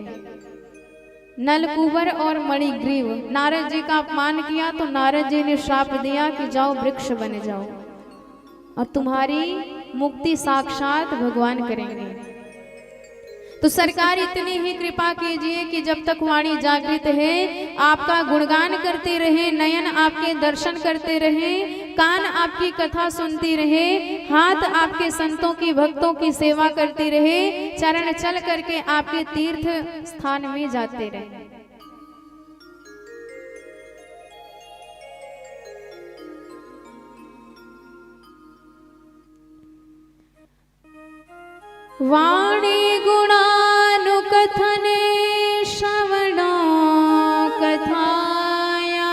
नलकुबर और मणिग्रीव, नारद जी का अपमान किया तो नारद जी ने श्राप दिया कि जाओ वृक्ष बन जाओ और तुम्हारी मुक्ति साक्षात भगवान करेंगे। तो सरकार इतनी ही कृपा कीजिए कि जब तक वाणी जागृत है आपका गुणगान करते रहे, नयन आपके दर्शन करते रहे, कान आपकी कथा सुनती रहे, हाथ आपके संतों की भक्तों की सेवा करते रहे, चरण चल करके आपके तीर्थ स्थान में जाते रहे। वाणी गुणानुकथने श्रवणो कथाया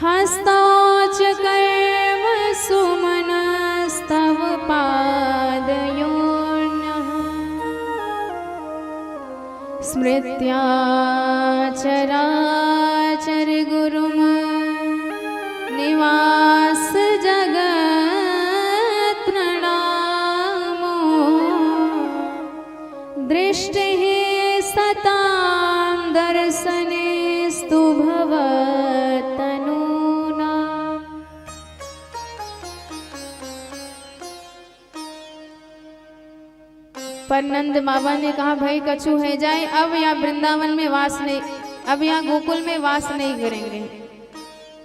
हस्तौच कर्म सुमनस्तव पादयोर्नः स्मृत्या चराचर गुरुम निवास जगत् दृष्टिः सतां दर्शनेस्तु भवतनूना। पर नंद बाबा ने कहा भाई कछु है जाए, अब यहाँ वृंदावन में वास नहीं, अब यहाँ गोकुल में वास नहीं करेंगे।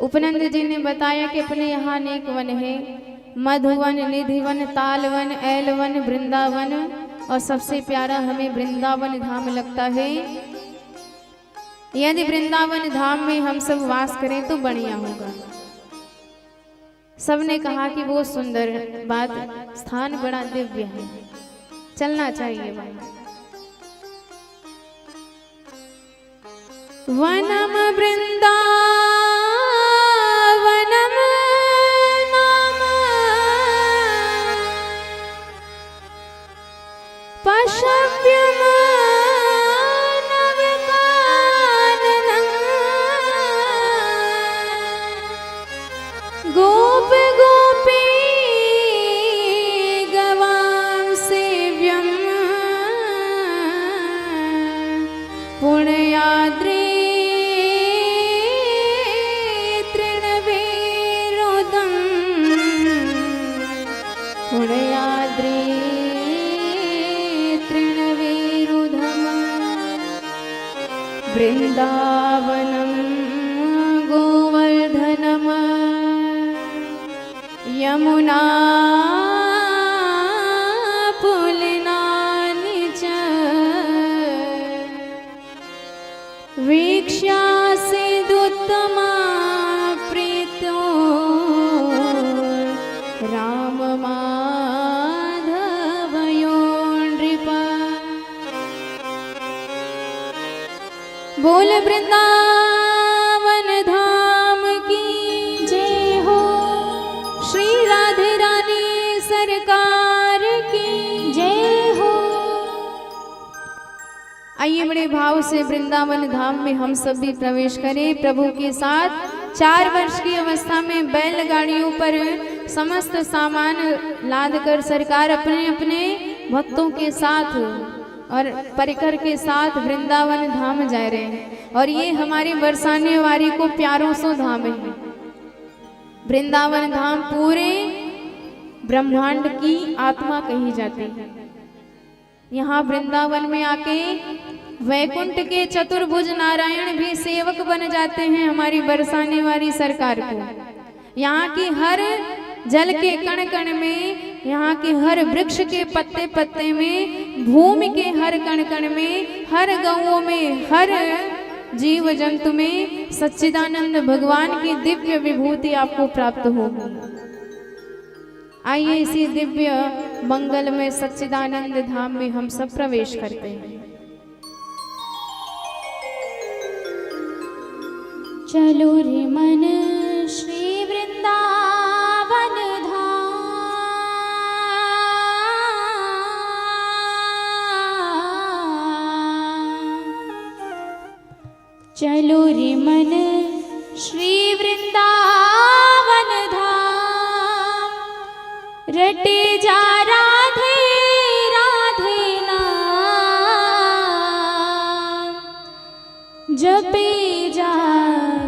उपनंद जी ने बताया कि अपने यहाँ अनेक वन है, मधुवन, निधिवन, तालवन, ऐलवन, वृंदावन, और सबसे प्यारा हमें वृंदावन धाम लगता है। यदि वृंदावन धाम में हम सब वास करें तो बढ़िया होगा। सबने कहा कि वो सुंदर बात, स्थान बड़ा दिव्य है, चलना चाहिए भाई। वनम वृंदावनम नाम पशव्यम नवकाननम् गोप गोपी गवां सेव्यम् पुण्याद्रि वृंदावनम गोवर्धनम यमुना पुलिनानि च वीक्ष्यासिदुत्तमा प्रीतो राम माधवयो नृपा। बोल वृंदावन धाम की जय हो, श्री राधे रानी सरकार की जय हो। आइए बड़े भाव से वृंदावन धाम में हम सब भी प्रवेश करें प्रभु के साथ। 4 वर्ष की अवस्था में बैलगाड़ियों पर समस्त सामान लाद कर सरकार अपने अपने भक्तों के साथ और परिकर के साथ वृंदावन धाम जा रहे हैं। और ये हमारी बरसाने वारी को प्यारों से धाम है। वृंदावन धाम पूरे ब्रह्मांड की आत्मा कही जाती है। यहाँ वृंदावन में आके वैकुंठ के चतुर्भुज नारायण भी सेवक बन जाते हैं हमारी बरसाने वाली सरकार को। यहाँ की हर जल के कण कण में, यहाँ के हर वृक्ष के पत्ते पत्ते में, भूमि के हर कण कण में, हर गौओं में, हर जीव जंतु में सच्चिदानंद भगवान की दिव्य विभूति आपको प्राप्त होगी। आइए इसी दिव्य मंगल में सच्चिदानंद धाम में हम सब प्रवेश करते हैं। चलो रे मन श्री वृंदावन धाम, चलो रे मन श्री वृंदावन धाम, रटे जा राधे राधे नाम, जपे जा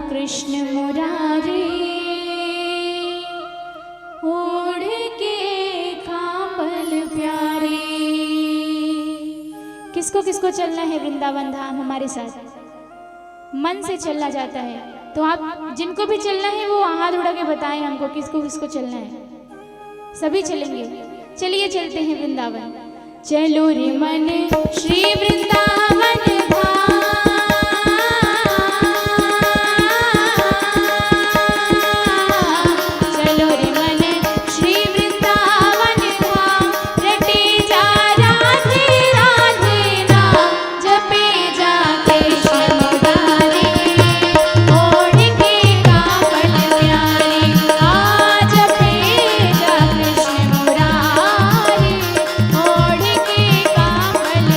कृष्ण मुरारी, ओढ़ के कांबल किसको किसको चलना है वृंदावन धाम हमारे साथ? मन से चलना जाता है, तो आप जिनको भी चलना है वो हाथ उड़ा के बताएं हमको किसको किसको चलना है। सभी चलेंगे, चलिए चलते हैं वृंदावन। चलो रे मन श्री वृंदावन धाम, चलो रे मन श्री वृंदावन धाम, रटे जा राधे राधे नाम, जपे जा कृष्ण मुरारी, ओढ़ के कांवल प्यारी, आज जपे जा कृष्ण मुरारी, ओढ़ के कांवल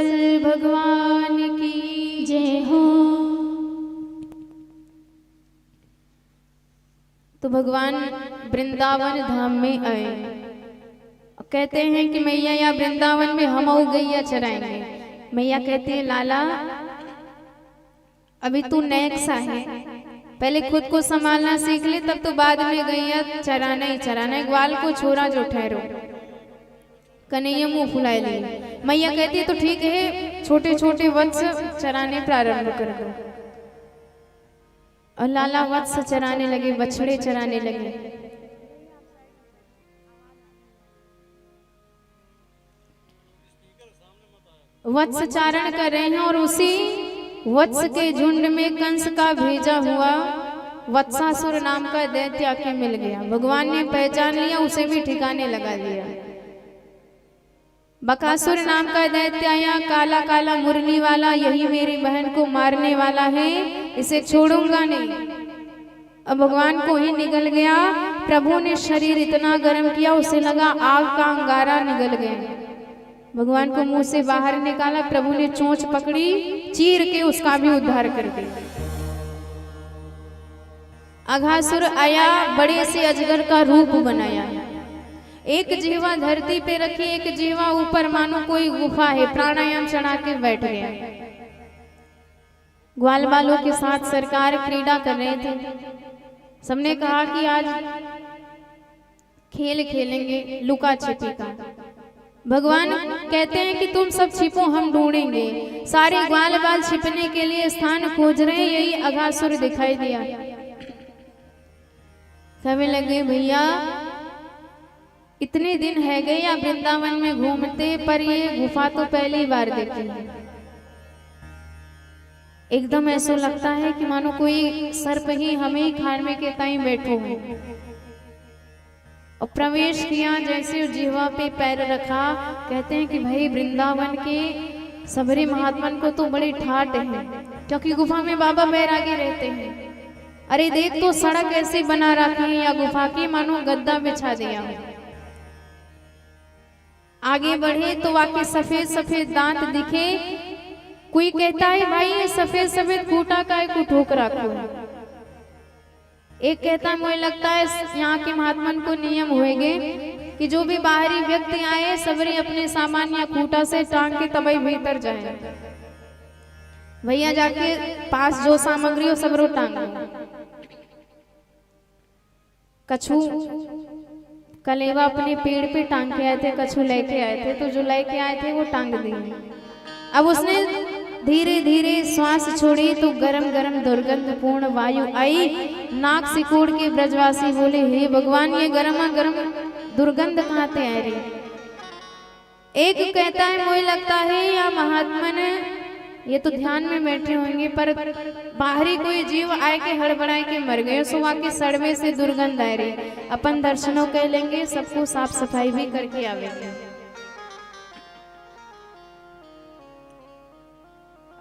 वत्सल भगवान की जय हो। तो भगवान वृंदावन धाम में आए। कहते हैं कि मैया या वृंदावन में हम गैया चराएंगे। मैया कहती है लाला अभी तू नेक सा है, पहले खुद को संभालना सीख ले, तब तो बाद में गैया चराना ही चराना है। ग्वाल को छोरा जो ठहरो, कन्हैया मुंह फुलाए लिए। मैया कहती है तो ठीक है, छोटे छोटे वत्स चराने प्रारंभ कर दो। और लाला वत्स चराने लगे, बछड़े चराने लगे। वत्स चारण कर रहे हैं और उसी वत्स के झुंड में कंस का भेजा हुआ वत्सासुर नाम का दैत्य आके मिल गया। भगवान ने पहचान लिया, उसे भी ठिकाने लगा दिया। बकासुर नाम का दैत्य आया, काला काला मुरली वाला, यही मेरी बहन को मारने वाला है, इसे छोड़ूंगा नहीं। अब भगवान को ही निगल गया। प्रभु ने शरीर इतना गर्म किया, उसे लगा आग का अंगारा निगल गया। भगवान को मुंह से बाहर निकाला, प्रभु ने चोंच पकड़ी, चीर के उसका भी उद्धार कर दिया। अघासुर आया, बड़े से अजगर का रूप बनाया, एक जीवा धरती पे रखी, एक जीवा ऊपर, मानो कोई गुफा है, प्राणायाम चढ़ा के बैठ गया। ग्वाल बालों के साथ सरकार क्रीड़ा कर रहे थे। सबने कहा कि आज खेल खेलेंगे लुका छिपी का। भगवान कहते हैं कि तुम सब छिपो, हम ढूंढेंगे। सारे ग्वाल बाल छिपने के लिए स्थान खोज रहे हैं, यही अघासुर दिखाई दिया। कहने लगे भैया इतने दिन है गए या वृंदावन में घूमते, पर ये गुफा तो पहली बार देखी है। एकदम ऐसा लगता है कि मानो कोई सर्प ही हमें ही खाने के ताई बैठो है। और प्रवेश किया, जैसे जिह्वा पे पैर रखा, कहते हैं कि भाई वृंदावन के सबरी महात्मन को तो बड़ी ठाट है, क्योंकि गुफा में बाबा बैरागी रहते हैं। अरे देख तो सड़क ऐसी बना रखी है या गुफा की, मानो गद्दा बिछा दिया। आगे बढ़े तो वाकई सफेद सफेद दांत दिखे। कोई कहता है भाई ये सफेद सफेद खूटा का एक ठोक रखो है। एक कहता है मुझे लगता है यहाँ के महात्मन को नियम होएगे कि जो भी बाहरी व्यक्ति आए सबरी अपने सामान या खूटा से टांग के तबई भीतर जाए। भैया जाके पास जो सामग्री हो सब रो टांग। कछू कलेवा अपने पेड़ पे टांग के आए थे, कछू लेके आए थे, तो जो लेके आए थे वो टांग दिए। अब उसने धीरे धीरे श्वास छोड़ी तो गरम गरम दुर्गंध पूर्ण वायु आई। नाक सिकोड़ के ब्रजवासी बोले हे भगवान ये गरमा गरम दुर्गंध कहाँ से आ रही। एक कहता है मुझे लगता है या महात्मा ने ये तो ध्यान में बैठे होंगे, पर बाहरी कोई जीव आए के हड़बड़ाए के मर गए, सुबह के सड़वे से दुर्गंध आ रही। अपन दर्शनों कह लेंगे, सबको साफ सफाई भी करके आवेंगे।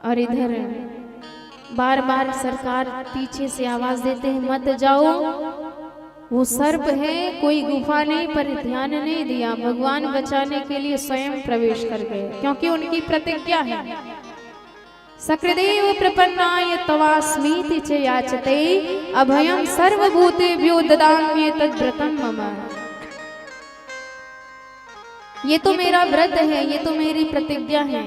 और इधर बार बार सरकार पीछे से आवाज देते हैं मत जाओ, वो सर्प है, कोई गुफा नहीं, पर ध्यान नहीं दिया। भगवान बचाने के लिए स्वयं प्रवेश कर गए, क्योंकि उनकी प्रतिज्ञा है सकृदेव प्रपन्नाय तवास्मीति च याचते अभयम सर्वभूतेभ्यो ददाम्ये तद्व्रतम मम। ये तो मेरा व्रत है, ये तो मेरी प्रतिज्ञा है।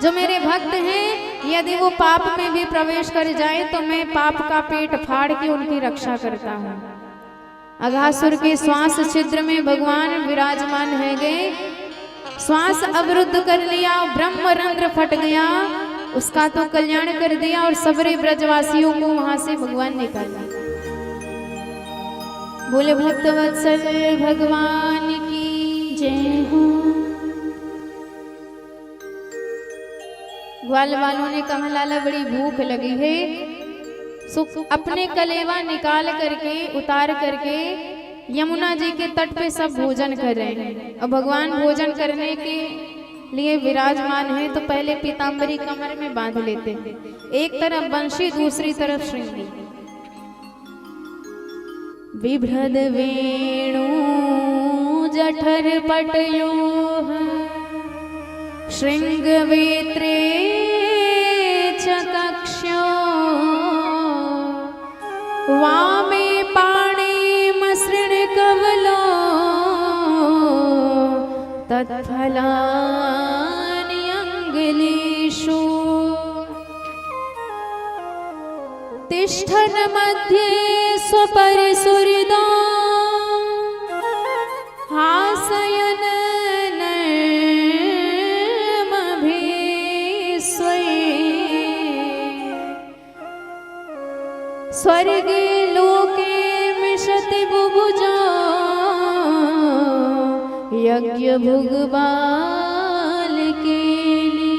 जो मेरे भक्त हैं यदि वो पाप में भी प्रवेश कर जाए तो मैं पाप का पेट फाड़ के उनकी रक्षा करता हूँ। अघासुर के श्वास छिद्र में भगवान विराजमान है गए, श्वास अवरुद्ध कर लिया, ब्रह्मरंध्र फट गया, उसका तो कल्याण कर दिया और सबरे ब्रजवासियों को वहां से भगवान निकाला। बोले भक्त वत्सल भगवान की जय हो। ग्वाल वालों ने कहा लाला बड़ी भूख लगी है, सो अपने कलेवा निकाल करके उतार करके यमुना जी के तट पे सब भोजन कर रहे हैं। और भगवान भोजन करने के लिए विराजमान है तो पहले पीतांबरी कमर में बांध लेते हैं, एक तरफ बंशी दूसरी तरफ श्रृंगी। विभ्रद वेणु जठर पटयो शृंगवेत्रे च कक्ष्यो वामे पाणिमसृणकवलो तत्फलानि अङ्गुलीषु तिष्ठन् मध्ये स्वपरिसुहृदा हासयन् स्वर्गे लोके मिषति बुभुजा यज्ञ भुगबाल के लिए।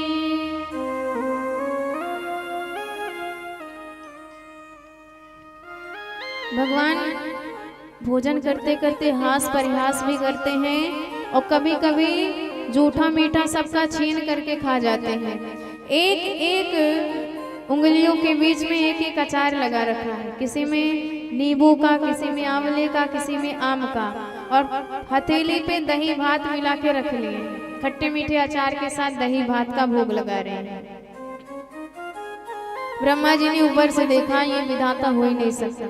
भगवान भोजन करते करते हास परिहास भी करते हैं और कभी कभी जूठा मीठा सबका छीन करके खा जाते हैं। एक एक उंगलियों के बीच में एक एक अचार लगा रखा है, किसी में नींबू का, किसी में आंवले का, किसी में आम का, और हथेली पे दही भात मिला के रख लिए। खट्टे मीठे अचार के साथ दही भात का भोग लगा रहे हैं। ब्रह्मा जी ने ऊपर से देखा, ये विधाता हो ही नहीं सकता।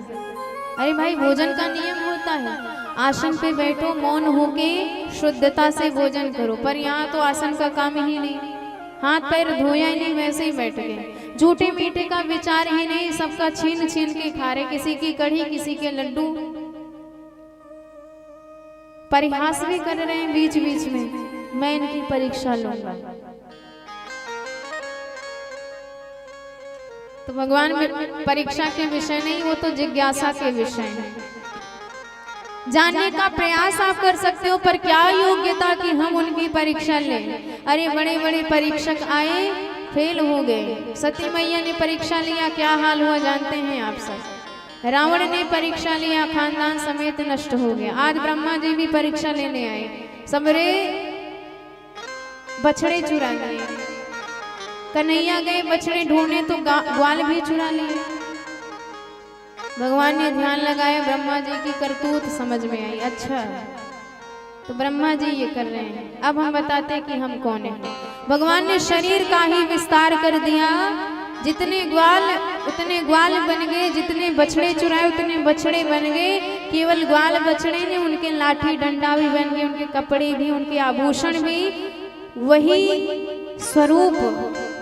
अरे भाई, भोजन का नियम होता है, आसन पे बैठो, मौन होके शुद्धता से भोजन करो, पर यहाँ तो आसन का काम ही नहीं, हाथ पैर धोया ही नहीं, वैसे ही बैठ गए। झूठे मीठे का विचार ही नहीं, सबका छीन छीन के खा रहे, किसी की कढ़ी, किसी के लड्डू, परिहास भी कर रहे हैं बीच बीच में। मैं इनकी परीक्षा लूंगा। तो भगवान में परीक्षा के विषय नहीं, वो तो जिज्ञासा के विषय है। जानने का प्रयास आप कर सकते हो, पर क्या योग्यता कि हम उनकी परीक्षा लें। अरे बड़े बड़े परीक्षक आए, फेल हो गए। सती मैया ने परीक्षा लिया, क्या हाल हुआ जानते हैं आप सब। रावण ने परीक्षा लिया, खानदान समेत नष्ट हो गया। आज ब्रह्मा जी भी परीक्षा लेने आए, सबरे बछड़े चुरा लिए। कन्हैया गए बछड़े ढूंढने, तो ग्वाल भी चुरा लिए। भगवान ने ध्यान लगाया, ब्रह्मा जी की करतूत समझ में आई। अच्छा, तो ब्रह्मा जी ये कर रहे हैं, अब हम बताते हैं कि हम कौन हैं। भगवान ने शरीर का ही विस्तार कर दिया, जितने ग्वाल उतने ग्वाल बन गए, जितने बछड़े चुराए उतने बछड़े बन गए। केवल ग्वाल बछड़े ने, उनके लाठी डंडा भी बन गए, उनके कपड़े भी, उनके आभूषण भी। वही स्वरूप,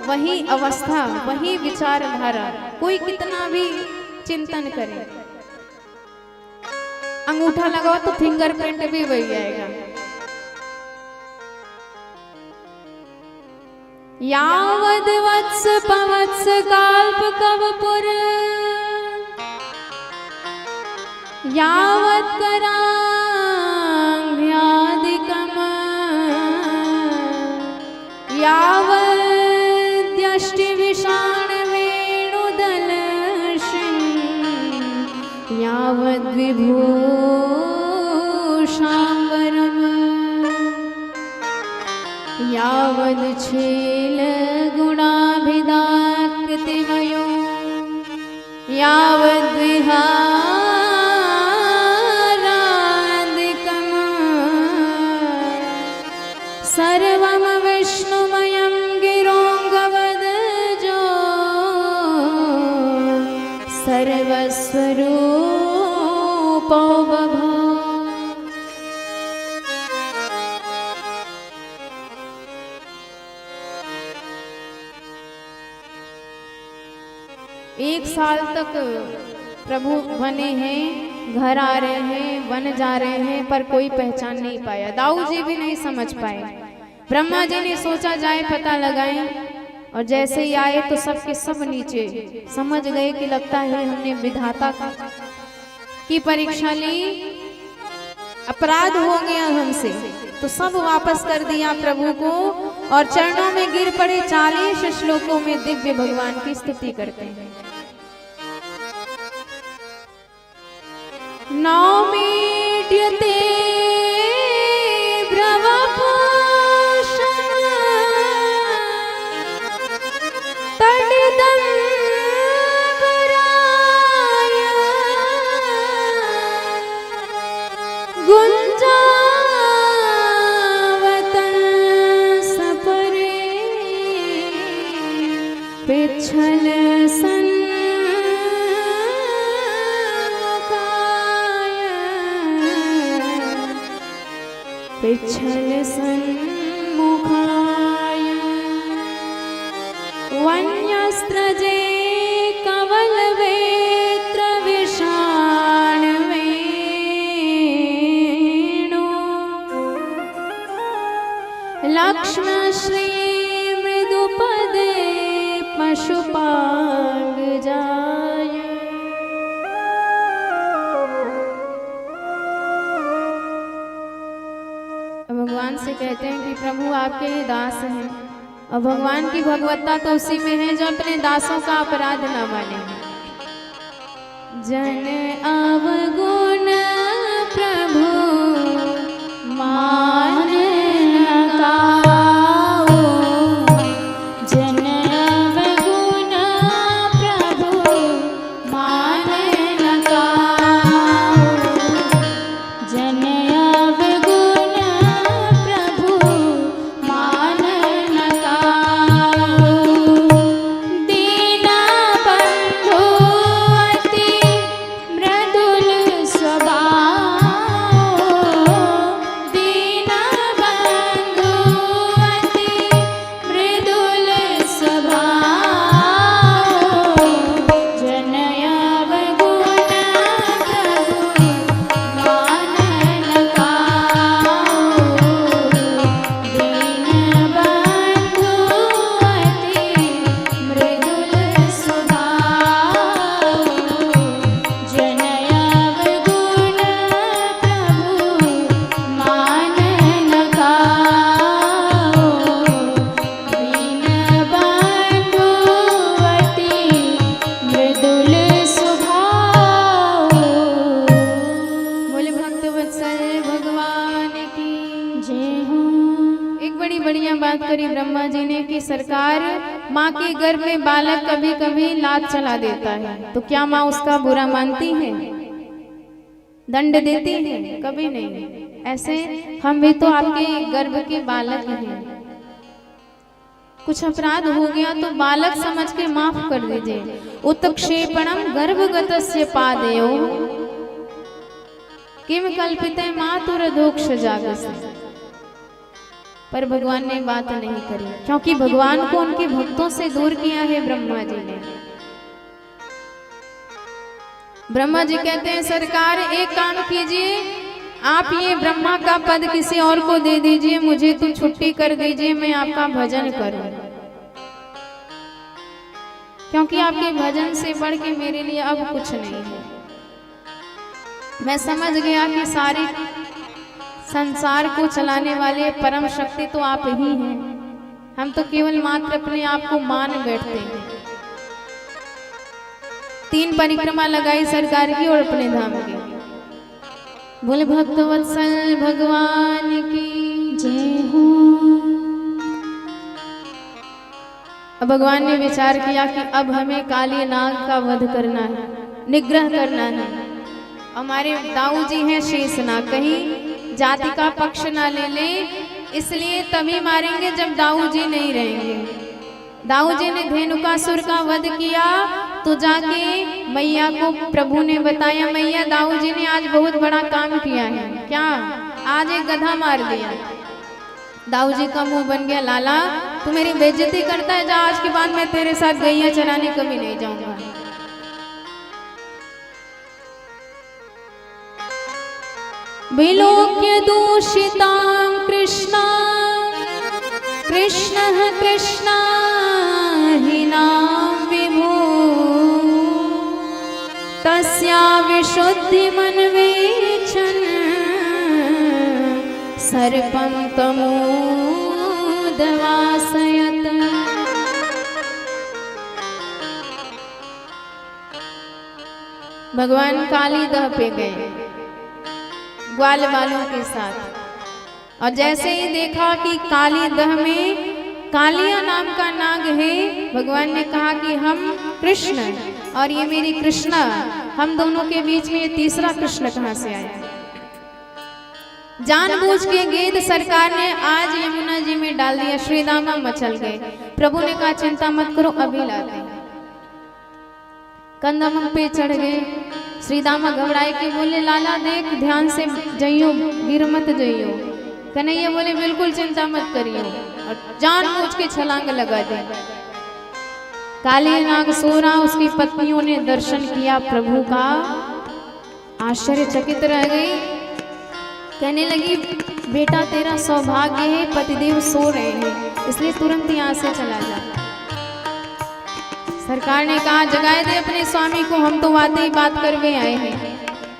वही अवस्था, वही विचारधारा, कोई कितना भी चिंतन करे, अंगूठा लगाओ तो फिंगरप्रिंट भी वही आएगा। यावद वत्स पवत्स काल्प कवपुर यावत् करांघ्र्यादिकम् यावद्यष्टि विषाण वेणुदलश्री यावद्विभूषाम्बरम् यावच्छेल गुणाभिधाकृतिमयो यावद्विहारादिकम् सर्वं विष्णुमयं गिरोऽङ्गवदजो सर्वस्वरूपो बभो। एक साल तक प्रभु बने हैं, घर आ रहे हैं, वन जा रहे हैं, पर कोई पहचान नहीं पाया। दाऊ जी भी नहीं समझ पाए। ब्रह्मा जी ने सोचा जाए पता लगाएं, और जैसे ही आए तो सब के सब नीचे समझ गए कि लगता है हमने विधाता की परीक्षा ली, अपराध हो गया हमसे। तो सब वापस कर दिया प्रभु को और चरणों में गिर पड़े। 40 श्लोकों में दिव्य भगवान की स्तुति करते हैं। नौमीड्यते ब्रवपोषण तडिदम्बराय गुञ्जावतं सपरे पिछल सन्मुखाय पिछल सन्मुखाय वन्यस्त्रजे कवलवेत्र विषाण वेणु लक्ष्मण श्री मृदुपदे पशुपांग जाय। भगवान से कहते हैं कि प्रभु आपके ही दास हैं, और भगवान की भगवत्ता तो उसी में है जो अपने दासों का अपराध न माने। जन अवगुण प्रभु मान न काओ, जन अवगुण प्रभु मान न काओ, जन अवगुण प्रभु मान न काओ। दीना बंधु अति मृदुल स्वभाव, दीना बंधु अति मृदुल स्वभाव, जन अवगुण प्रभु मान न काओ, दीन बंधु अति मृदुल स्वभाव, जन अवगुण प्रभु मान न काओ, दीन बंधु अति मृदुल स्वभाव। बोले भक्त वत्सल भगवान की जय हो। एक बड़ी बढ़िया बात करी ब्रह्मा जी ने कि सरकार माँ के गर्भ में बालक कभी कभी लात चला देता है, तो क्या माँ उसका बुरा मानती है, दंड देती है? कभी नहीं। ऐसे हम भी तो आपके गर्भ के बालक हैं, कुछ अपराध हो गया तो बालक समझ के माफ कर दीजिए। उत्क्षेपणम गर्भगतस्य पादयो किम कल्पिते मातुरधोक्ष जागस्य। पर भगवान ने बात नहीं करी, क्योंकि भगवान को उनके भक्तों से दूर किया है ब्रह्मा जी ने। ब्रह्मा जी कहते हैं सरकार एक काम कीजिए, आप ये ब्रह्मा का पद किसी और को दे दीजिए, मुझे तो छुट्टी कर दीजिए, मैं आपका भजन करूं, क्योंकि आपके भजन से बढ़ के मेरे लिए अब कुछ नहीं है। मैं समझ गया कि सारे संसार को चलाने वाले परम शक्ति तो आप ही हैं, हम तो केवल मात्र अपने आप को मान बैठते हैं। 3 परिक्रमा लगाई सरकार की और अपने धाम की। बोले भक्तवत्सल भगवान की जय हो। अब भगवान ने विचार किया कि अब हमें काली नाग का वध करना है, निग्रह करना है। हमारे दाऊ जी हैं शेषनाग, कहीं जाति का पक्ष ना ले ले, इसलिए तभी मारेंगे जब दाऊ जी नहीं रहेंगे। दाऊ जी ने धेनुकासुर का वध किया तो जाके मैया को प्रभु ने बताया, मैया दाऊ जी ने आज बहुत बड़ा काम किया है। क्या? आज एक गधा मार दिया। दाऊ जी का मुंह बन गया, लाला तू मेरी बेइज्जती करता है, जा आज के बाद मैं तेरे साथ गैया चराने कभी नहीं जाऊंगा। विलोक्य दूषितां कृष्णा कृष्णः कृष्णा हीनां विभो तस्या विशुद्धिमन्वेक्षन् सर्पं तमोदवासयत्। भगवान काली दह पे गए ग्वाल बालों के साथ, और जैसे ही देखा कि काली दह में कालिया नाम का नाग है, भगवान ने कहा कि हम कृष्ण और ये मेरी कृष्णा, हम दोनों के बीच में ये तीसरा कृष्ण कहां से आया। जानबूझ के गेंद सरकार ने आज यमुना जी में डाल दिया, श्रीदामा मचल गए। प्रभु ने कहा चिंता मत करो, अभी लाते हैं। कंदम पे चढ़ गए। श्री दामा घबराए के बोले लाला देख ध्यान से जइयो, गिर मत जइयो। कन्हैया बोले बिल्कुल चिंता मत करियो, और जानबूझ के छलांग लगा दे। काली नाग सो रहा, उसकी पत्नियों ने दर्शन किया प्रभु का, आश्चर्यचकित रह गई। कहने लगी बेटा तेरा सौभाग्य है, पतिदेव सो रहे हैं, इसलिए तुरंत यहाँ से चला जा। सरकार ने कहा जगाए दे अपने स्वामी को, हम तो वाकई बात करके आए हैं।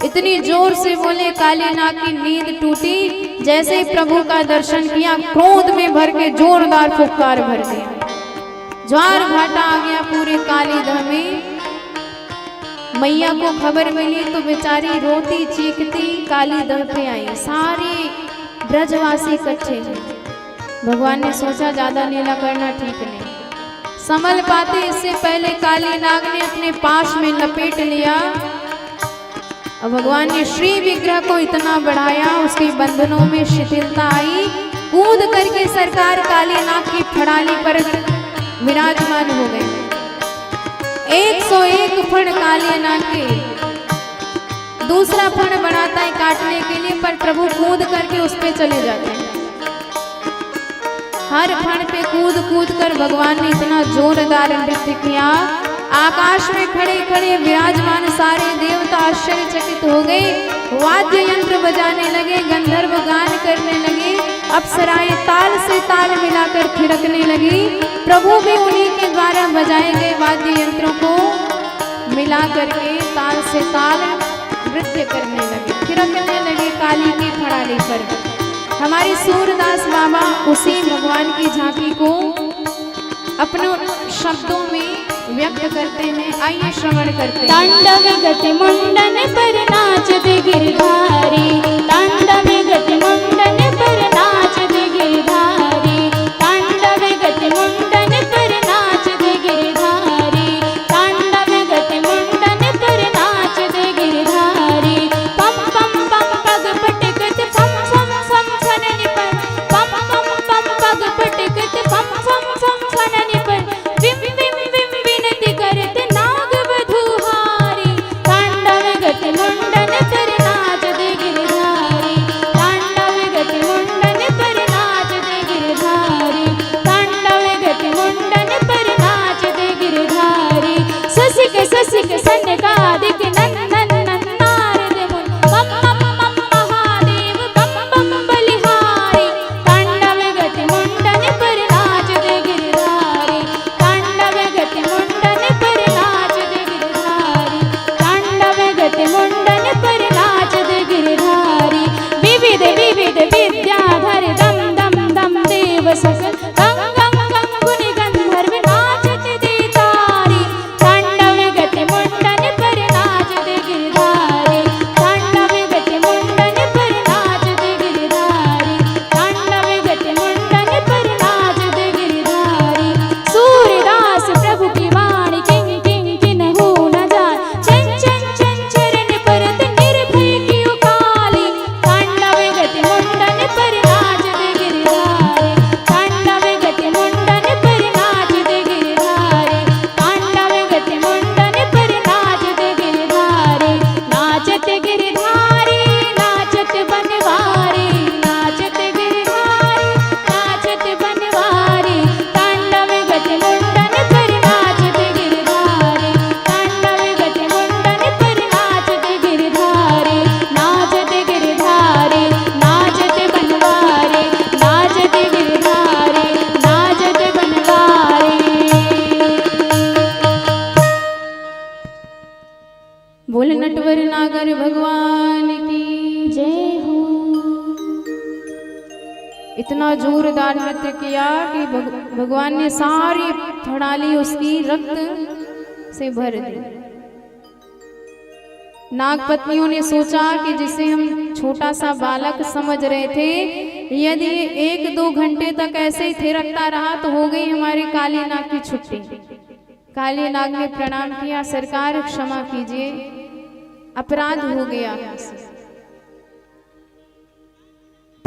इतनी जोर से बोले काली नाग की नींद टूटी। जैसे ही प्रभु का दर्शन किया, क्रोध में भर के जोरदार फुफकार भर दिया। ज्वार भाटा आ गया पूरे कालीदह में। मैया को खबर मिली तो बेचारी रोती चीखती कालीदह पे आई। सारे ब्रजवासी इकट्ठे हैं। भगवान ने सोचा ज्यादा लीला करना ठीक नहीं। संभल पाते इससे पहले काली नाग ने अपने पाश में लपेट लिया। और भगवान ने श्री विग्रह को इतना बढ़ाया, उसके बंधनों में शिथिलता आई। कूद करके सरकार काली नाग की फड़ाली पर विराजमान हो गए। 101 फण काली नाग के। दूसरा फण बनाता है काटने के लिए, पर प्रभु कूद करके उस पे चले जाते हैं। हर फण पे कूद कूद कर भगवान ने इतना जोरदार नृत्य किया। आकाश में खड़े खड़े विराजमान सारे देवता आश्चर्यचकित हो गए। वाद्य यंत्र बजाने लगे, गंधर्व गान करने लगे, अप्सराएं ताल से ताल मिलाकर थिरकने लगी। प्रभु भी उन्हीं के द्वारा बजाए गए वाद्य यंत्रों को मिला करके ताल से ताल नृत्य करने लगे, थिरकने लगे काली की फड़ाली पर। हमारे सूरदास बाबा उसी भगवान की झांकी को अपनों शब्दों में व्यक्त करते हैं। आइए श्रवण करते हैं। तांडव गति मुंडन पर नाच दे गिरधारी, तांडव गति मुंडन पर नाच दे गिरधारी, तांडव गति मुंडन पर नाच दे गिरधारी, तांडव गति मुंडन पर नाच दे गिरधारी। पम पम पम पग पटकत पम पम पम फननि पर, पम पम पम पग पटकत पम पम पम फननि पर, विम विम विम विनती करत नाग वधूहारी। तांडव गति मुंडन पर नाच दे गिरधारी, तांडव गति मुंडन पर नाच दे गिरधारी, तांडव गति मुंडन पर नाच दे गिरधारी। ससिक ससिक सनकादिक नंदन नंदारद मुन, बम बम बम महादेव बम बम बलिहारी। तांडव गति मुंडन पर नाच दे गिरधारी, तांडव गति मुंडन पर नाच दे गिरधारी, तांडव गति मुंडन पर नाच दे गिरधारी। विविध विविध विद्याधर दम दम दम देव सकल, गंग गंग गंग गुनि गंधर्व नाचत दे तारी। तांडव गति मुंडन पर नाच दे गिरधारी, तांडव गति मुंडन पर नाच दे गिरधारी, तांडव गति मुंडन पर नाच दे गिरधारी। सूरदास प्रभु की वाणी किंग किंग किन्हु न जाय, चन चन चन चरण परत निर्भय कियो काली। तांडव गति मुंडन पर नाच दे गिरधारी, तांडव गति मुंडन पर नाच दे गिरधारी, तांडव गति मुंडन पर नाच दे गिरधारी। नाचत गिरधारी नाचत बनवारी, नाचत गिरधारी नाचत बनवारी। तांडव गति मुंडन पर नाच दे गिरधारी, तांडव गति मुंडन पर नाच दे गिरधारी। नाचत गिरधारी नाचत बनवारी, नाचत गिरधारी नाचत बनवारी। बोल नटवर नागर भगवान की जय हो। इतना जोरदार नृत्य किया कि भगवान ने सारी फड़ाली उसकी रक्त से भर दी। नागपत्नियों ने सोचा कि जिसे हम छोटा सा बालक समझ रहे थे, यदि ये 1-2 घंटे तक ऐसे ही थिरकता रहा तो हो गई हमारी काली नाग की छुट्टी। काली नाग ने प्रणाम किया, सरकार क्षमा कीजिए, अपराध हो गया।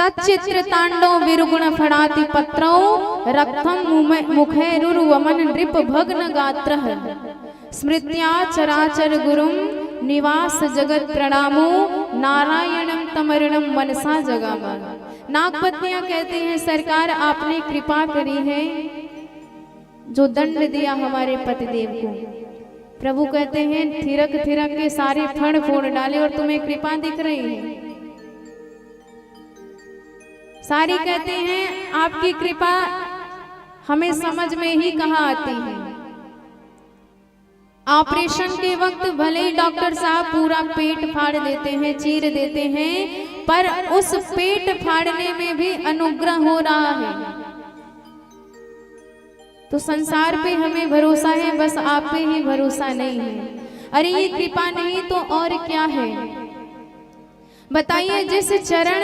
तच्चित्र तांडव विरुगुण फड़ाति पत्रौ रक्तम मुखैरुर्वमन नृप भग्न गात्रः स्मृत्या चराचर गुरुम निवास जगत प्रणामो नारायणम तमरणम मनसा जगामा। नागपत्नियां कहते हैं सरकार आपने कृपा करी है जो दंड दिया हमारे पतिदेव को। प्रभु कहते हैं थिरक थिरक के सारे फण फोड़ डाले और तुम्हें कृपा दिख रही है। सारी कहते हैं आपकी कृपा हमें समझ में ही कहाँ आती है। ऑपरेशन के वक्त भले ही डॉक्टर साहब पूरा पेट फाड़ देते हैं, चीर देते हैं, पर उस पेट फाड़ने में भी अनुग्रह हो रहा है। तो संसार पे हमें भरोसा है, बस आप पे ही भरोसा नहीं है। अरे ये कृपा नहीं तो और क्या है? बताइए, जिस चरण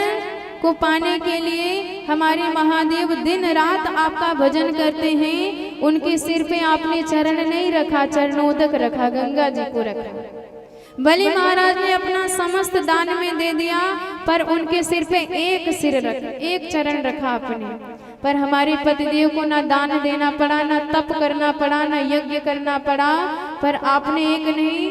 को पाने के लिए हमारे महादेव दिन रात आपका भजन करते हैं, उनके सिर पे आपने चरण नहीं रखा, चरणोदक रखा, गंगा जी को रखा। बलि महाराज ने अपना समस्त दान में दे दिया, पर उनके सिर पे एक चरण रखा आपने। पर हमारे पतिदेव को ना दान देना पड़ा, ना तप करना पड़ा, ना यज्ञ करना पड़ा, पर आपने एक नहीं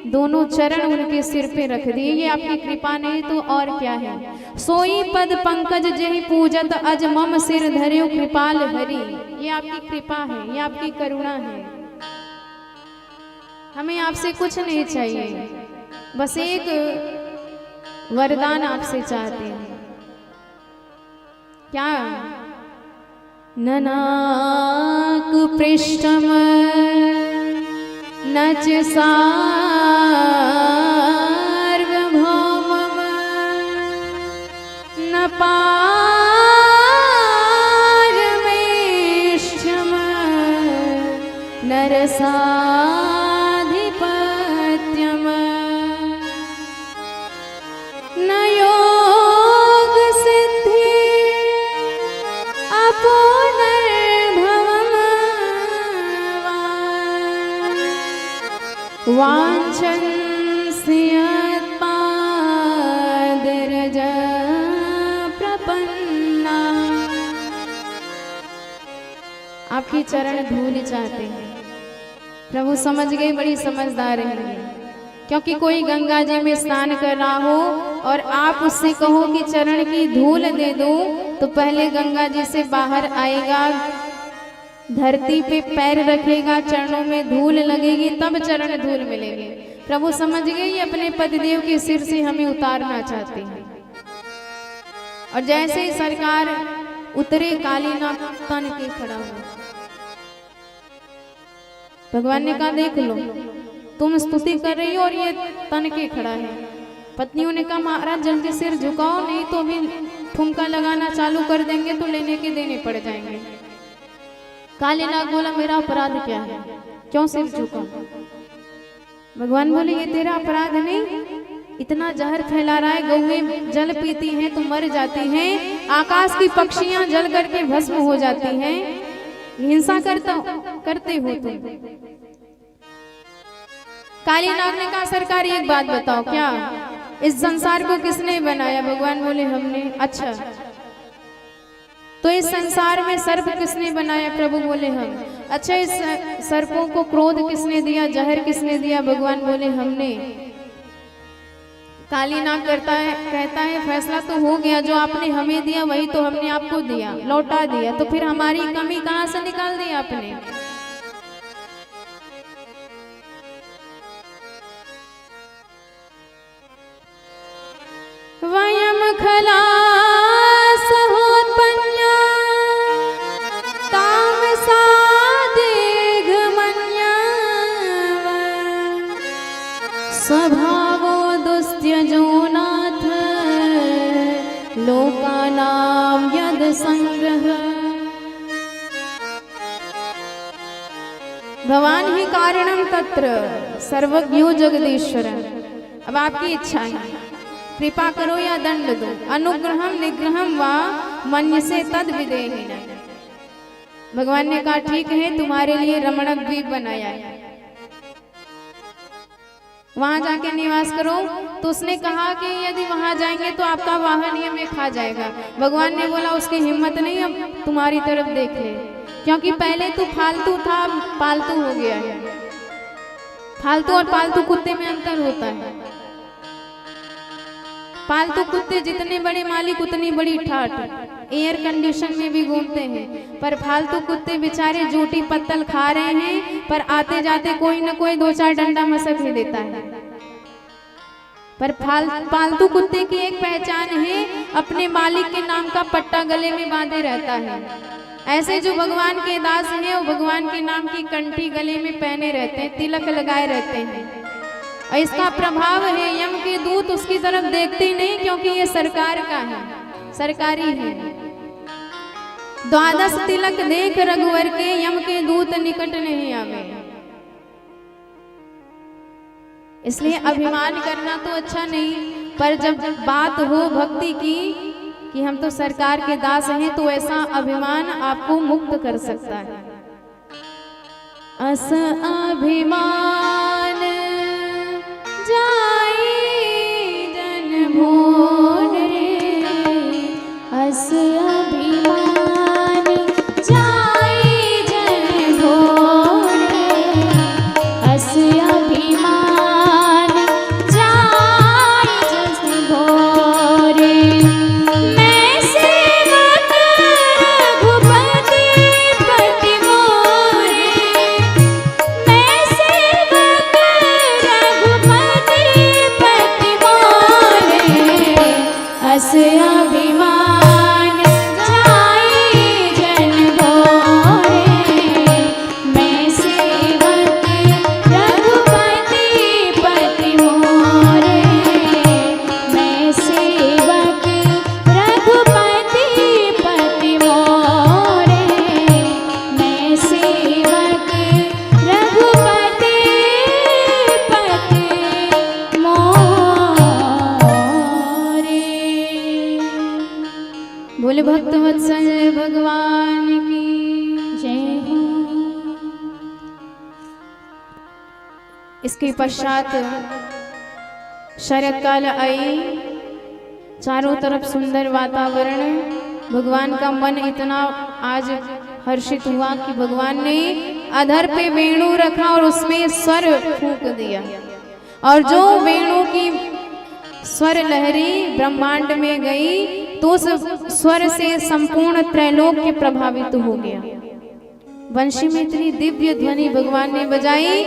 दोनों चरण उनके सिर पे रख दिए। ये आपकी कृपा नहीं तो और क्या है? सोई पद पंकज जहि पूजत अज मम सिर धर्यो कृपाल हरि। ये आपकी कृपा है, ये आपकी करुणा है। हमें आपसे कुछ नहीं चाहिए, बस एक वरदान आपसे चाहते हैं। क्या? ननाक पृष्ठम न च सार्वभौमम् न पारमेष्ठम् न रसाधिपत्यम् न योग सिद्धि वाञ्छन्स्यत्पादरज प्रपन्ना। आपकी चरण धूल चाहते हैं। प्रभु समझ गए, बड़ी समझदार है। क्योंकि कोई गंगा जी में स्नान कर रहा हो और आप उससे कहो कि चरण की धूल दे दो, तो पहले गंगा जी से बाहर आएगा, धरती पे पैर रखेगा, चरणों में धूल लगेगी, तब चरण धूल मिलेगी। प्रभु समझ गए ये अपने पतिदेव के सिर से हमें उतारना चाहते हैं। और जैसे ही सरकार उतरे, कालीनाग तन के खड़ा हो। भगवान ने कहा देख लो, तुम स्तुति कर रही हो और ये तन के खड़ा है। पत्नियों ने कहा महाराज जल्दी सिर झुकाओ, नहीं तो अभी ठुमका लगाना चालू कर देंगे तो लेने के देने पड़ जाएंगे। कालीनाग बोला मेरा अपराध क्या है, क्यों सिर झुका? भगवान बोले ये तेरा अपराध नहीं, इतना जहर फैला रहा है, गौएं जल पीती हैं तो मर जाती हैं, आकाश की पक्षियां जल करके भस्म हो जाती हैं, हिंसा करते हो तुम। कालीनाग ने कहा सरकार एक बात बताओ, क्या इस संसार को किसने बनाया? भगवान बोले हमने। अच्छा, तो इस संसार में सर्प किसने बनाया? प्रभु बोले हम। अच्छा, इस सर्पों को क्रोध किसने दिया, जहर किसने दिया? भगवान बोले हमने। कालीनाग कहता है फैसला तो हो गया, जो आपने हमें दिया वही तो हमने आपको दिया, लौटा दिया, तो फिर हमारी कमी कहाँ से निकाल दी आपने? वयम खलास होत्पन्या तामसा दीर्घमन्याव स्वभावो दुस्त्यजो नाथ लोकानां यद संग्रह। भवान ही कारणम तत्र सर्वज्ञो जगदीश्वर। अब आपकी इच्छा है, कृपा करो या दंड दो, अनुग्रहम निग्रहम वा मन्यसे तद विदेहिन। भगवान ने कहा ठीक है, तुम्हारे लिए रमणक द्वीप बनाया है, वहां जाके निवास करो। तो उसने कहा कि यदि वहां जाएंगे तो आपका वाहन ये में खा जाएगा। भगवान ने बोला उसकी हिम्मत नहीं, अब तुम्हारी तरफ देख ले, क्योंकि पहले तू फालतू था, पालतू हो गया है। फालतू और पालतू कुत्ते में अंतर होता है। पालतू कुत्ते जितने बड़े मालिक उतनी बड़ी ठाठ, एयर कंडीशन में भी घूमते हैं। पर फालतू कुत्ते बेचारे जूटी पत्तल खा रहे हैं, पर आते जाते कोई न कोई 2-4 डंडा मसक ही देता है। पर पालतू कुत्ते की एक पहचान है, अपने मालिक के नाम का पट्टा गले में बांधे रहता है। ऐसे जो भगवान के दास हैं वो भगवान के नाम की कंठी गले में पहने रहते हैं, तिलक लगाए रहते हैं। और इसका प्रभाव है, यम के दूत उसकी तरफ देखते ही नहीं, क्योंकि ये सरकार का है, सरकारी है। 12 तिलक देख रघुवर के, यम के दूत निकट नहीं आवे। इसलिए अभिमान करना तो अच्छा नहीं, पर जब बात हो भक्ति की कि हम तो सरकार के दास हैं, तो ऐसा अभिमान आपको मुक्त कर सकता है। अस अभिमान जाई जन भोर रे, अस अभिमान जाई जन भोर रे, अस अभिमान जाई जन भोर रे। मैं सेवक रघुपति पति मोरे, मैं सेवक रघुपति पति मोरे, अस अभिमान जाई जन भोरे, मैं सेवक रघुपति पति मोरे, मैं सेवक रघुपति पति मोरे, मैं सेवक रघुपति पति मोरे। बोले भक्त वत्सल भगवान की जय हो। इसके पश्चात शरद काल आई, चारों तरफ सुंदर वातावरण। भगवान का मन इतना आज हर्षित हुआ कि भगवान ने अधर पे वेणु रखा और उसमें स्वर फूंक दिया, और जो वेणु की स्वर लहरी ब्रह्मांड में गई तो उस स्वर से संपूर्ण त्रैलोक्य प्रभावित हो गया। वंशी में इतनी दिव्य ध्वनि भगवान ने बजाई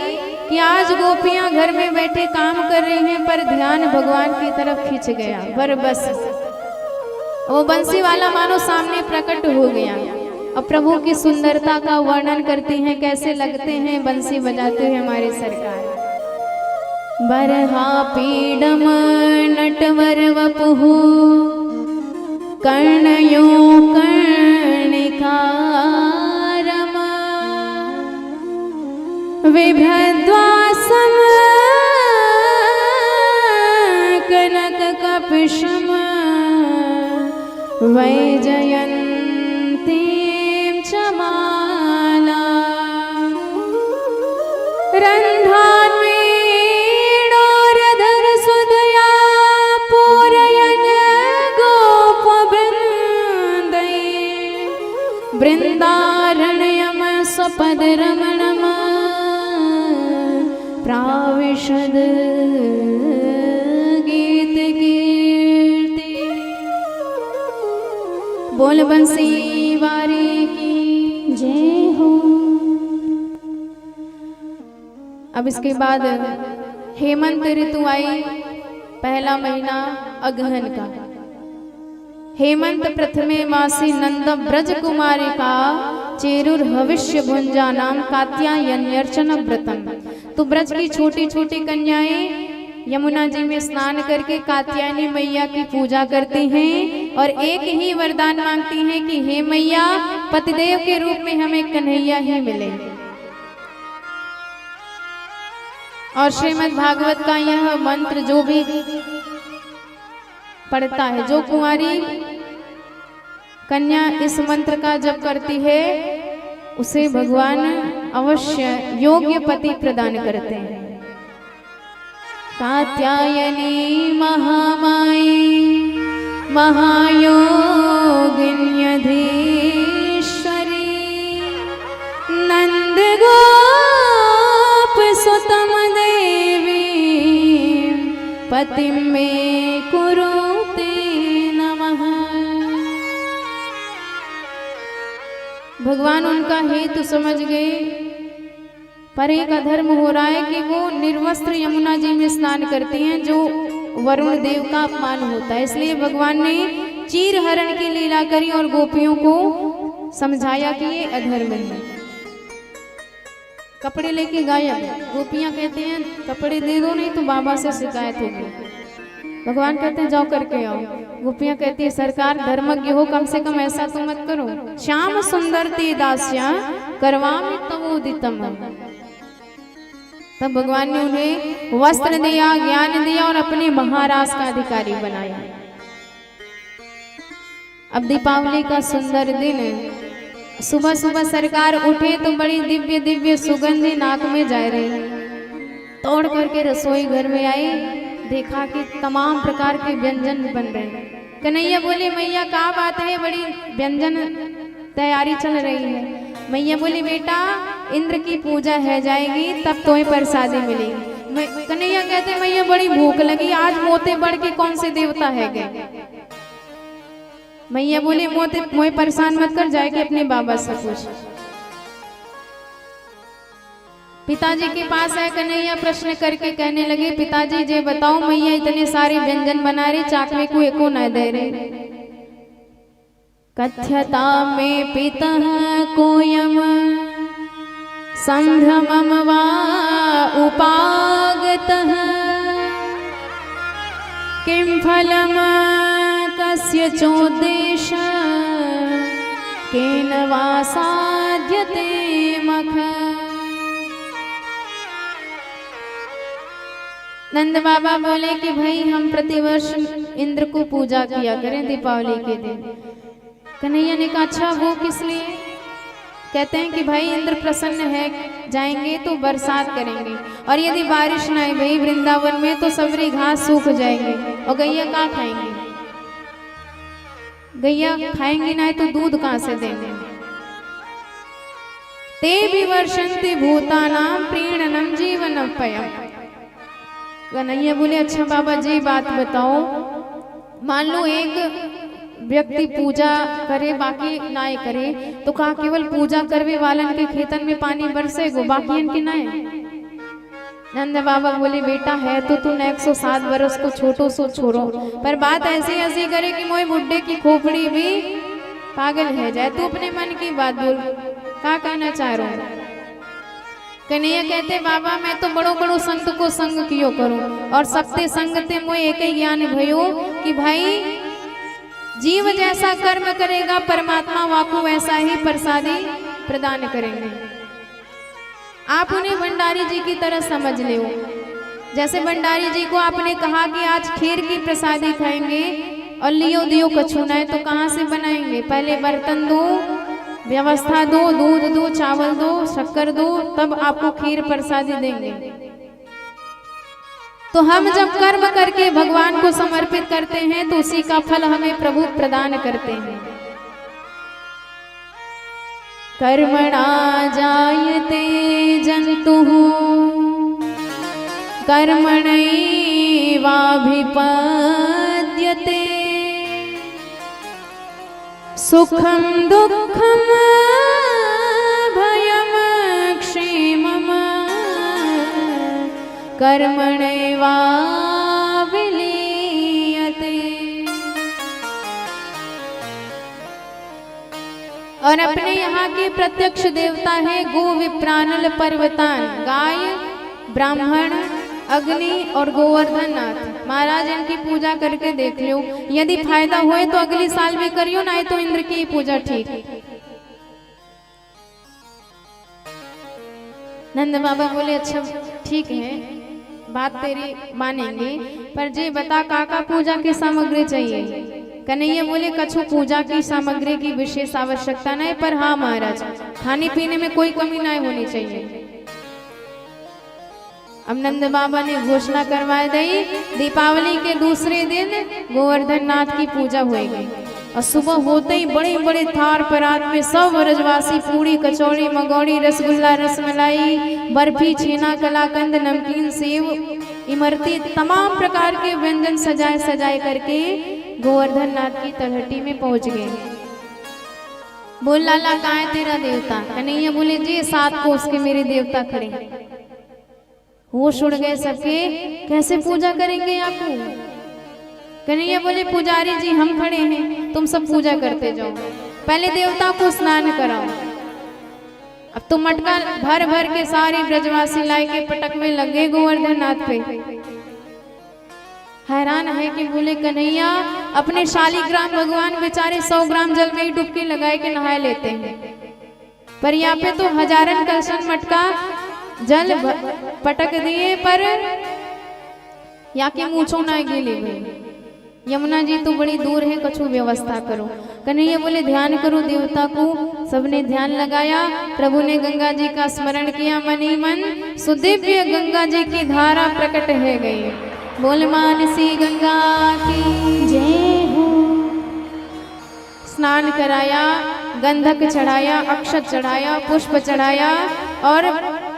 कि आज गोपियां घर में बैठे काम कर रही हैं, पर ध्यान भगवान की तरफ खिंच गया। पर बस वो बंसी वाला मानो सामने प्रकट हो गया। अब प्रभु की सुंदरता का वर्णन करती हैं, कैसे लगते हैं बंसी बजाते हुए हमारे सरकार। बरहा पीडम नटवर वपुहु, कर्णयो कर्णिकारम, विभ्रद्वासम कनक कपिशम, वैजयन्तीं च माला, रन्ध्रान्वेणोरधर सुधया पूरयन् गोपवृन्दै, वृन्दारण्यम स्वपदरमणम प्राविशद गीत कीर्ति। बोल बंसी वारी की जय हो। अब इसके बाद हेमंत ऋतु आई, पहला महीना अगहन का। हेमंत प्रथमे मासी नंद ब्रज कुमारी का चेरुर भविष्य भुंजा नाम कात्यायन्यर्चन व्रतम। तो ब्रज की छोटी छोटी कन्याएं यमुना जी में स्नान करके कात्यायनी मैया की पूजा करती हैं और एक ही वरदान मांगती हैं कि हे मैया, पतिदेव के रूप में हमें कन्हैया ही मिले। और श्रीमद् भागवत का यह मंत्र जो भी पढ़ता है, जो कुंवारी कन्या इस मंत्र का जप करती है, उसे भगवान अवश्य योग्य पति प्रदान करते हैं। कात्यायनी महामाई महायोगिन्यधीश्वरी नंद गोप सुतम देवी पतिं मे कुरुते नमः। भगवान उनका हेतु समझ गए, पर एक अधर्म हो रहा है कि वो निर्वस्त्र यमुना जी में स्नान करती हैं, जो वरुण देव का अपमान होता है। इसलिए भगवान ने चीर हरण की लीला करी और गोपियों को समझाया कि ये अधर्म है। कपड़े लेके गायब, गोपियां कहते हैं कपड़े दे दो नहीं तो बाबा से शिकायत होगी। भगवान कहते हैं जाओ करके आओ। गोपियां कहती है सरकार धर्मज्ञ हो, कम से कम ऐसा तो मत करो। श्याम सुंदर ते दास्या करवामि तवोदितम। तब भगवान ने उन्हें वस्त्र दिया, ज्ञान दिया और अपने महाराज का अधिकारी बनाया। अब दीपावली का सुंदर दिन है। सुबह सुबह सरकार उठे तो बड़ी दिव्य दिव्य सुगंधी नाक में जा रही, तोड़ करके रसोई घर में आई, देखा कि तमाम प्रकार के व्यंजन बन रहे हैं। कन्हैया बोले मैया क्या बात है, बड़ी व्यंजन तैयारी चल रही है। मैया बोली बेटा इंद्र की पूजा है जाएगी तब तुम्हें प्रसादी मिलेगी। कन्हैया कहते मैया बड़ी भूख लगी, आज मोते बढ़ के कौन से देवता है गए। मैया बोली मोहे परेशान मत कर, जाके अपने बाबा से पूछ। पिताजी के पास आए कन्हैया, प्रश्न करके कहने लगे पिताजी जे बताओ मैया इतने सारे व्यंजन बना रही, चाकवे को एको न दे रहे। कथ्यता में पितः कोयम संभ्रमम वा उपागतः किं फलम कस्य चोद्देश केन वा साध्यते मख। नंद बाबा बोले कि भाई हम प्रतिवर्ष इंद्र को पूजा किया करें दीपावली के दिन। कन्हैया ने कहा अच्छा वो किस लिए। कहते हैं कि भाई इंद्र प्रसन्न है, जाएंगे तो बरसात करेंगे, और यदि बारिश ना आए भाई वृंदावन में तो सबरी घास सूख जाएंगे और गैया कहाँ खाएंगे। गैया खाएंगी ना तो दूध कहाँ से देंगे। ते विवर्षन्ति भूतानां प्रीणनम जीवनोपयम्। कन्हैया बोले अच्छा बाबा जी बात बताओ, मान लो एक व्यक्ति पूजा करे बाकी नाय करे तो कहा केवल पूजा करवे वालन के खेतन में पानी बरसेगो, बाकी इनके नाय। नंद बाबा बोले बेटा है तो तू 107 वर्ष को छोटो सो छोरो, पर बात ऐसी ऐसी करे कि मोए बुड्ढे की खोपड़ी भी पागल है जाए। तू अपने मन की बात बोल, क्या कहना चाह रहा हूँ। कन्हैया कहते बाबा मैं तो बड़ो बड़ो संत को संग कियो करूं, और सबते संगते मोए एक ही ज्ञान भयो कि भाई जीव जैसा कर्म करेगा परमात्मा वाको वैसा ही प्रसादी प्रदान करेंगे। आप उन्हें भंडारी जी की तरह समझ ले। जैसे भंडारी जी को आपने कहा कि आज खीर की प्रसादी खाएंगे और लियो दियो कछु ना है तो कहाँ से बनाएंगे। पहले बर्तन दो, व्यवस्था दो, दूध दो, चावल दो, शक्कर दो, तब आपको खीर प्रसादी देंगे। तो हम जब कर्म करके भगवान को समर्पित करते हैं तो उसी का फल हमें प्रभु प्रदान करते हैं। कर्मणा जायते जन्तुः कर्मणैवाभिपद्यते सुखम दुःखम भयम क्षेमम कर्मणैवाविलीयते। और अपने यहाँ के प्रत्यक्ष देवता है गो विप्रानल पर्वतान, गाय, ब्राह्मण, अग्नि और गोवर्धन नाथ। महाराज इनकी पूजा करके देख लो, यदि फायदा होए तो अगले साल भी करियो, ना तो इंद्र की पूजा ठीक। नंद बाबा बोले अच्छा ठीक है बात तेरी मानेंगे, पर जे बता काका पूजा की सामग्री चाहिए। कन्हैया बोले कछु पूजा की सामग्री की विशेष आवश्यकता नहीं, पर हाँ महाराज खाने पीने में कोई कमी नहीं होनी चाहिए। अब नंद बाबा ने घोषणा करवा दी, दीपावली के दूसरे दिन गोवर्धन नाथ की पूजा होगी। और सुबह होते ही बड़े बड़े थार परात में सब ब्रजवासी पूरी कचौड़ी मगौड़ी रसगुल्ला रसमलाई बर्फी छेना कलाकंद नमकीन सेव इमरती तमाम प्रकार के व्यंजन सजाए सजाए करके गोवर्धन नाथ की तलहटी में पहुंच गए। बोल लाला कहाँ है तेरा देवता? कन्हैया बोले जी 7 कोस के मेरे देवता खड़े। होश उड़ गए सबके, कैसे पूजा करेंगे आपको? कन्हैया बोले पुजारी जी हम खड़े हैं, तुम सब पूजा करते जाओ, पहले देवता को स्नान कराओ। अब तो मटका भर भर के सारे ब्रजवासी लाई के पटक में लगे गोवर्धन नाथ पे। हैरान है कि बोले कन्हैया अपने शालिग्राम भगवान बेचारे 100 ग्राम जल में ही डुबकी लगाए के नहाए लेते हैं, पर यहाँ पे तो हजारन कलशन मटका जल पटक दिए पर या के मूछों ना गिले गए। यमुना जी तो बड़ी दूर है, कछु व्यवस्था करो। कन्हैया बोले ध्यान करो देवता को। सबने ध्यान लगाया, प्रभु ने गंगा जी का स्मरण किया मन ही मन, सुदिव्य गंगा जी की धारा प्रकट है गई। बोल मानसी गंगा की जय हो। स्नान कराया, गंधक चढ़ाया, अक्षत चढ़ाया, पुष्प चढ़ाया और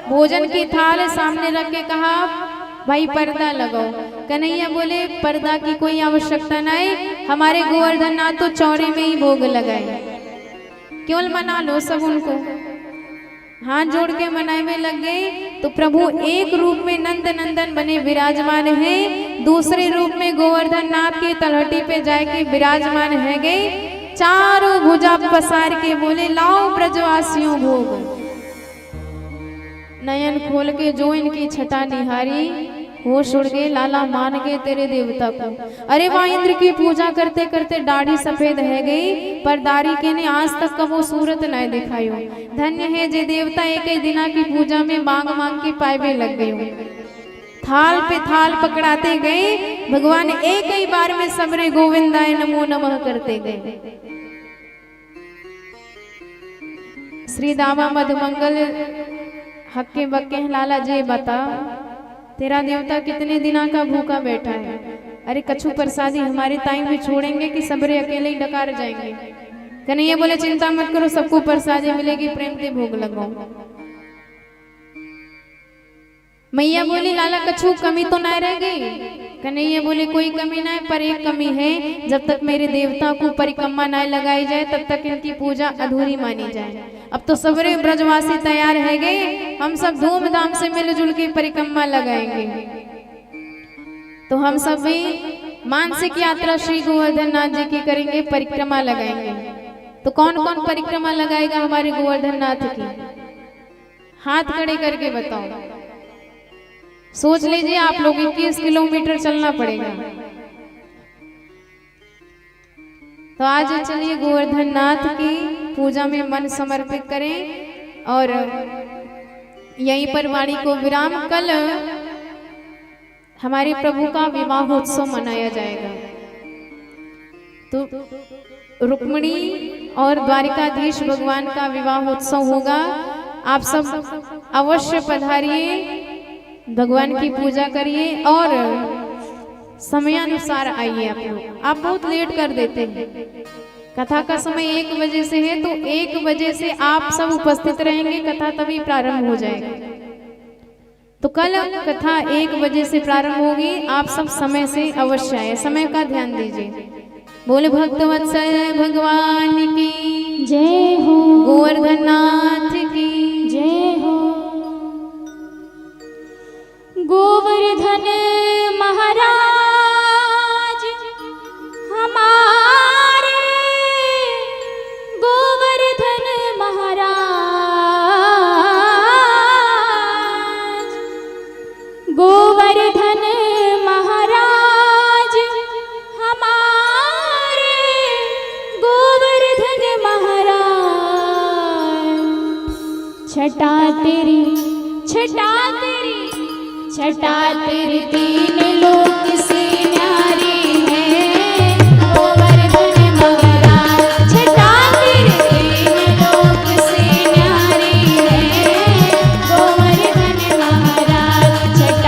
भोजन की थाल सामने रख के कहा भाई पर्दा लगाओ। कन्हैया बोले पर्दा की कोई आवश्यकता नहीं, हमारे गोवर्धन नाथ तो चौड़े में ही भोग लगाए, केवल मना लो सब उनको। हाथ जोड़ के मनाए में लग गए। तो प्रभु एक रूप में नंद नंदन बने विराजमान है, दूसरे रूप में गोवर्धन नाथ की तलहटी पे जाके विराजमान है गए। चारों भुजा पसार के बोले लाओ ब्रजवासियों भोग। नयन खोल के जो इनकी छटा निहारी, होश उड़ गए, लाला मान गए तेरे देवता को। अरे वहां इंद्र की पूजा करते करते दाढ़ी सफेद है गई, पर दाढ़ी के ने आज तक का वो सूरत न दिखायो। धन्य है जे देवता एक ही दिना की पूजा में मांग मांग के पायवे लग गए। थाल पे थाल पकड़ाते गए, भगवान एक ही बार में सबरे गोविंदाय नमो नमः करते गए। श्री दामा मधुमंगल हक्के बक्के लाला जी बता तेरा देवता कितने दिना का भूखा बैठा है? अरे कछु प्रसादी हमारे ताई भी छोड़ेंगे कि सबरे अकेले ही डकार जाएंगे? कन्हैया बोले चिंता मत करो, सबको प्रसादी मिलेगी, प्रेम से भोग लगाओ। मैया बोली लाला कछु कमी तो ना रह गई? कन्हैया बोले कोई कमी ना है, पर एक कमी है, जब तक मेरे देवता को परिक्रमा ना लगाई जाए तब तक इनकी पूजा अधूरी मानी जाए। अब तो सबरे ब्रजवासी तैयार है गए, हम सब धूमधाम से मिलजुल के परिक्रमा लगाएंगे। तो हम सब भी मानसिक यात्रा श्री गोवर्धन नाथ जी की करेंगे, परिक्रमा लगाएंगे। तो कौन कौन परिक्रमा लगाएगा हमारे गोवर्धन नाथ की? हाथ खड़े करके बताओ। सोच लीजिए आप लोग 21 किलोमीटर चलना पड़ेगा। तो आज चलिए गोवर्धन नाथ की पूजा में मन समर्पित करें और यहीं पर वाणी को विराम। कल हमारे प्रभु का विवाहोत्सव मनाया जाएगा। तो रुक्मिणी और द्वारिकाधीश भगवान का विवाहोत्सव होगा। आप सब अवश्य पधारिए, भगवान की पूजा करिए और समयानुसार आइए। आप लोग आप बहुत लेट कर देते हैं। कथा का समय 1 बजे से है, तो 1 बजे से आप सब उपस्थित रहेंगे, कथा तभी प्रारंभ हो जाएगा। तो कल कथा 1 बजे से प्रारंभ होगी, आप सब समय से अवश्य आए, समय का ध्यान दीजिए। बोले भक्तवत्सल भगवान की जय हो, गोवर्धन नाथ की जय हो। गोवर्धन महाराज हमारे, गोवर्धन महाराज, गोवर्धन महाराज हमारे, गोवर्धन महाराज। छटा तेरी, छटा तेरी, छटा तेरी तीन लोक से न्यारी है, गोवर्धन महाराज। छटा तेरी तीन लोक से न्यारी है, गोवर्धन महाराज। छटा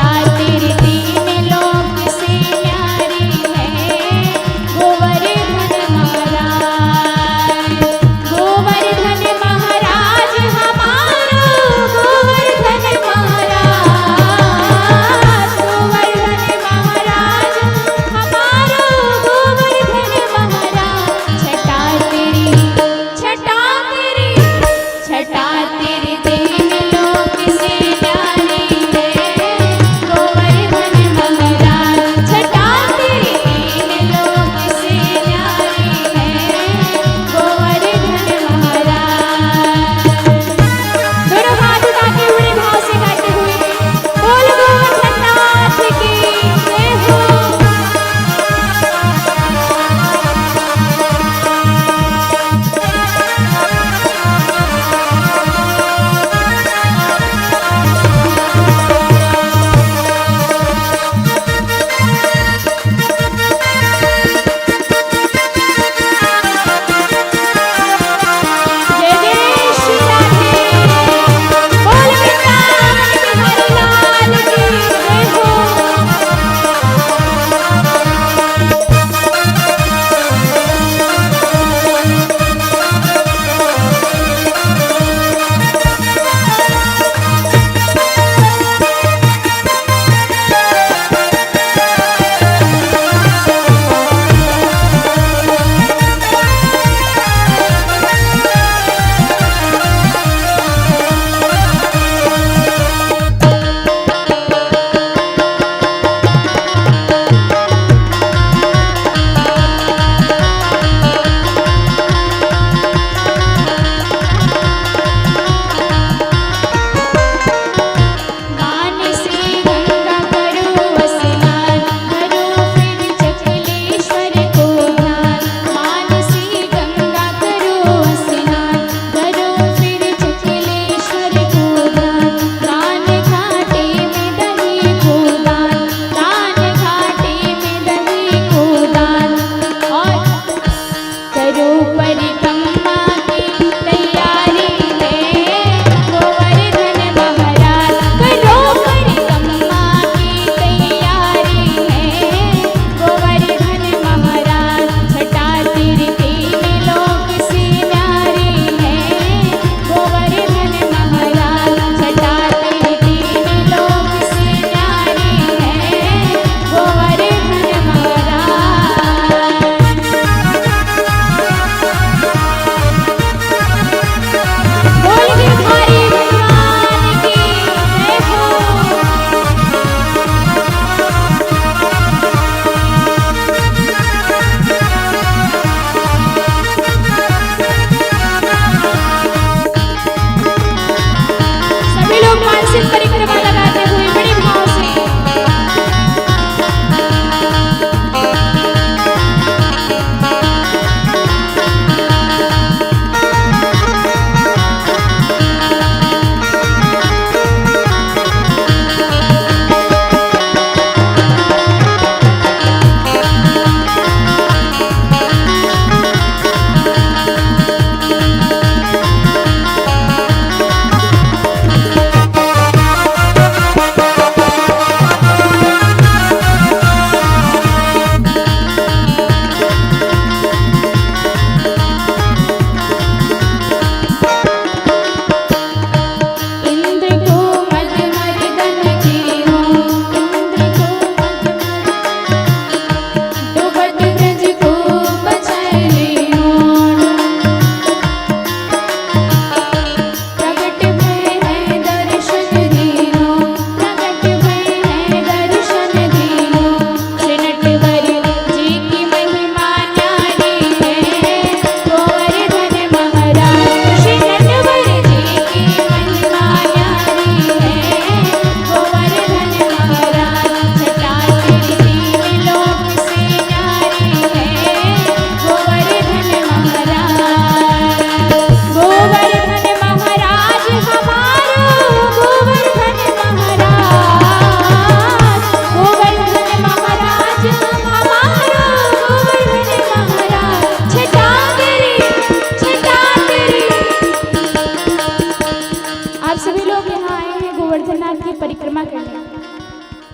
परिक्रमा करने।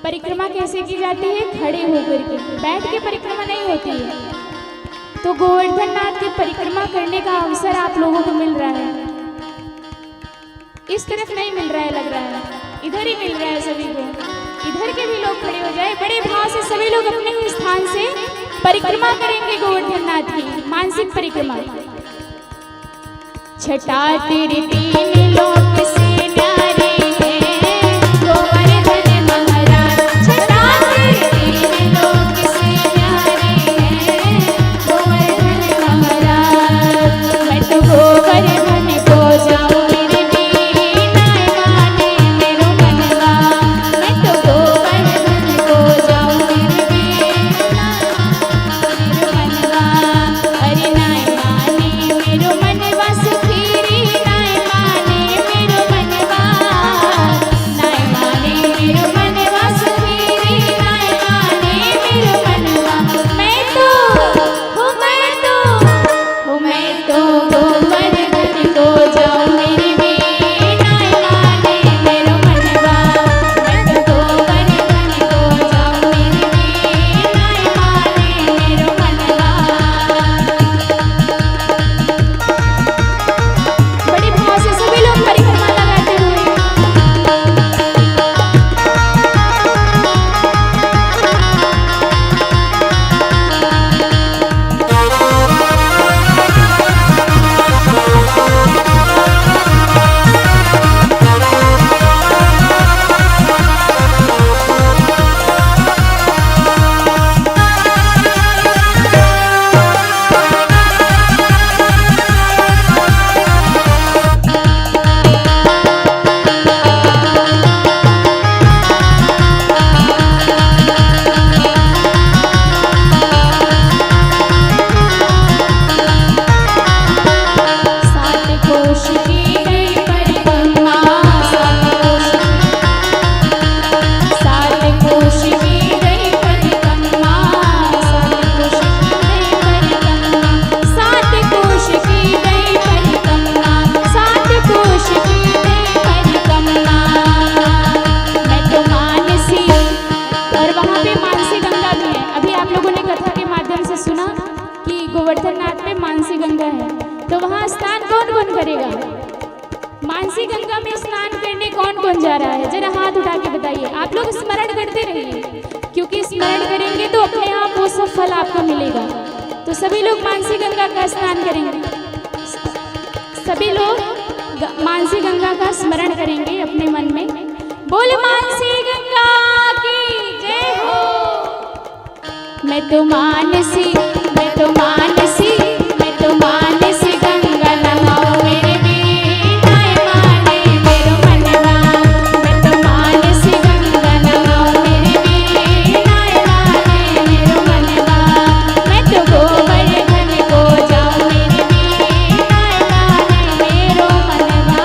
परिक्रमा कैसे की जाती है? खड़े होकर के, बैठ के परिक्रमा नहीं होती है। तो गोवर्धन नाथ की परिक्रमा करने का अवसर आप लोगों को मिल रहा है। इस तरफ नहीं मिल रहा है, लग रहा है इधर ही मिल रहा है सभी को। इधर के भी लोग खड़े हो जाए, बड़े भाव से सभी लोग अपने ही स्थान से परिक्रमा करेंगे गोवर्धन नाथ की मानसिक परिक्रमा। छठा तेरे तीन लोक से न्यारे हैं गोवर्धन महाराज। छठा तेरे तीन लोक से न्यारे हैं गोवर्धन महाराज। मैं तो गोवर्धन को जाऊं मेरे बिना माने मेरो मनवा। मैं तो गोवर्धन को जाऊं मेरे बिना मेरो मनवा। अरे नाय माने मेरो मनवा सुखीरी, नाय माने मेरो मनवा। नाय माने मेरो मनवा सुखीरी, नाय माने मेरो मनवा। मैं तो गोवर्धन को जाऊं मेरे बिना माने मेरो मनवा। मैं तो गोवर्धन को जाऊं मेरे बिना माने मेरो मनवा। बड़ी भाव से सभी लोग परिक्रमा लगाते हुए सात कोश की गई परिक्रमा। सात कोश की गई परिक्रमा। सात कोश की गई परिक्रमा। सात कोश की गई परिक्रमा। मैं तो मानसी, और वहाँ पे मानसी गंगा भी है। अभी आप लोगों ने कथा के माध्यम से सुना कि गोवर्धन नाथ में मानसी गंगा है। तो वहाँ स्नान कौन कौन करेगा? मानसी गंगा में स्नान करने कौन कौन जा रहा है? जरा हाथ उठा के बताइए। आप लोग स्मरण करते रहिए, क्योंकि स्मरण करेंगे तो अपने आप वो सब फल आपको मिलेगा। तो सभी लोग मानसी गंगा का स्नान करेंगे। सभी लोग मानसी गंगा का स्मरण करेंगे अपने मन में। बोल मानसी गंगा की जय हो। मैं तो मानसी, मैं तो मानसी, मैं तो मानसी गंगा नहाओ मेरे बिना माने मेरो मनवा। मैं तो मानसी गंगा नहाओ मेरे बिना माने मेरो मनवा। मैं तो गोवर्धन को जाऊं मेरे बिना माने मेरो मनवा।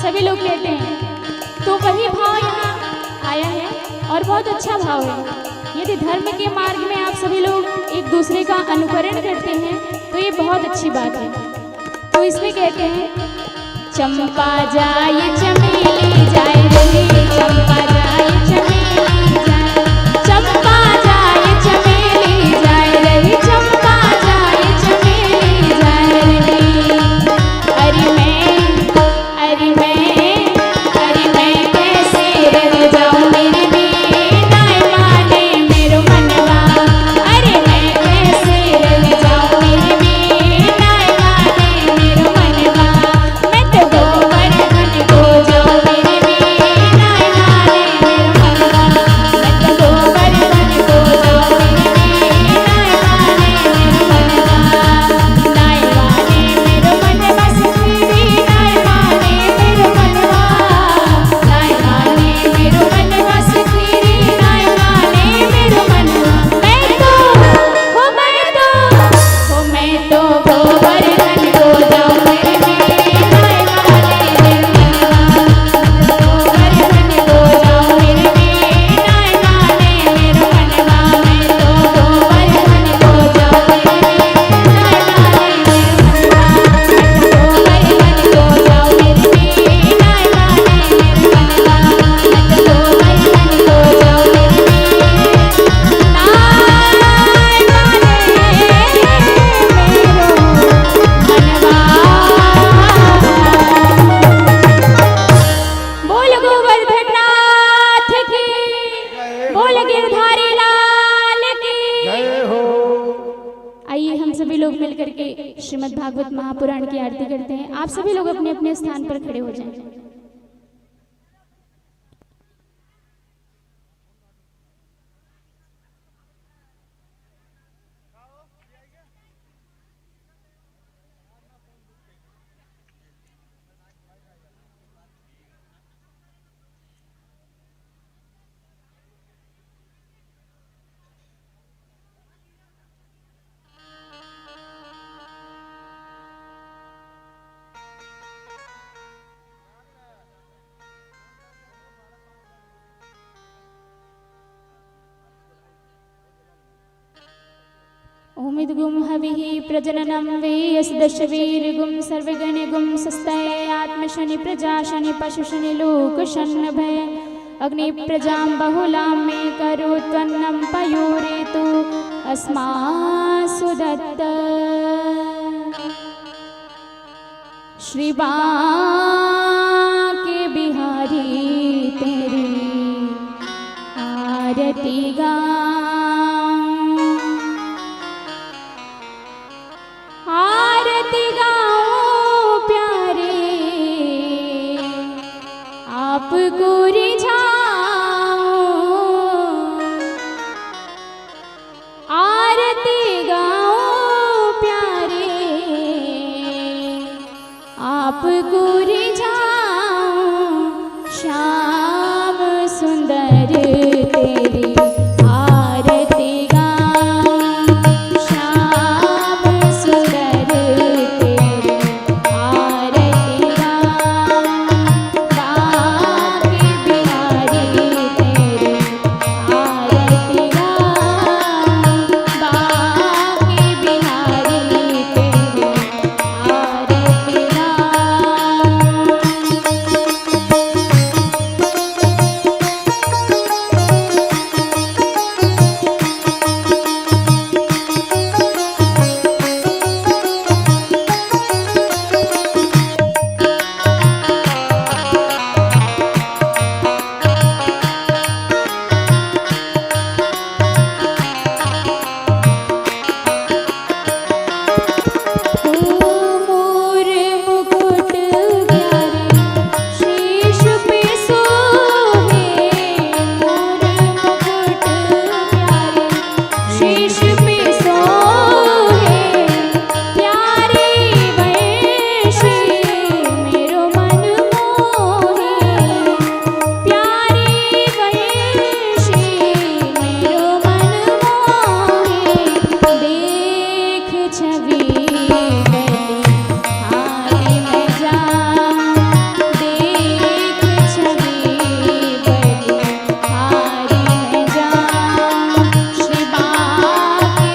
सभी लोग लेते हैं। तो वही भाव यहाँ आया है और बहुत अच्छा भाव है। यदि धर्म के मार्ग में आप सभी लोग एक दूसरे का अनुकरण करते हैं तो ये बहुत अच्छी बात है। तो इसमें कहते हैं चंपा जाए चमेली जाए रही, चंपा जाए चमेली जाए, चंपा जाए चमेली जाए रही, चंपा जाए चमेली जाए रही। अरे मैं कैसे रह जाऊं मेरे बिना माने मेरो मनवा। अरे मैं कैसे रह जाऊं मेरे बिना माने मेरो मनवा। मैं तो गोवर्धन को जाऊं मेरे बिना माने मेरो मनवा। मैं तो गोवर्धन को जाऊं मेरे बिना माने मेरो मनवा। नाय माने मेरो मनवा सुखी नाय माने मेरो मनवा। नाय माने मेरो मनवा सुखी नाय माने मेरो मनवा। मैं तो गोवर्धन को जाऊं मेरे बिना माने मेरो मनवा। गोवर्धन को जाऊं मेरे बिना माने मेरो मनवा। मैं तो गोवर्धन को जाऊं मेरे बिना माने मेरो मनवा। गोवर्धन को जाऊं मेरे बिना माने मेरो मनवा। मैं तो गोवर्धन को जाऊं मेरे बिना बोल गोवर्धननाथ की, बोल गिरधारी लाल की जय हो। आइए हम सभी लोग मिलकर के श्रीमद् भागवत महापुराण की आरती करते हैं। आप सभी लोग अपने अपने स्थान पर खड़े हो जाएं। ओमिद्गुम हविः प्रजननं वे यस्दशवीर्गुं सर्वगणगुं सस्तये आत्मशनि प्रजाशनि पशुशनि लोकशन्नभय अग्नि प्रजां बहुलां मे करोत्वन्नं पयोरेतु अस्मासु दत्त। श्री बांके बिहारी तेरी आरती आरती गाओ प्यारे आपको रिझाओ। आरती गाओ प्यारे आपको रिझाओ। श्याम सुंदर तेरी आरती गाओ। श्याम सुंदर तेरी आरती गाओ। बांके बिहारी तेरी आरती गाओ। बांके बिहारी तेरी आरती मोर मुकुट प्यारे शीश पे सोहे। मोर मुकुट प्यारे शीश पे सोहे। प्यारे वैशी मेरो मन मोहे। प्यारे वैशी मेरो मन मोहे। देख छवि हारी में जाऊं। देख छवि बलि हारी में जाऊं। श्री बांके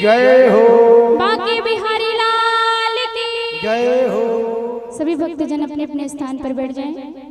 जय हो। बांके बिहारी लाल की जय हो। सभी भक्तजन अपने अपने स्थान पर बैठ जाएं।